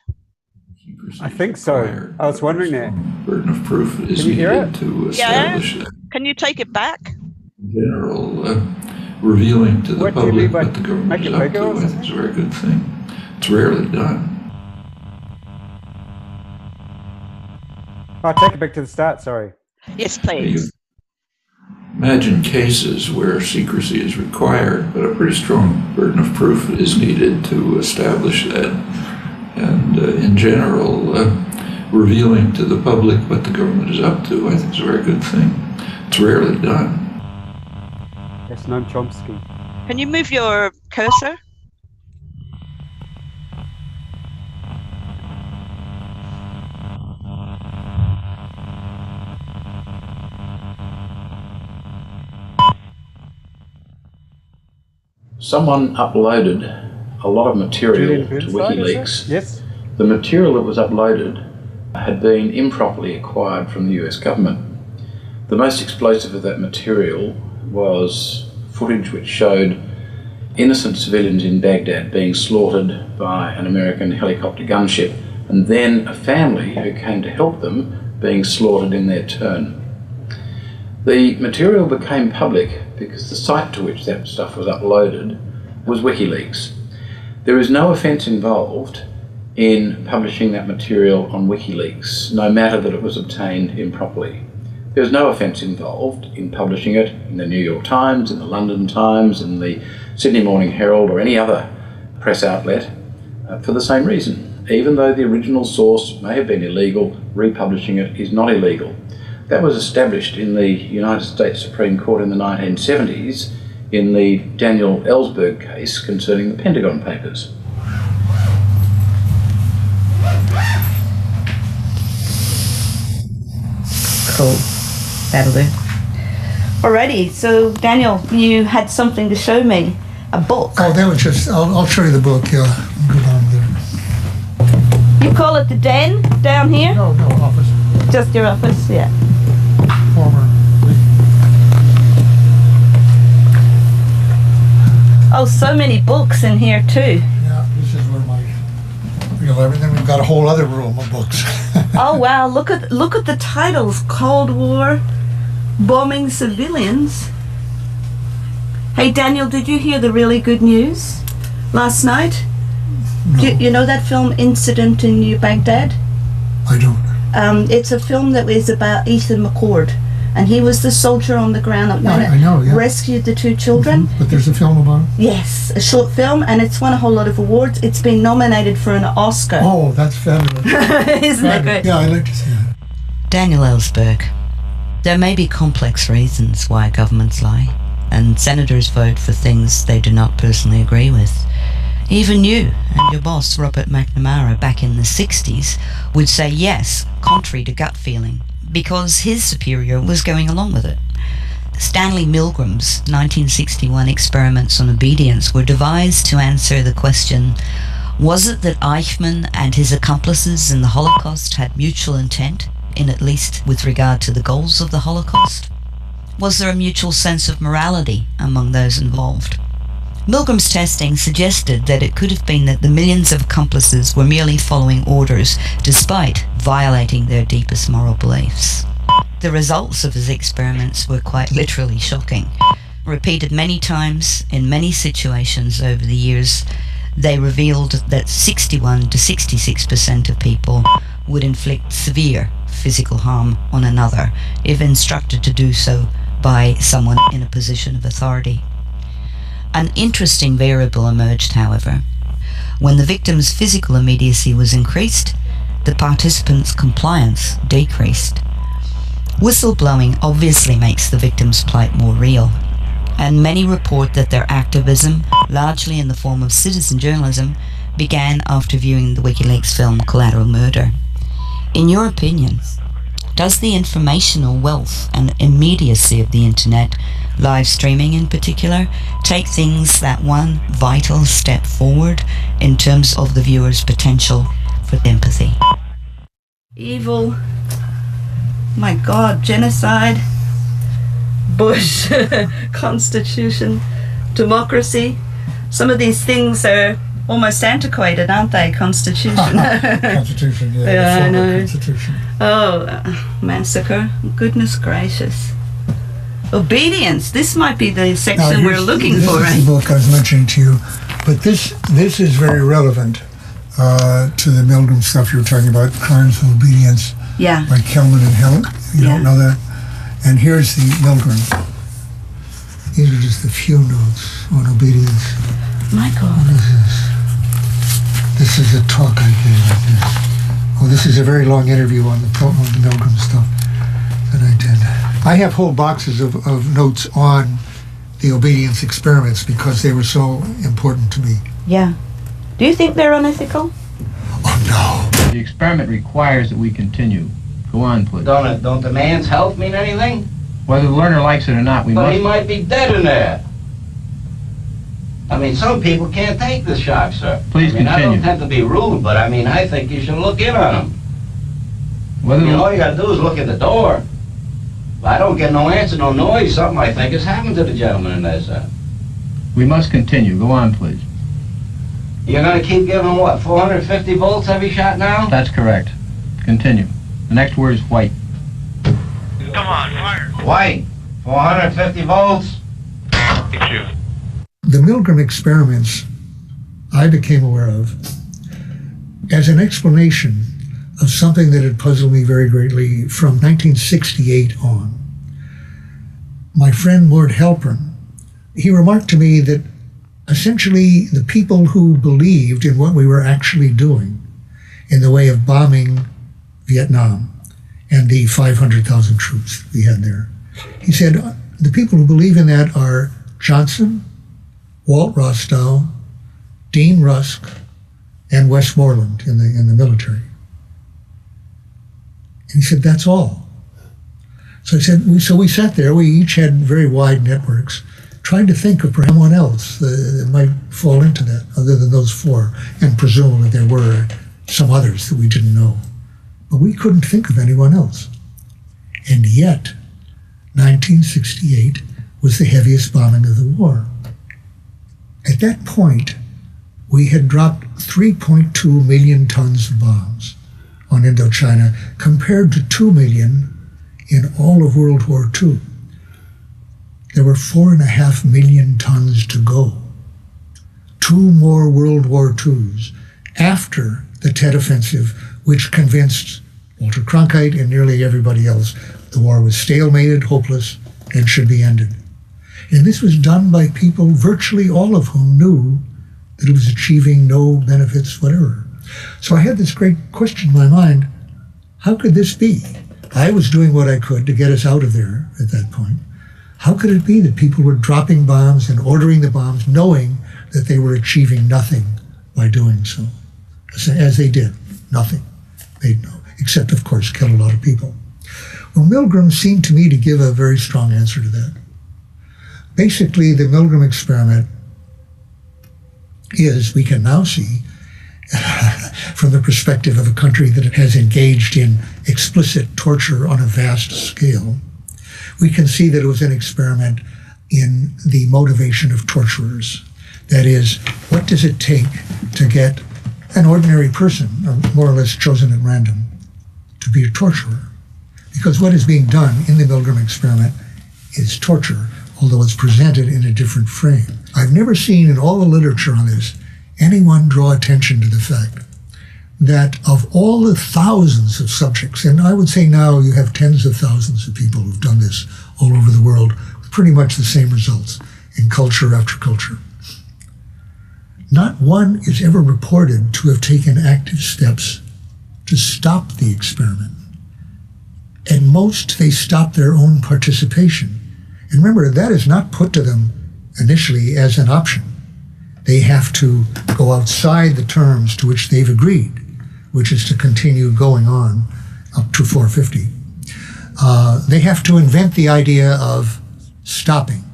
I think so. I was wondering that. Burden of proof is Can you hear it? To establish that. Can you take it back? In general, revealing to the public what the government is up to, I think, is a very good thing. It's rarely done. I'll take it back to the start, sorry. Yes, please. Imagine cases where secrecy is required, but a pretty strong burden of proof is needed to establish that. And in general, revealing to the public what the government is up to, I think, is a very good thing. It's rarely done. That's Noam Chomsky. Can you move your cursor? Someone uploaded a lot of material to WikiLeaks. Yes. The material that was uploaded had been improperly acquired from the US government. The most explosive of that material was footage which showed innocent civilians in Baghdad being slaughtered by an American helicopter gunship, and then a family who came to help them being slaughtered in their turn. The material became public because the site to which that stuff was uploaded was WikiLeaks. There is no offence involved in publishing that material on WikiLeaks, no matter that it was obtained improperly. There is no offence involved in publishing it in the New York Times, in the London Times, in the Sydney Morning Herald, or any other press outlet for the same reason. Even though the original source may have been illegal, republishing it is not illegal. That was established in the United States Supreme Court in the 1970s in the Daniel Ellsberg case concerning the Pentagon Papers. Cool. That'll do. Alrighty, so Daniel, you had something to show me, a book. Oh, that was just, I'll show you the book, yeah. Go down there. You call it the den down here? No, office. Just your office, yeah. Former. Oh, so many books in here too. Yeah, this is where everything. We've got a whole other room of books. Oh wow! Look at the titles: Cold War, bombing civilians. Hey Daniel, did you hear the really good news last night? No. You know that film Incident in New Baghdad? I don't. It's a film that is about Ethan McCord, and he was the soldier on the ground that rescued the two children. But there's a film about it? Yes, a short film, and it's won a whole lot of awards. It's been nominated for an Oscar. Oh, that's fabulous. Isn't that great? Yeah, I'd like to see that. Daniel Ellsberg. There may be complex reasons why governments lie, and senators vote for things they do not personally agree with. Even you and your boss, Robert McNamara, back in the 60s, would say yes, contrary to gut feeling, because his superior was going along with it. Stanley Milgram's 1961 experiments on obedience were devised to answer the question, was it that Eichmann and his accomplices in the Holocaust had mutual intent, in at least with regard to the goals of the Holocaust? Was there a mutual sense of morality among those involved? Milgram's testing suggested that it could have been that the millions of accomplices were merely following orders despite violating their deepest moral beliefs. The results of his experiments were quite literally shocking. Repeated many times in many situations over the years, they revealed that 61 to 66% of people would inflict severe physical harm on another if instructed to do so by someone in a position of authority. An interesting variable emerged, however. When the victim's physical immediacy was increased, the participants' compliance decreased. Whistleblowing obviously makes the victim's plight more real, and many report that their activism, largely in the form of citizen journalism, began after viewing the WikiLeaks film Collateral Murder. In your opinion, does the informational wealth and immediacy of the internet, live streaming in particular, take things that one vital step forward in terms of the viewer's potential for empathy? Evil, my God, genocide, Bush, Constitution, democracy. Some of these things are almost antiquated, aren't they? Constitution. Constitution, yeah. Yeah, I know. Constitution. Oh, massacre. Goodness gracious. Obedience. This might be the section we're looking for. This is the book I was mentioning to you, but this is very relevant to the Milgram stuff you were talking about, Crimes of Obedience. Yeah. By Kelman and Hill. You don't know that? And here's the Milgram. These are just a few notes on obedience. My God. What is this? This is a talk I gave like this. Oh, this is a very long interview on the Milgram stuff that I did. I have whole boxes of notes on the obedience experiments because they were so important to me. Yeah. Do you think they're unethical? Oh, no. The experiment requires that we continue. Go on, please. Don't the man's health mean anything? Whether the learner likes it or not, we must... But he might be dead in there. I mean, some people can't take the shock, sir. Please continue. I don't intend to be rude, but I mean, I think you should look in on him. All you gotta do is look at the door. If I don't get no answer, no noise, something I think has happened to the gentleman in there, sir. We must continue. Go on, please. You're gonna keep giving, what, 450 volts every shot now? That's correct. Continue. The next word is white. Come on, fire. White. 450 volts. It's you. The Milgram experiments I became aware of as an explanation of something that had puzzled me very greatly from 1968 on. My friend Mort Halpern, he remarked to me that essentially the people who believed in what we were actually doing in the way of bombing Vietnam and the 500,000 troops we had there, he said the people who believe in that are Johnson, Walt Rostow, Dean Rusk, and Westmoreland in the military. And he said, that's all. So I said, so we sat there, we each had very wide networks, trying to think of perhaps someone else that might fall into that, other than those four, and presumably there were some others that we didn't know. But we couldn't think of anyone else. And yet, 1968 was the heaviest bombing of the war. At that point, we had dropped 3.2 million tons of bombs on Indochina, compared to 2 million in all of World War II. There were 4.5 million tons to go. 2 more World War IIs after the Tet Offensive, which convinced Walter Cronkite and nearly everybody else. The war was stalemated, hopeless, and should be ended. And this was done by people, virtually all of whom knew that it was achieving no benefits whatever. So I had this great question in my mind, how could this be? I was doing what I could to get us out of there at that point. How could it be that people were dropping bombs and ordering the bombs, knowing that they were achieving nothing by doing so? As they did, nothing. They'd know, except, of course, kill a lot of people. Well, Milgram seemed to me to give a very strong answer to that. Basically, the Milgram experiment is, we can now see, from the perspective of a country that has engaged in explicit torture on a vast scale, we can see that it was an experiment in the motivation of torturers. That is, what does it take to get an ordinary person, or more or less chosen at random, to be a torturer? Because what is being done in the Milgram experiment is torture, although it's presented in a different frame. I've never seen in all the literature on this anyone draw attention to the fact that of all the thousands of subjects, and I would say now you have tens of thousands of people who've done this all over the world with pretty much the same results in culture after culture, not one is ever reported to have taken active steps to stop the experiment. And most, they stop their own participation. And remember, that is not put to them initially as an option. They have to go outside the terms to which they've agreed, which is to continue going on up to 450. They have to invent the idea of stopping,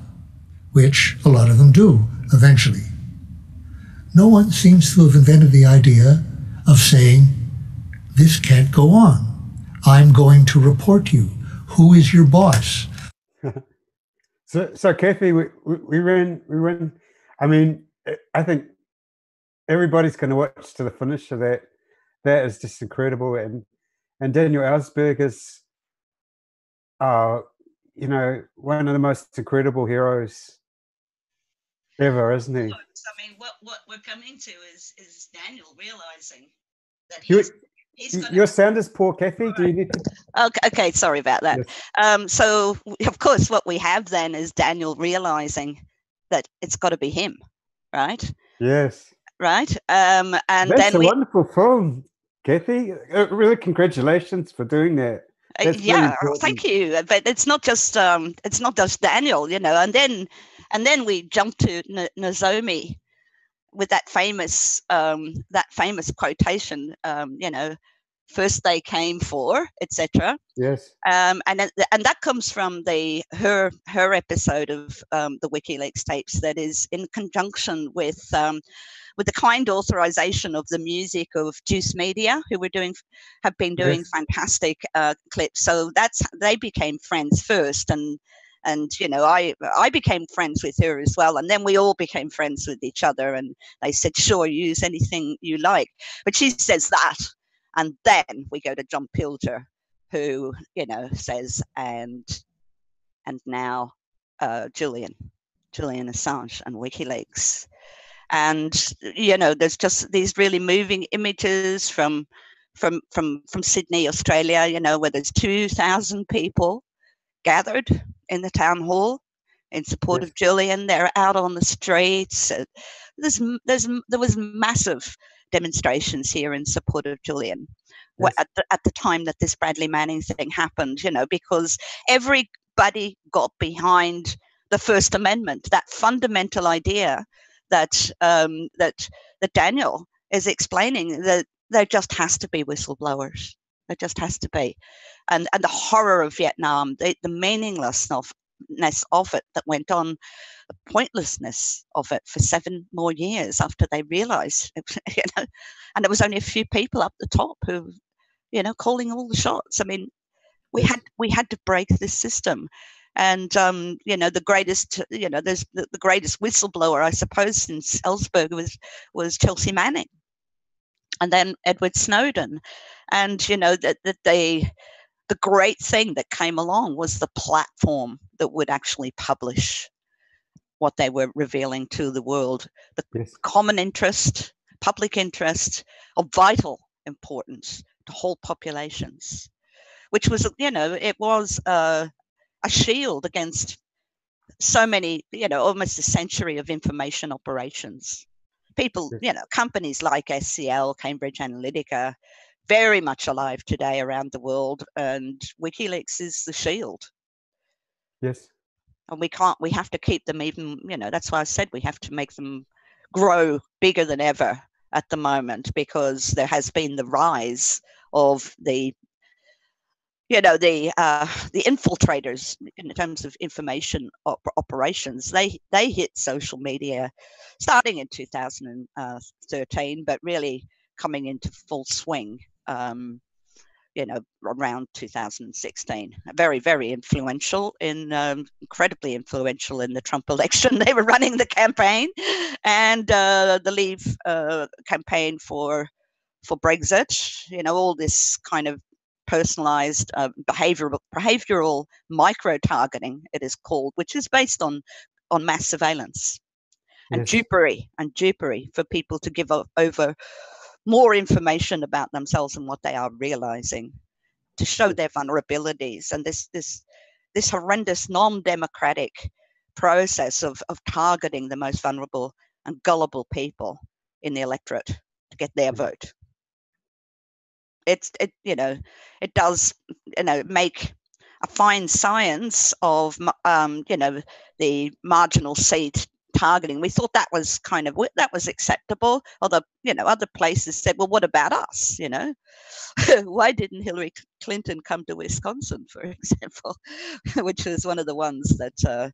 which a lot of them do eventually. No one seems to have invented the idea of saying, this can't go on. I'm going to report you. Who is your boss? So Kathy, we ran. I mean, I think everybody's going to watch to the finish of that. That is just incredible. And Daniel Ellsberg is, you know, one of the most incredible heroes ever, isn't he? I mean, what we're coming to is Daniel realizing that your sound is poor, Kathy. Do you need to? Okay, sorry about that. Yes. So, of course, what we have then is Daniel realizing that it's got to be him, right? Yes. Right. And that's a wonderful film, Kathy. Really, congratulations for doing that. Yeah, thank you. But it's not just Daniel, you know. And then we jump to Nozomi with that famous quotation, you know, first they came for, etc. Yes. And that comes from her episode of the WikiLeaks tapes, that is in conjunction with the kind authorization of the music of Juice Media, who have been doing yes. fantastic clips. So they became friends first, and you know, I became friends with her as well, and then we all became friends with each other, and they said, sure, use anything you like. But she says that, and then we go to John Pilger, who, you know, says, and now Julian Assange and WikiLeaks. And, you know, there's just these really moving images from Sydney, Australia, you know, where there's 2,000 people gathered in the town hall in support yes. of Julian. They're out on the streets. There was massive demonstrations here in support of Julian yes. at the time that this Bradley Manning thing happened, you know, because everybody got behind the First Amendment, that fundamental idea that Daniel is explaining, that there just has to be whistleblowers. There just has to be. And the horror of Vietnam, the meaninglessness of it that went on, the pointlessness of it for 7 more years after they realized, you know, and there was only a few people up the top who, you know, calling all the shots. I mean, we had to break this system. And, you know, the greatest, you know, there's the greatest whistleblower, I suppose, since Ellsberg was Chelsea Manning. And then Edward Snowden. And, you know, the great thing that came along was the platform that would actually publish what they were revealing to the world. The yes. common interest, public interest, of vital importance to whole populations, which was, you know, it was a shield against so many, you know, almost a century of information operations. People, you know, companies like SCL, Cambridge Analytica, very much alive today around the world, and WikiLeaks is the shield. Yes. And we have to keep them even, you know, that's why I said we have to make them grow bigger than ever at the moment, because there has been the rise of the, you know, the infiltrators in terms of information operations. They hit social media starting in 2013, but really coming into full swing, you know, around 2016. Very, very influential incredibly influential in the Trump election. They were running the campaign, and the Leave campaign for Brexit. You know, all this kind of personalized behavioral micro-targeting, it is called, which is based on mass surveillance and dupery for people to give over more information about themselves and what they are realizing, to show their vulnerabilities. And this horrendous non-democratic process of targeting the most vulnerable and gullible people in the electorate to get their vote. It you know, it does, you know, make a fine science of you know, the marginal seat targeting. We thought that was kind of, that was acceptable. Although, you know, other places said, well, what about us? You know, why didn't Hillary Clinton come to Wisconsin, for example, which was one of the ones that the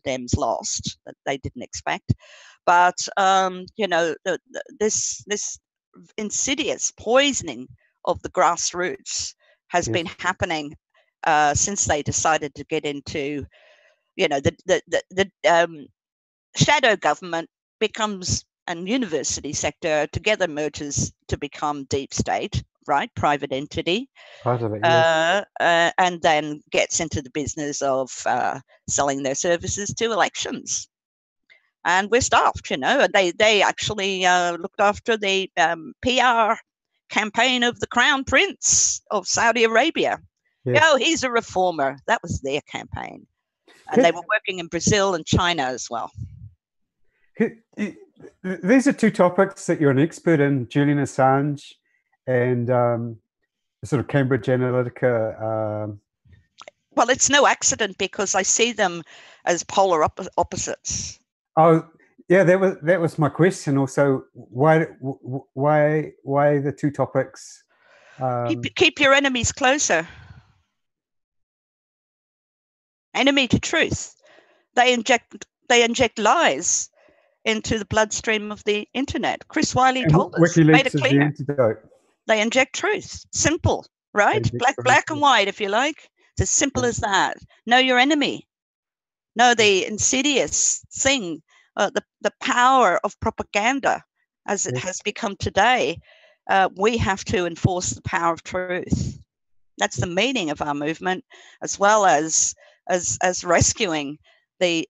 Dems lost, that they didn't expect. But you know, this insidious poisoning of the grassroots has been happening since they decided to get into, you know, the shadow government becomes, and university sector together merges to become deep state, right? Private entity. Part of it, yes. And then gets into the business of selling their services to elections. And we're stuffed, you know. They actually looked after the PR campaign of the Crown Prince of Saudi Arabia. Yes. Oh, he's a reformer. That was their campaign. And they were working in Brazil and China as well. These are two topics that you're an expert in, Julian Assange and sort of Cambridge Analytica. Well, it's no accident, because I see them as polar opposites. Oh, yeah, that was my question. Also, why the two topics? Keep your enemies closer. Enemy to truth. They inject lies into the bloodstream of the internet. Chris Wiley told us, made it clear. They inject truth. Simple, right? Black and white, if you like. It's as simple as that. Know your enemy. Know the insidious thing, the power of propaganda as it has become today. We have to enforce the power of truth. That's the meaning of our movement, as well as rescuing the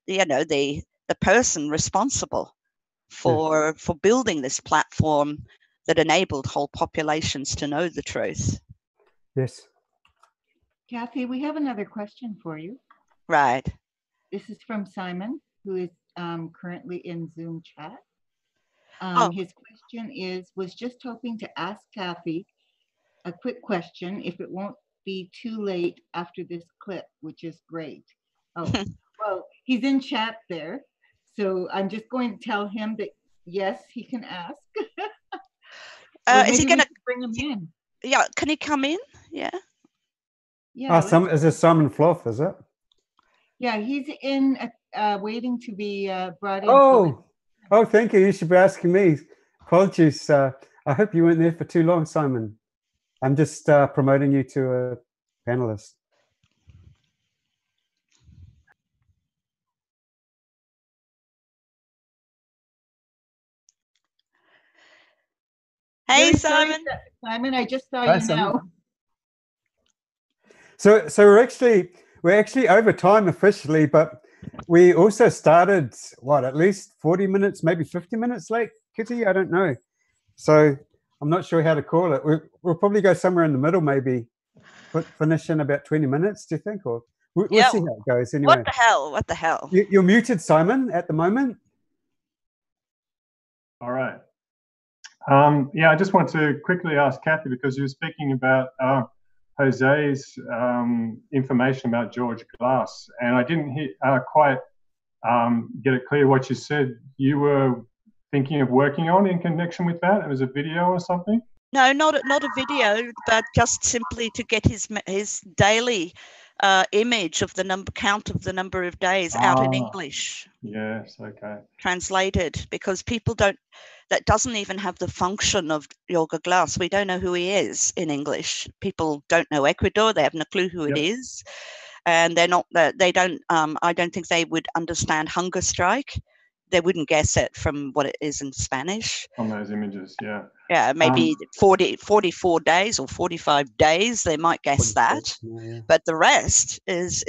person responsible for building this platform that enabled whole populations to know the truth. Yes. Kathy, we have another question for you. Right. This is from Simon, who is currently in Zoom chat. His question was just hoping to ask Kathy a quick question, if it won't be too late after this clip, which is great. Oh, well, he's in chat there. So I'm just going to tell him that, yes, he can ask. Is he going to bring him in? Yeah, can he come in? Yeah. Yeah. Is this Simon Floth, is it? Yeah, he's in waiting to be brought in. Oh, thank you. You should be asking me. Apologies. I hope you weren't there for too long, Simon. I'm just promoting you to a panelist. Hey, Simon. Simon, I just saw you now. So we're actually over time officially, but we also started at least 40 minutes, maybe 50 minutes late, Kitty. I don't know. So I'm not sure how to call it. We'll probably go somewhere in the middle, maybe finish in about 20 minutes, do you think? Or we'll see how it goes anyway. What the hell? What the hell? You're muted, Simon, at the moment. All right. Yeah, I just want to quickly ask Kathy, because you were speaking about Jose's information about George Glass, and I didn't quite get it clear what you said you were thinking of working on in connection with that. It was a video or something? No, not a video, but just simply to get his daily image of the count of the number of days out in English. Yes, okay. Translated, because people don't, that doesn't even have the function of Jorge Glass. We don't know who he is in English. People don't know Ecuador. They haven't a clue who it is. And they're not, they don't, I don't think they would understand hunger strike. They wouldn't guess it from what it is in Spanish. On those images, yeah. Yeah, maybe 44 days or 45 days, they might guess that. Yeah. But the rest is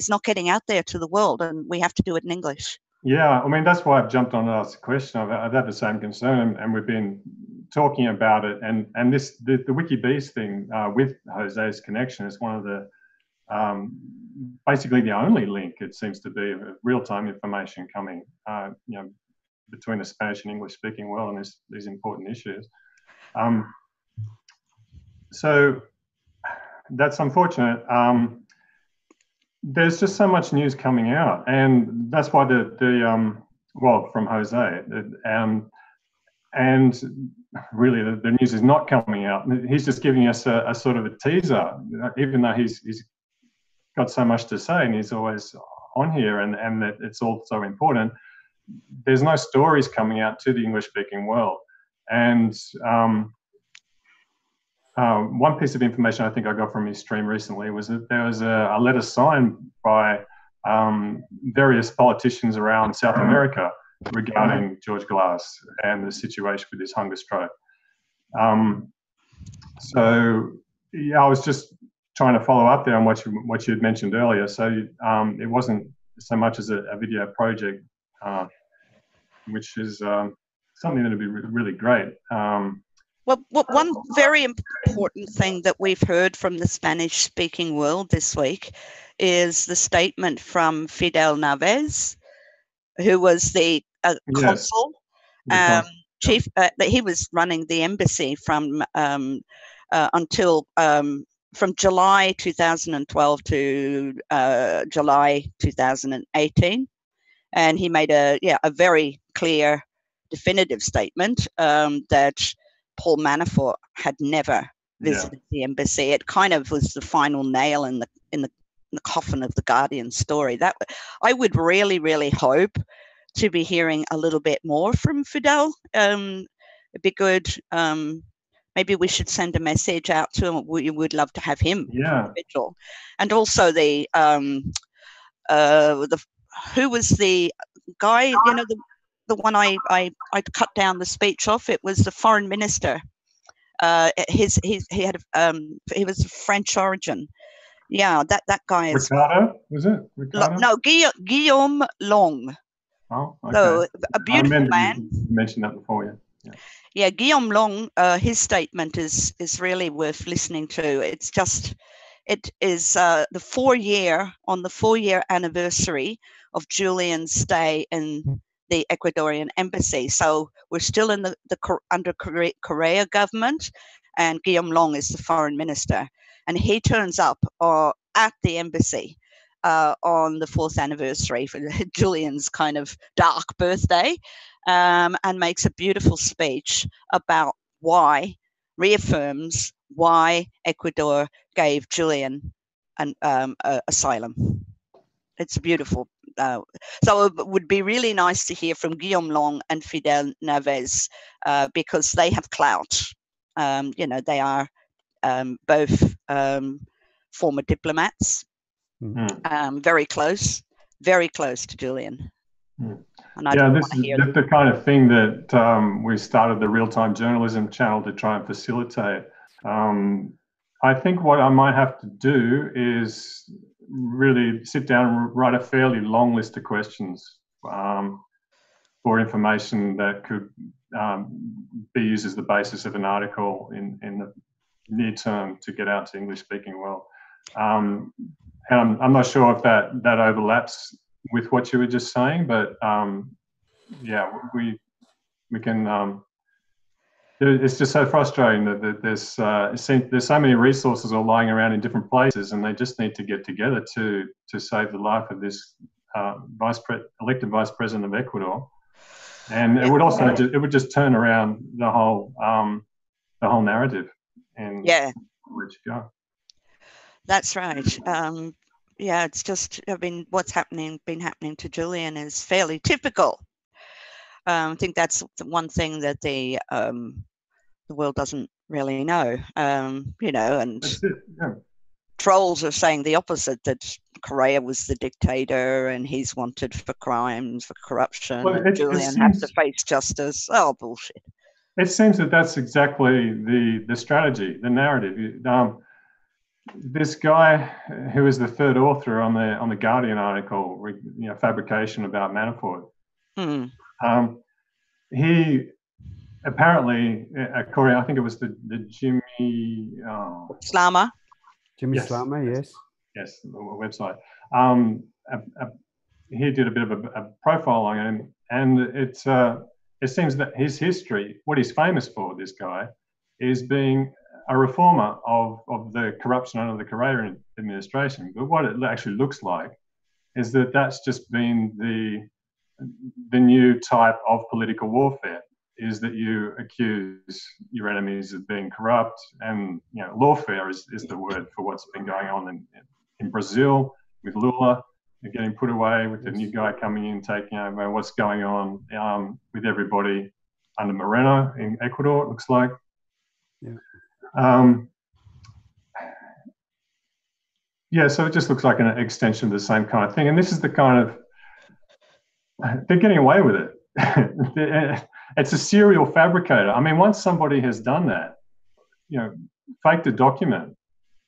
not getting out there to the world, and we have to do it in English. Yeah, I mean, that's why I've jumped on and asked the question. I've had the same concern, and we've been talking about it. And the WikiBees thing with Jose's connection is one of the, basically the only link, it seems to be, of real-time information coming, between the Spanish and English-speaking world on these important issues. So that's unfortunate. There's just so much news coming out, and that's why well, from Jose, and really the news is not coming out. He's just giving us a sort of a teaser, even though he's got so much to say and he's always on here, and that it's all so important. There's no stories coming out to the English-speaking world. And one piece of information I think I got from his stream recently was that there was a letter signed by various politicians around South America regarding George Glass and the situation with his hunger strike. So yeah, I was just trying to follow up there on what you had mentioned earlier. So it wasn't so much as a video project, which is something that would be really great. Well, one very important thing that we've heard from the Spanish-speaking world this week is the statement from Fidel Naves, who was the consul, chief. He was running the embassy from from July 2012 to July 2018, and he made a very clear, definitive statement that Paul Manafort had never visited the embassy. It kind of was the final nail in the coffin of the Guardian story. That I would really, really hope to be hearing a little bit more from Fidel. It'd be good. Maybe we should send a message out to him. We would love to have him. Yeah. And also who was the guy? The one I cut down the speech off. It was the foreign minister. He was of French origin. Yeah, that guy is. Ricardo, was it? Ricardo? No, Guillaume Long. Oh, okay. So a beautiful man. You mentioned that before, yeah. Yeah, Guillaume Long. His statement is really worth listening to. It is the 4-year anniversary of Julian's stay in the Ecuadorian embassy. So we're still in under Correa government, and Guillaume Long is the foreign minister, and he turns up at the embassy on the 4th anniversary for Julian's kind of dark birthday, and makes a beautiful speech about reaffirms why Ecuador gave Julian an asylum. It's beautiful. So it would be really nice to hear from Guillaume Long and Fidel Naves because they have clout. They are both former diplomats, very close to Julian. And this is the kind of thing that we started the real-time journalism channel to try and facilitate. I think what I might have to do is really sit down and write a fairly long list of questions for information that could be used as the basis of an article in the near term to get out to English-speaking world. And I'm not sure if that overlaps with what you were just saying, but yeah, we can. It's just so frustrating that there's so many resources all lying around in different places, and they just need to get together to save the life of this elected vice president of Ecuador. And it would also it would just turn around the whole narrative and let you go. That's right. Yeah, it's just, I mean, what's been happening to Julian is fairly typical. I think that's the one thing that the world doesn't really know, you know, and trolls are saying the opposite, that Correa was the dictator and he's wanted for crimes, for corruption, and Julian has to face justice. Oh, bullshit. It seems that that's exactly the strategy, the narrative. This guy who is the third author on the Guardian article, you know, fabrication about Manafort, he apparently, according, I think it was the Jimmy Slama. Jimmy Slama, yes. Yes, the website. He did a bit of a profile on him, and it seems that his history, what he's famous for, this guy, is being a reformer of the corruption under the Correa administration. But what it actually looks like is that that's just been the new type of political warfare, is that you accuse your enemies of being corrupt, and you know, lawfare is the word for what's been going on in Brazil with Lula getting put away, with the new guy coming in taking over. What's going on with everybody under Moreno in Ecuador, it looks like. Yeah. So it just looks like an extension of the same kind of thing, and this is the kind of, they're getting away with it. It's a serial fabricator. I mean, once somebody has done that, you know, faked a document,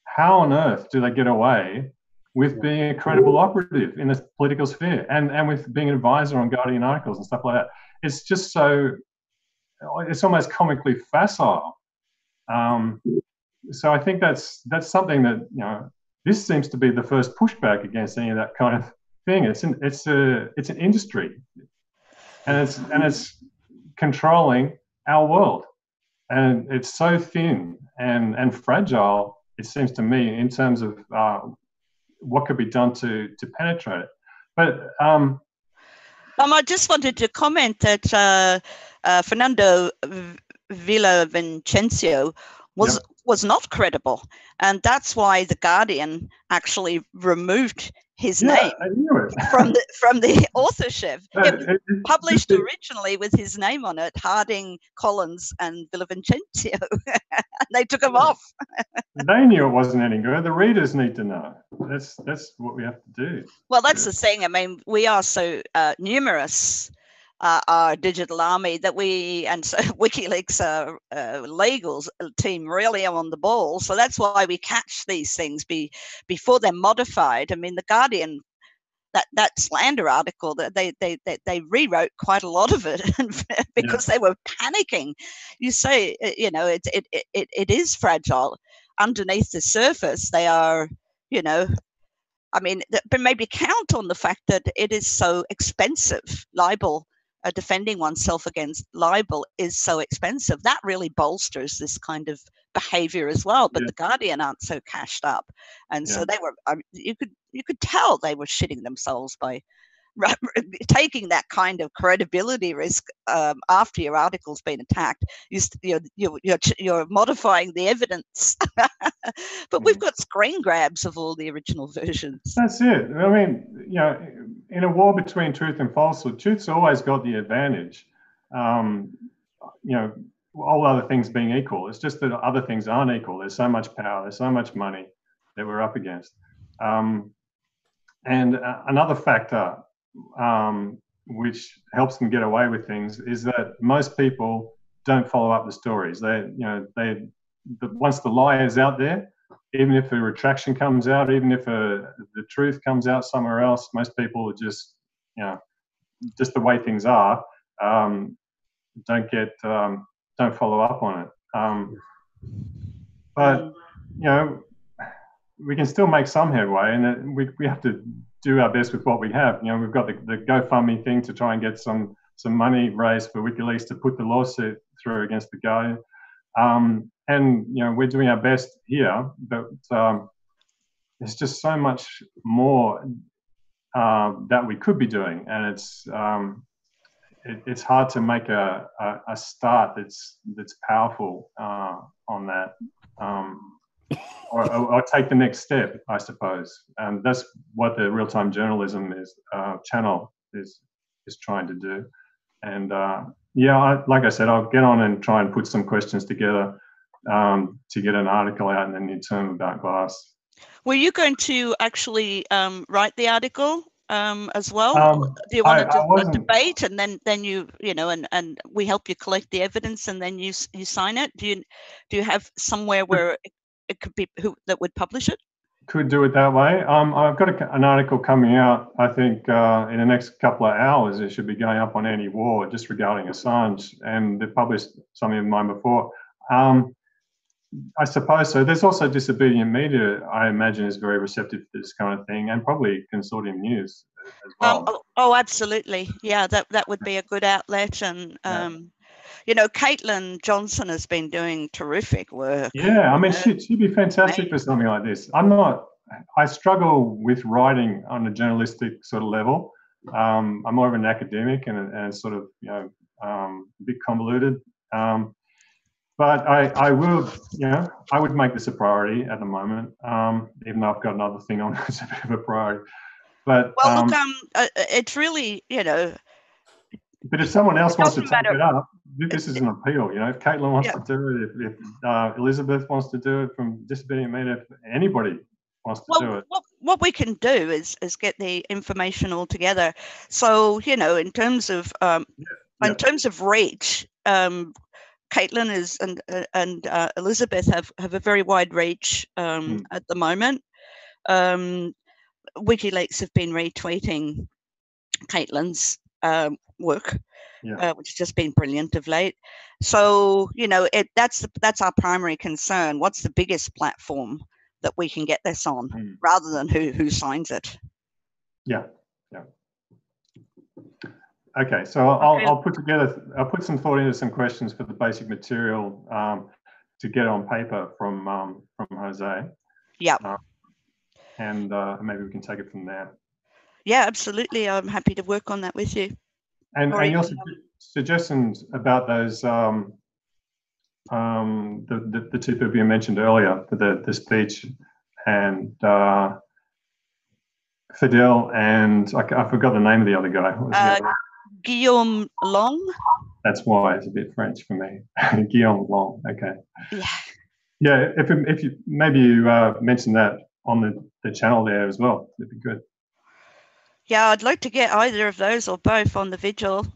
how on earth do they get away with being a credible operative in the political sphere and with being an advisor on Guardian articles and stuff like that? It's just so, it's almost comically facile. So I think that's something that, you know, this seems to be the first pushback against any of that kind of thing. It's an industry, and it's controlling our world, and it's so thin and fragile, it seems to me, in terms of what could be done to penetrate it. But I just wanted to comment that Fernando Villavicencio was not credible, and that's why the Guardian actually removed his name from the authorship. It was published originally with his name on it, Harding, Collins, and Villavicencio. They took him off. They knew it wasn't any good. The readers need to know. That's what we have to do. Well, that's the thing. I mean, we are so numerous, our digital army, that and so WikiLeaks legal team really are on the ball. So that's why we catch these things before they're modified. I mean, the Guardian, that slander article, that they rewrote quite a lot of it because they were panicking. You say, you know, it is fragile underneath the surface. They are, you know, I mean, but maybe count on the fact that it is so expensive. Libel, defending oneself against libel is so expensive. That really bolsters this kind of behavior as well. But the Guardian aren't so cashed up, and so they were. You could tell they were shitting themselves by taking that kind of credibility risk after your article's been attacked. You're modifying the evidence. But we've got screen grabs of all the original versions. That's it. I mean, you know, in a war between truth and falsehood, truth's always got the advantage. You know, all other things being equal. It's just that other things aren't equal. There's so much power, there's so much money that we're up against. And another factor which helps them get away with things is that most people don't follow up the stories. Once the lie is out there, even if a retraction comes out, even if the truth comes out somewhere else, most people are just, you know, just the way things are, don't don't follow up on it. But you know, we can still make some headway, and we have to do our best with what we have. You know, we've got the GoFundMe thing to try and get some money raised for WikiLeaks to put the lawsuit through against the Guardian. And you know, we're doing our best here, but there's just so much more that we could be doing, and it's hard to make a start that's powerful on that, or take the next step, I suppose. And that's what the real-time journalism channel is trying to do. And yeah, like I said, I'll get on and try and put some questions together to get an article out in the near term about glass. Were you going to actually write the article as well? Do you want to debate, and then you know, and we help you collect the evidence, and then you sign it? Do you have somewhere where it could be that would publish it? Could do it that way. I've got an article coming out, I think, in the next couple of hours. It should be going up on Anti-War, just regarding Assange, and they've published something of mine before. I suppose so. There's also Disobedient Media, I imagine, is very receptive to this kind of thing, and probably Consortium News as well. Oh, absolutely. Yeah, that would be a good outlet. And you know, Caitlin Johnson has been doing terrific work. Yeah, I mean, she'd be fantastic for something like this. I struggle with writing on a journalistic sort of level. I'm more of an academic and sort of, you know, a bit convoluted. But I will, you know, I would make this a priority at the moment, even though I've got another thing on as a bit of a priority. But well, look, it's really, you know. But if someone else wants to take it up, this is an appeal. You know, if Caitlin wants to do it, if Elizabeth wants to do it from Disobedient Media, if anybody wants to do it. What we can do is get the information all together. So, you know, in terms of reach, Caitlin is and Elizabeth have a very wide reach at the moment. WikiLeaks have been retweeting Caitlin's work, which has just been brilliant of late. So, you know, that's our primary concern. What's the biggest platform that we can get this on, rather than who signs it? Yeah. Okay, so I'll put some thought into some questions for the basic material to get on paper from Jose. Yeah. And maybe we can take it from there. Yeah, absolutely. I'm happy to work on that with you. And your suggestions about those the two people you mentioned earlier, the speech, and Fidel, and I forgot the name of the other guy. Guillaume Long. That's why it's a bit French for me. Guillaume Long. Okay. Yeah. Yeah. If you mention that on the channel there as well, it'd be good. Yeah, I'd like to get either of those or both on the vigil.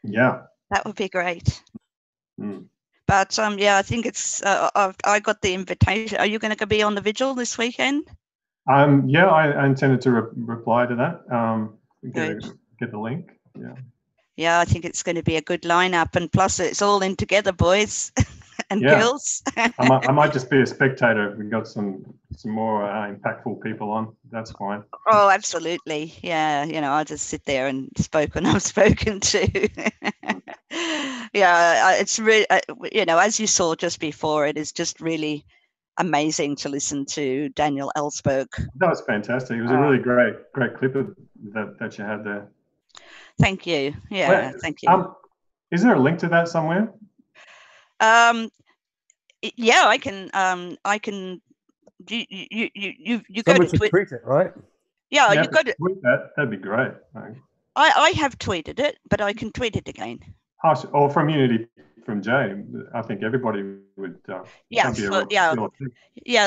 Yeah. That would be great. But yeah, I think it's. I got the invitation. Are you going to be on the vigil this weekend? Yeah, I intended to reply to that. Get the link. Yeah. Yeah, I think it's going to be a good lineup, and plus it's all in together, boys and girls. I might just be a spectator if we got some more impactful people on. That's fine. Oh, absolutely. Yeah, you know, I'll just sit there and spoke when I'm spoken to. Yeah, it's really, you know, as you saw just before, it is just really amazing to listen to Daniel Ellsberg. That was fantastic. It was a really great clip that you had there. Thank you. Yeah, thank you. Is there a link to that somewhere? Yeah, I can. You go to tweet it, right? Yeah, you got to tweet that. That'd be great. I have tweeted it, but I can tweet it again. Or from Unity, from Jay. I think everybody would. Yeah.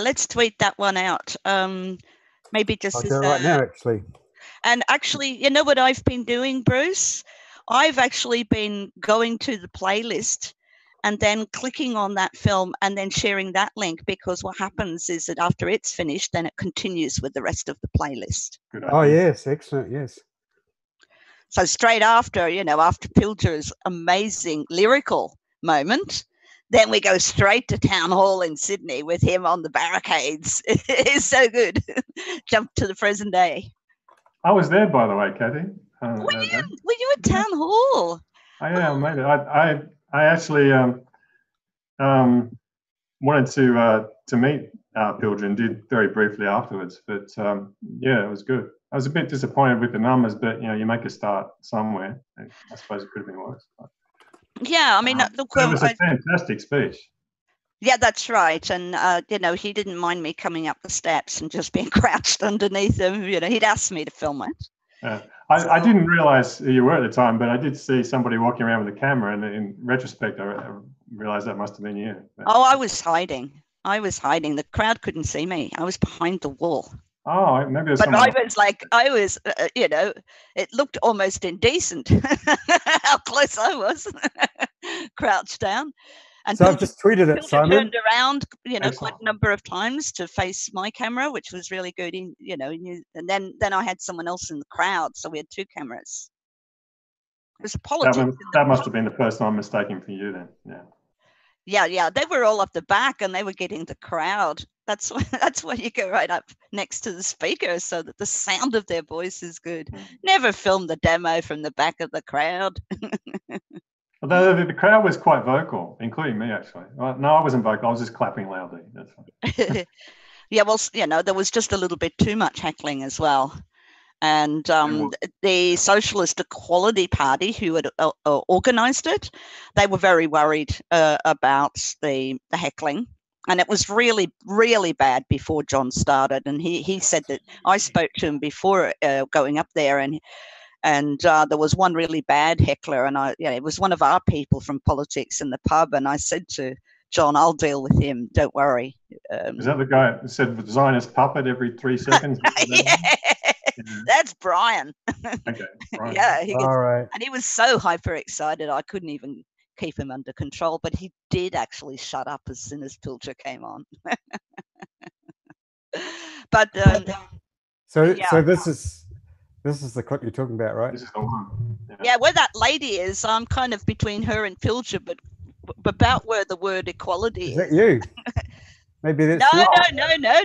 Let's tweet that one out. Maybe just. I'll do it right now, actually. And actually, you know what I've been doing, Bruce? I've actually been going to the playlist and then clicking on that film and then sharing that link, because what happens is that after it's finished, then it continues with the rest of the playlist. Oh, yes. Excellent. Yes. So straight after, you know, after Pilger's amazing lyrical moment. Then we go straight to town hall in Sydney with him on the barricades. It's so good. Jump to the present day. I was there, by the way, Kathy. Were you at town hall? Yeah, maybe. I actually wanted to meet Pilger and did very briefly afterwards. But yeah, it was good. I was a bit disappointed with the numbers, but you make a start somewhere. I suppose it could have been worse. But, yeah, I mean, look, it was a fantastic speech. Yeah, that's right. And, he didn't mind me coming up the steps and just being crouched underneath him. He'd asked me to film it. Yeah. I didn't realize who you were at the time, but I did see somebody walking around with a camera. And in retrospect, I realized that must have been you. But, I was hiding. The crowd couldn't see me. I was behind the wall. Oh, maybe there's But I was it looked almost indecent how close I was, crouched down. And so I've just tweeted it, Simon. Turned around, quite a number of times to face my camera, which was really good. And then I had someone else in the crowd, so we had two cameras. It was a politics. That must have been the first time mistaken for you then. Yeah. Yeah. They were all up the back, and they were getting the crowd. That's why you go right up next to the speaker so that the sound of their voice is good. Never film the demo from the back of the crowd. Although the crowd was quite vocal, including me, actually. No, I wasn't vocal. I was just clapping loudly. That's fine. Yeah, well, there was just a little bit too much heckling as well. And the Socialist Equality Party, who had organised it, they were very worried about the heckling. And it was really, really bad before John started. And he said that I spoke to him before going up there, and there was one really bad heckler, and it was one of our people from politics in the pub. And I said to John, I'll deal with him. Don't worry. Is that the guy that said Zionist puppet every 3 seconds? Yeah. That's Brian. Okay. Brian. Yeah. All right. And he was so hyper excited, I couldn't even keep him under control. But he did actually shut up as soon as Pilger came on. But so this is the clip you're talking about, right? This is the one. Yeah, where that lady is, I'm kind of between her and Pilger, but about where the word equality is. That you? Maybe that's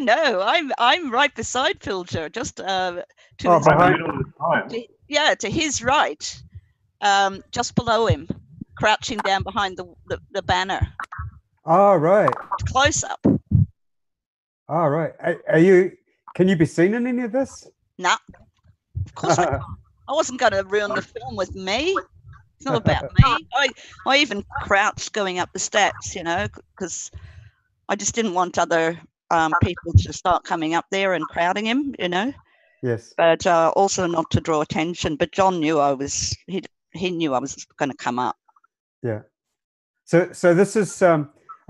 No. I'm right beside Pilger, just to his right, just below him, crouching down behind the banner. Oh, right. Close up. Oh, right. Are you? Can you be seen in any of this? No. Of course I can't. I wasn't going to ruin the film with me. It's not about me. I even crouched going up the steps, because I just didn't want other people to start coming up there and crowding him, Yes. But also not to draw attention. But John knew he knew I was going to come up. Yeah. So this is I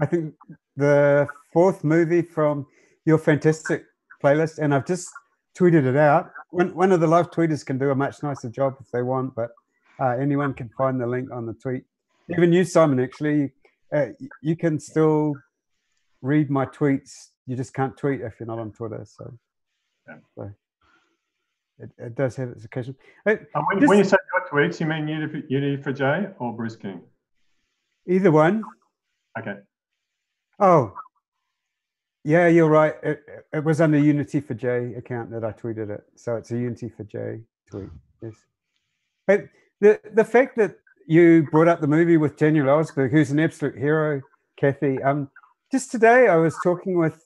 think the 4th movie from your fantastic playlist, and I've just tweeted it out. One of the live tweeters can do a much nicer job if they want, but anyone can find the link on the tweet. Even you, Simon, actually, you can still read my tweets. You just can't tweet if you're not on Twitter. So it does have its occasion. When you say your tweets, you mean Unity for J or Bruce King? Either one. Okay. Oh, yeah, you're right. It was under Unity for J account that I tweeted it. So it's a Unity for J tweet. Yes. But the fact that you brought up the movie with Daniel Ellsberg, who's an absolute hero, Kathy. Just today I was talking with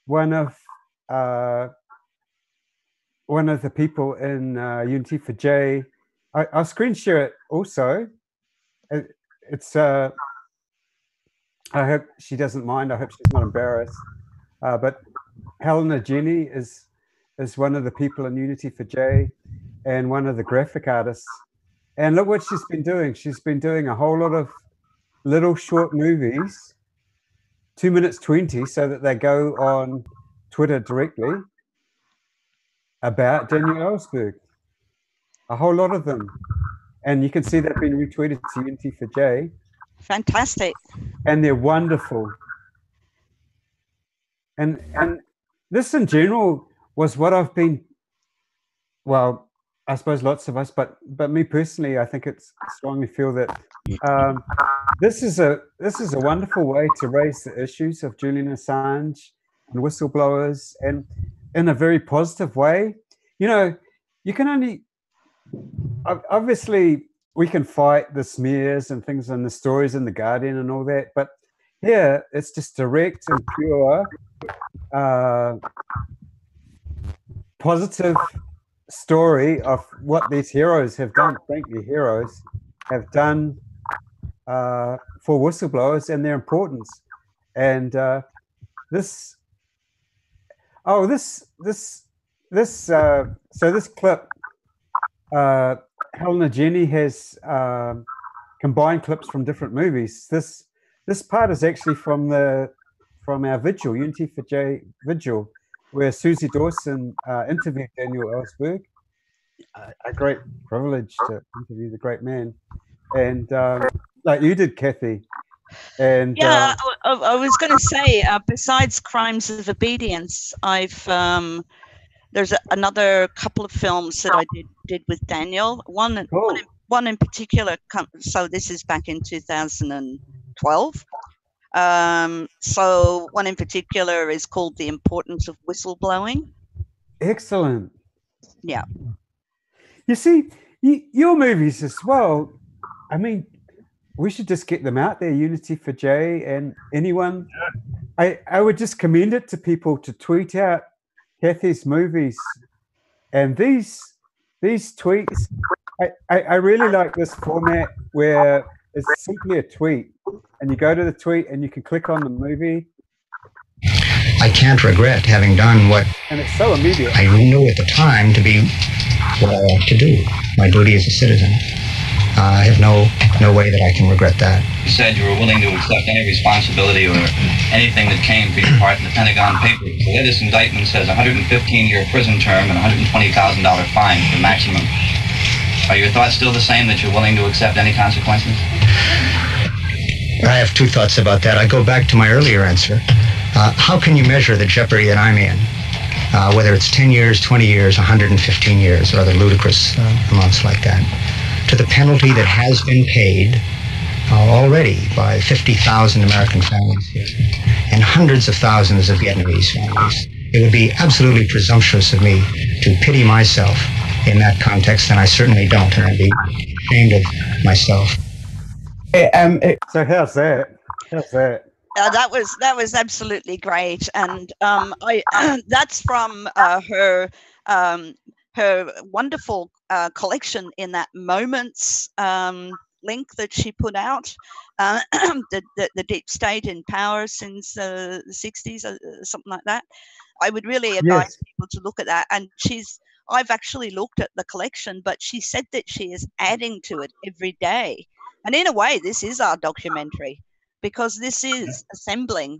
one of the people in Unity for J. I'll screen share it also. It's I hope she doesn't mind. I hope she's not embarrassed. But Helena Jenny is one of the people in Unity for J and one of the graphic artists. And look what she's been doing. She's been doing a whole lot of little short movies, 2 minutes 20, so that they go on Twitter directly about Daniel Ellsberg. A whole lot of them. And you can see they've been retweeted to Unity for J. Fantastic. And they're wonderful. And this in general was what I've been, well, I suppose lots of us, but me personally, I think it's strongly feel that this is a wonderful way to raise the issues of Julian Assange and whistleblowers, and in a very positive way. You know, you can only, obviously we can fight the smears and things and the stories in the Guardian and all that, but here it's just direct and pure, positive story of what these heroes have done. Frankly, heroes have done for whistleblowers and their importance. And so this clip, Helena Jenny has combined clips from different movies. This part is actually from our vigil, Unity for J vigil, where Susie Dawson interviewed Daniel Ellsberg. A great privilege to interview the great man, and like you did, Kathy. And yeah, I was going to say, besides Crimes of Obedience, there's another couple of films that I did with Daniel. One in particular. So this is back in 2012. So one in particular is called The Importance of Whistleblowing. Excellent. Yeah. You see, your movies as well. I mean, we should just get them out there, Unity for J, and anyone. I would just commend it to people to tweet out Kathy's movies. And these tweets, I really like this format where it's simply a tweet. And you go to the tweet and you can click on the movie. I can't regret having done what and it's so immediate. I knew at the time to be what I ought to do, my duty as a citizen. I have no way that I can regret that. You said you were willing to accept any responsibility or anything that came for your part in the Pentagon Papers. The latest indictment says a 115-year prison term and a $120,000 fine for maximum. Are your thoughts still the same, that you're willing to accept any consequences? I have two thoughts about that. I go back to my earlier answer. How can you measure the jeopardy that I'm in? Whether it's 10 years, 20 years, 115 years, or other ludicrous amounts like that, to the penalty that has been paid already by 50,000 American families here and hundreds of thousands of Vietnamese families. It would be absolutely presumptuous of me to pity myself in that context, and I certainly don't, and I'd be ashamed of myself. So how's that? That was absolutely great, and that's from her wonderful collection in that Moments link that she put out, the deep state in power since the 60s, something like that. I would really advise people to look at that. And I've actually looked at the collection, but she said that she is adding to it every day. And in a way, this is our documentary, because this is assembling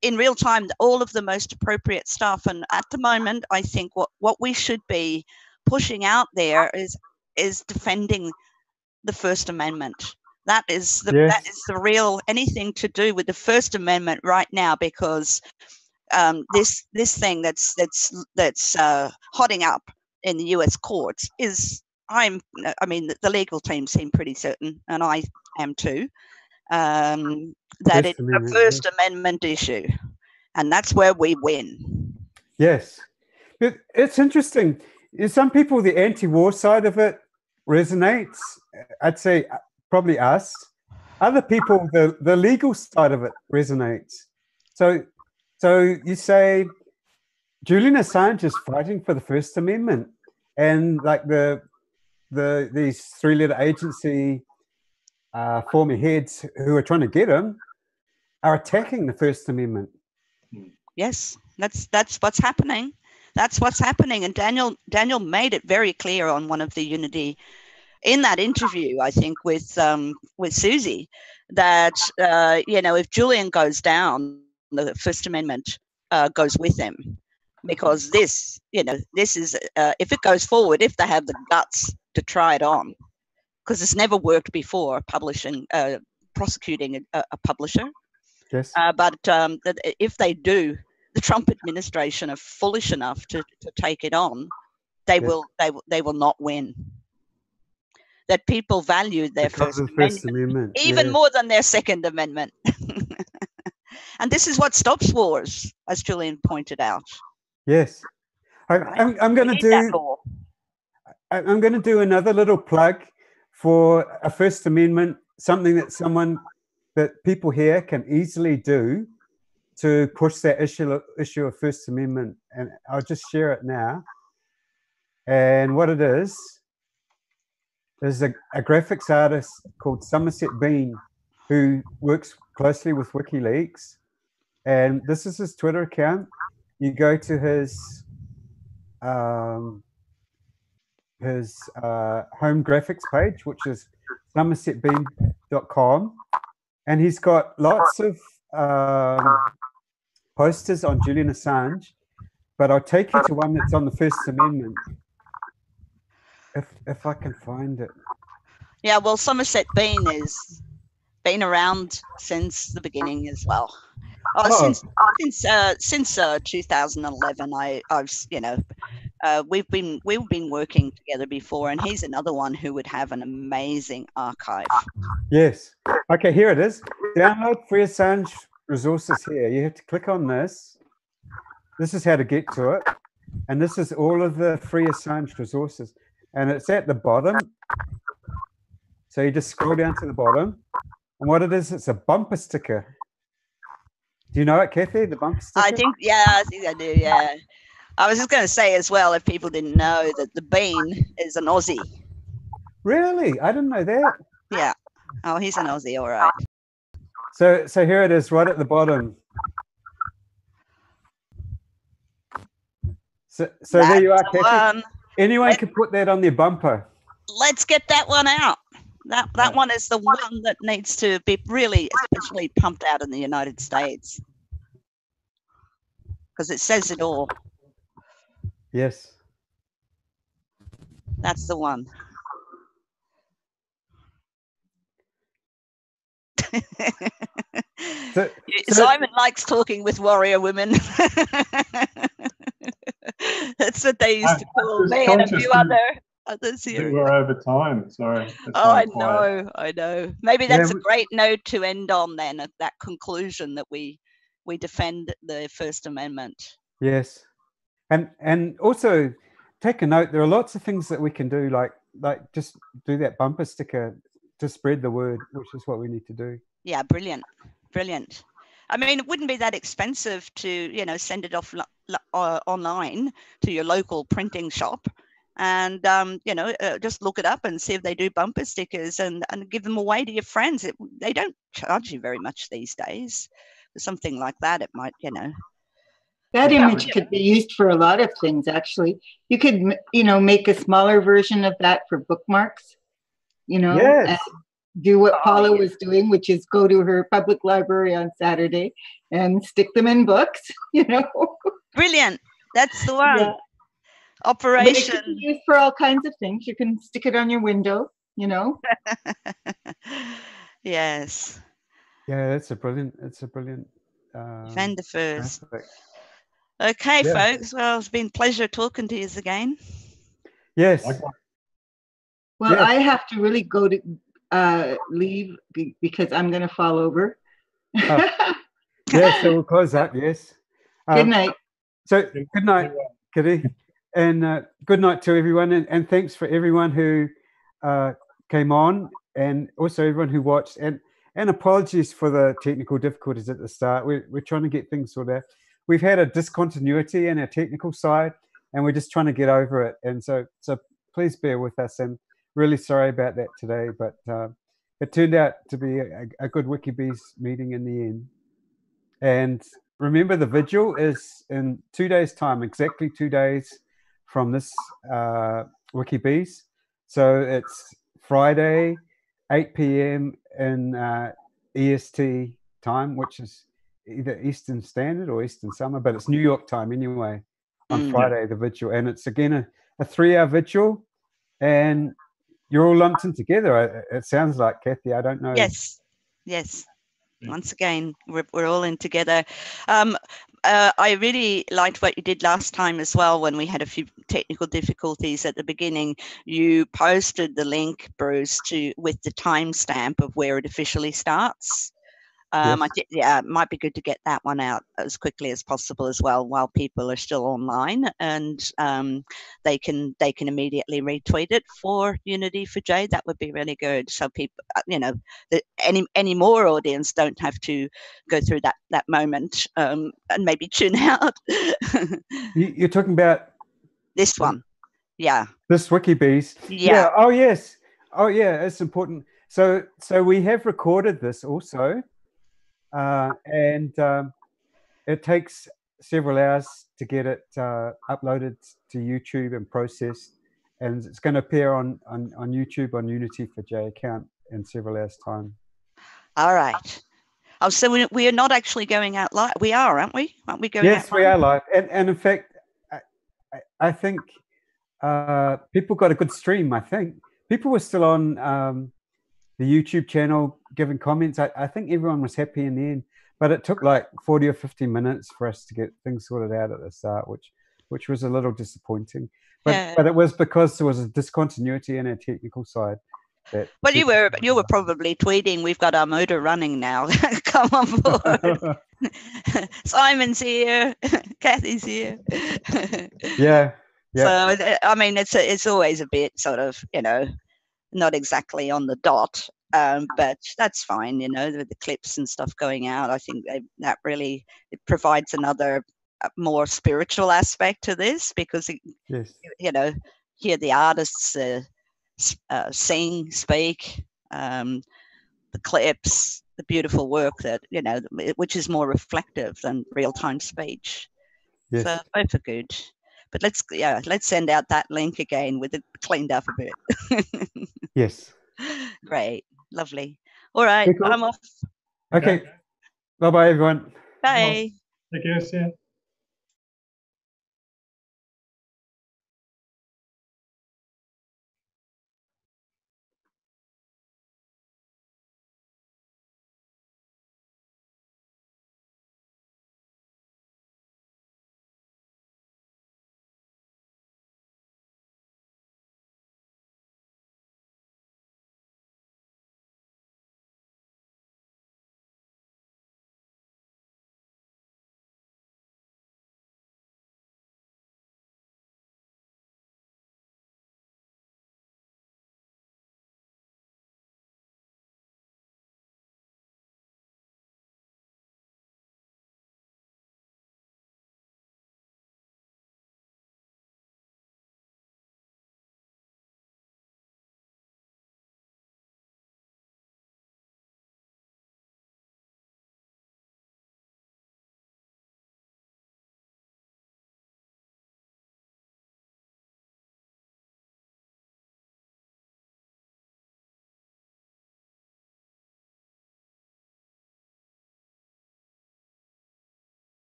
in real time all of the most appropriate stuff. And at the moment, I think what we should be pushing out there is defending the First Amendment. That is the real, anything to do with the First Amendment right now, because this thing that's hotting up in the US courts is, I mean, the legal team seem pretty certain, and I am too, that it's a First Amendment issue, and that's where we win. Yes. It's interesting. Some people, the anti-war side of it resonates. I'd say probably us. Other people, the legal side of it resonates. So you say Julian Assange is fighting for the First Amendment, and like these three-letter agency former heads who are trying to get him are attacking the First Amendment. Yes, that's what's happening. That's what's happening. And Daniel made it very clear on one of the Unity, in that interview, I think, with Susie, that if Julian goes down, the First Amendment goes with him, because this is if it goes forward, if they have the guts to try it on, because it's never worked before, prosecuting a publisher. Yes. But if they do, the Trump administration are foolish enough to take it on. they will not win. That people value their First Amendment even more than their Second Amendment. And this is what stops wars, as Julian pointed out. Yes. I'm going to do another little plug for a First Amendment, something that people here can easily do to push that issue of First Amendment. And I'll just share it now. And what it is a graphics artist called Somerset Bean, who works closely with WikiLeaks. And this is his Twitter account. You go to his home graphics page, which is somersetbean.com, and he's got lots of posters on Julian Assange, but I'll take you to one that's on the First Amendment, if I can find it. Yeah, well, Somerset Bean has been around since the beginning as well. Since 2011, we've been working together before, and he's another one who would have an amazing archive. Yes. Okay, here it is. Download free Assange resources here. You have to click on this. This is how to get to it, and this is all of the free Assange resources, and it's at the bottom. So you just scroll down to the bottom, and what it is, it's a bumper sticker. Do you know it, Kathy, the bumper sticker? I think I do, yeah. I was just going to say as well, if people didn't know, that the Bean is an Aussie. Really? I didn't know that. Yeah. Oh, he's an Aussie, all right. So here it is, right at the bottom. So there you are, Kathy. Anyone can put that on their bumper. Let's get that one out. That one is the one that needs to be really especially pumped out in the United States, because it says it all. Yes. That's the one. Simon likes talking with warrior women. That's what they used to call me and a few others here. We're over time. Sorry. Oh, I know. Maybe that's a great note to end on then, at that conclusion that we defend the First Amendment. Yes. And also take a note, there are lots of things that we can do, like just do that bumper sticker to spread the word, which is what we need to do. Yeah, brilliant. I mean, it wouldn't be that expensive to, send it off online to your local printing shop and, just look it up and see if they do bumper stickers and give them away to your friends. They don't charge you very much these days. For something like that, it might, That image could be used for a lot of things, actually. You could, make a smaller version of that for bookmarks, Yes. and do what Paula was doing, which is go to her public library on Saturday and stick them in books, Brilliant. That's the one. Yeah. Operation. But it can be used for all kinds of things. You can stick it on your window, Yes. Yeah, it's a brilliant Defend the first. aspect. Okay, folks. Well, it's been a pleasure talking to you again. Yes. Well, yes. I have to really go to leave because I'm going to fall over. Yes, so we'll close up. Yes. Good night. So good night, Kitty, and good night to everyone, and thanks for everyone who came on, and also everyone who watched, and apologies for the technical difficulties at the start. We're trying to get things sorted out. We've had a discontinuity in our technical side, and we're just trying to get over it. And so please bear with us, and really sorry about that today, but it turned out to be a good WikiBees meeting in the end. And remember, the vigil is in 2 days' time, exactly 2 days from this WikiBees. So it's Friday, 8 p.m. in EST time, which is either Eastern Standard or Eastern Summer, but it's New York time anyway on Friday, the vigil. And it's again a 3-hour vigil, and you're all lumped in together. It sounds like, Kathy. I don't know. Yes. Once again, we're all in together. I really liked what you did last time as well when we had a few technical difficulties at the beginning. You posted the link, Bruce, with the timestamp of where it officially starts. Yeah, it might be good to get that one out as quickly as possible as well while people are still online, and they can immediately retweet it for Unity for Jade. That would be really good. So people, any more audience don't have to go through that moment and maybe tune out. You're talking about this one, yeah. This WikiBees. Yeah. Oh yes. Oh yeah. It's important. So we have recorded this also. And it takes several hours to get it uploaded to YouTube and processed, and it's going to appear on YouTube on Unity for J account in several hours' time. All right. Oh, so we are not actually going out live. We are, aren't we? Aren't we going? Yes, out live? we are live, and in fact, I think people got a good stream. I think people were still on the YouTube channel giving comments. I think everyone was happy in the end, but it took like 40 or 50 minutes for us to get things sorted out at the start, which was a little disappointing. But it was because there was a discontinuity in our technical side. Well, you were probably tweeting, "We've got our motor running now. Come on board." Simon's here. Kathy's here. Yeah. So I mean, it's always a bit sort of, not exactly on the dot, but that's fine, with the clips and stuff going out. I think that really, it provides another more spiritual aspect to this, because hear the artists sing, speak, the clips, the beautiful work that which is more reflective than real-time speech. Yes. So both are good. But let's send out that link again with it cleaned up a bit. Yes. Great. Lovely. All right. Cool. I'm off. Okay. Bye-bye, everyone. Bye. Take care. See ya.